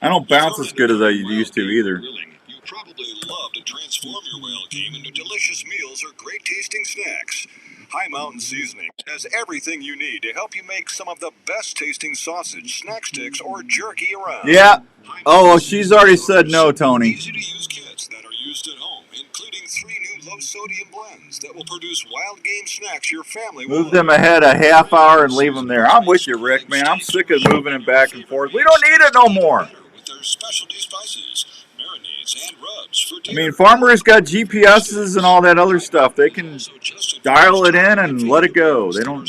I don't bounce as good as I used to either. You probably love to transform your whale game into delicious meals or great tasting snacks. High Mountain Seasoning has everything you need to help you make some of the best tasting sausage, snack sticks, or jerky around. Yeah. Oh, she's already said no, Tony. Easy to use kits that are used at home, including 3 new low sodium blends that will produce wild game snacks your family will Move them ahead a half hour and leave them there. I'm with you, Rick, man. I'm sick of moving it back and forth. We don't need it no more. with their specialty spices, marinades, and rubs for I mean, Farmer's got GPSs and all that other stuff. They can dial it in and let it go. They don't.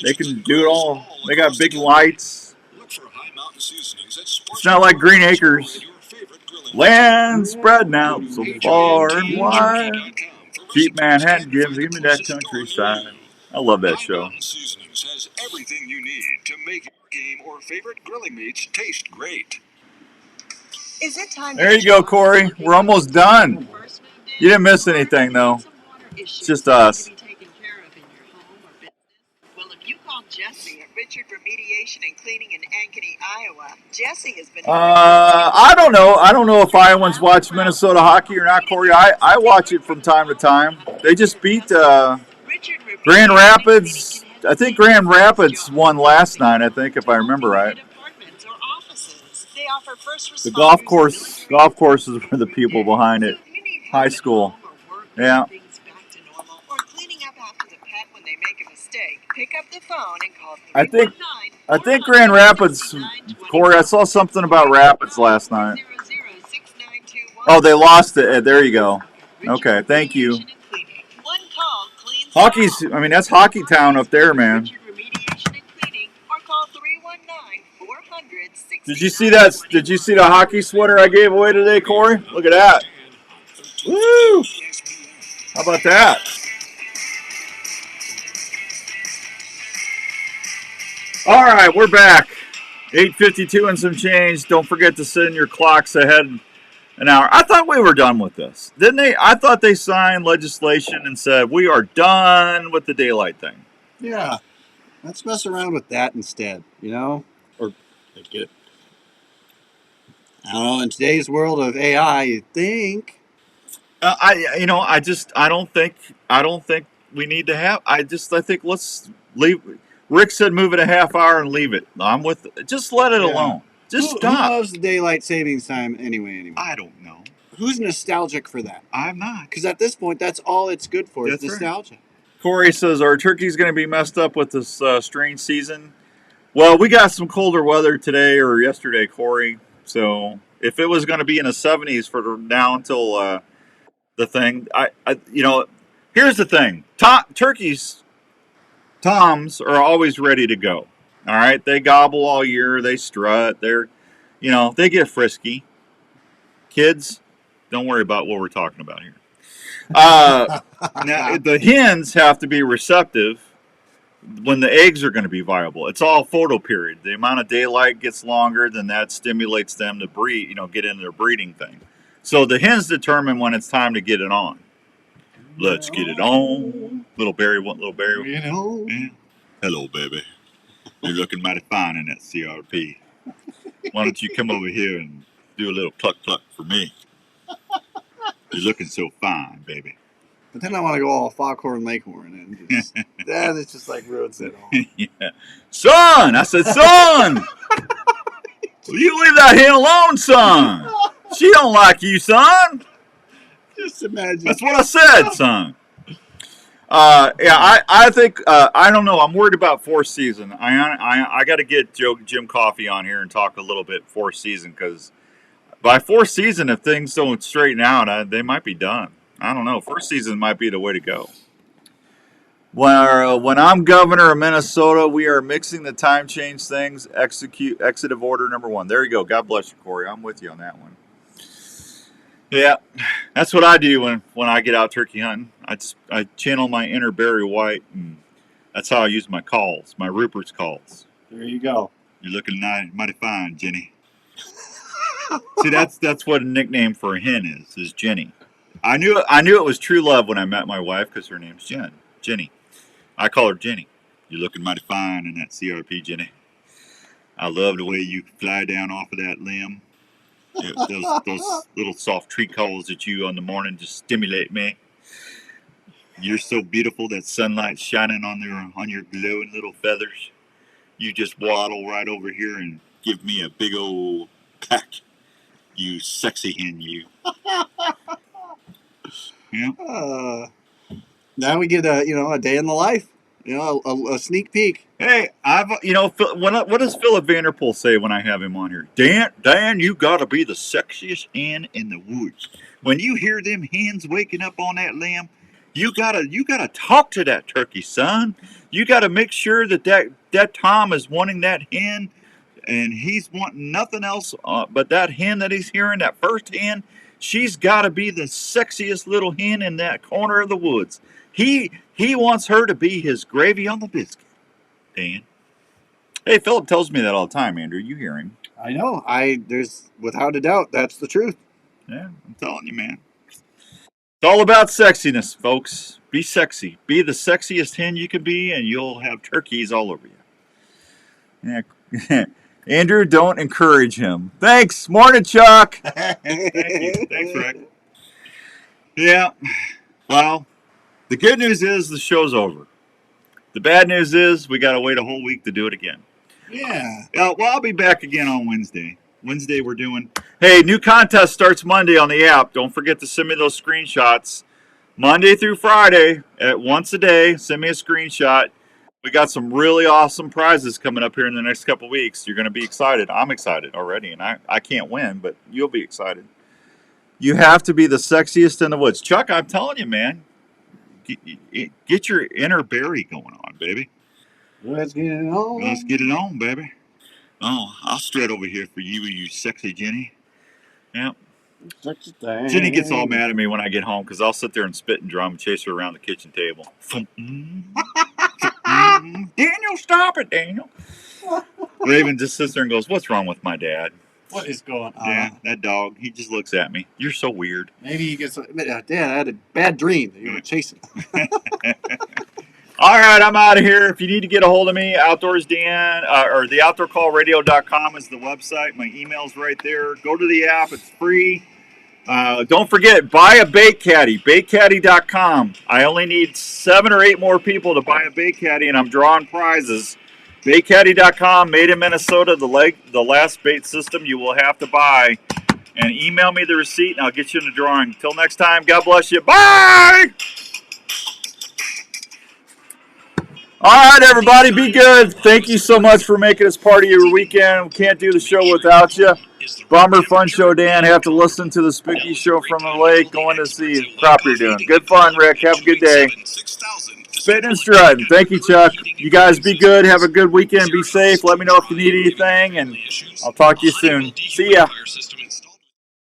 They can do it all. They got big lights. It's not like Green Acres. Land spreading out so far and wide. Cheap Manhattan give me that countryside. I love that show. Seasonings has everything you need to make your game or favorite grilling meats taste great. Is it time? There you go, Corey. We're almost done. You didn't miss anything, though. It's just us. Well, if you call Jesse at Richard Remediation and Cleaning in Ankeny, Iowa, Jesse has been. I don't know. I don't know if Iowans watch Minnesota hockey or not, Corey. I watch it from time to time. They just beat Grand Rapids. I think Grand Rapids won last night, I think, if I remember right. The golf courses were the people behind it. High school. Yeah. Or cleaning up after the pet when they make a mistake. Pick up the phone and call I think Grand Rapids, Corey, I saw something about Rapids last night. Oh, they lost it. There you go. Okay, thank you. Hockey's, I mean, that's hockey town up there, man. Did you see that? Did you see the hockey sweater I gave away today, Corey? Look at that. Woo! How about that? All right, we're back. 8:52 and some change. Don't forget to send your clocks ahead an hour. I thought we were done with this. Didn't they? I thought they signed legislation and said we are done with the daylight thing. Yeah. Let's mess around with that instead, you know? Or get it. I don't know, in today's world of AI, you'd think. I don't think we need to have. I think let's leave. Rick said move it a half hour and leave it. I'm with it. Just let it alone. Just stop. Who loves the daylight savings time anyway? I don't know. Who's nostalgic for that? I'm not. Because at this point, that's all it's good for is nostalgia. Right. Corey says, our turkey's going to be messed up with this strange season. Well, we got some colder weather today or yesterday, Corey. So if it was going to be in the 70s for now until the thing, here's the thing. Toms are always ready to go. All right, they gobble all year. They strut. They get frisky. Kids, Don't worry about what we're talking about here. Now, the hens have to be receptive when the eggs are going to be viable. It's all photoperiod. The amount of daylight gets longer, then that stimulates them to breed, get into their breeding thing. So the hens determine when it's time to get it on. Let's get it on. Little Barry. Yeah. Hello, baby. You're looking mighty fine in that CRP. Why don't you come over here and do a little cluck cluck for me? You're looking so fine, baby. But then I want to go all Foghorn Leghorn and just, it's just like ruins it all. Yeah. Son! I said, son! Will you leave that hen alone, son? She don't like you, son. Just imagine. That's what I said, son. I think, I don't know. I'm worried about fourth season. I got to get Jim Coffey on here and talk a little bit fourth season, because by fourth season, if things don't straighten out, they might be done. I don't know. First season might be the way to go. When I'm governor of Minnesota, we are mixing the time change things. Executive order number 1. There you go. God bless you, Corey. I'm with you on that one. Yeah, that's what I do when I get out turkey hunting. I channel my inner Barry White, and that's how I use my calls, my Rupert's calls. There you go. You're looking mighty fine, Jenny. See, that's what a nickname for a hen is Jenny. I knew it was true love when I met my wife, because her name's Jenny. I call her Jenny. You're looking mighty fine in that CRP, Jenny. I love the way you fly down off of that limb. Those little soft tree calls that you on the morning just stimulate me. You're so beautiful, that sunlight shining on your glowing little feathers. You just waddle right over here and give me a big old peck. You sexy hen, you. Yeah. Now we get a day in the life, a sneak peek. Hey, what does Philip Vanderpool say when I have him on here? Dan, you gotta be the sexiest hen in the woods. When you hear them hens waking up on that limb, you gotta talk to that turkey, son. You gotta make sure that Tom is wanting that hen, and he's wanting nothing else but that hen that he's hearing, that first hen. She's got to be the sexiest little hen in that corner of the woods. He wants her to be his gravy on the biscuit. Dan. Hey, Philip tells me that all the time, Andrew. You hear him. I know. There's without a doubt, that's the truth. Yeah, I'm telling you, man. It's all about sexiness, folks. Be sexy. Be the sexiest hen you can be, and you'll have turkeys all over you. Yeah. Andrew, don't encourage him. Thanks. Morning, Chuck. Thank you. Thanks, Rick. Yeah. Well, the good news is the show's over. The bad news is we got to wait a whole week to do it again. Yeah. Well, I'll be back again on Wednesday. Wednesday we're doing... Hey, new contest starts Monday on the app. Don't forget to send me those screenshots. Monday through Friday, once a day, send me a screenshot. We got some really awesome prizes coming up here in the next couple weeks. You're going to be excited. I'm excited already, and I can't win, but you'll be excited. You have to be the sexiest in the woods. Chuck, I'm telling you, man, get your inner Barry going on, baby. Let's get it on. Let's get it on, baby. Oh, I'll strut over here for you sexy Jenny. Yep. Sexy thing. Jenny gets all mad at me when I get home because I'll sit there and spit and drum and chase her around the kitchen table. Daniel, stop it, Daniel. Raven just sits there and goes, "What's wrong with my dad?" What is going on? Yeah, that dog. He just looks at me. You're so weird. Maybe he gets. Dad, I had a bad dream that you were chasing. All right, I'm out of here. If you need to get a hold of me, Outdoors Dan, or the OutdoorCallRadio.com is the website. My email's right there. Go to the app. It's free. Don't forget, buy a bait caddy, baitcaddy.com. I only need 7 or 8 more people to buy a bait caddy, and I'm drawing prizes. Baitcaddy.com, made in Minnesota, the last bait system you will have to buy. And email me the receipt, and I'll get you in the drawing. Until next time, God bless you. Bye! All right, everybody, be good. Thank you so much for making us part of your weekend. We can't do the show without you. Bummer Fun Show, Dan. Have to listen to the spooky show from the lake. Going to see crop you're doing. Good fun, Rick. Have a good day. Spitting and strutting. Thank you, Chuck. You guys be good. Have a good weekend. Be safe. Let me know if you need anything, and I'll talk to you soon. See ya.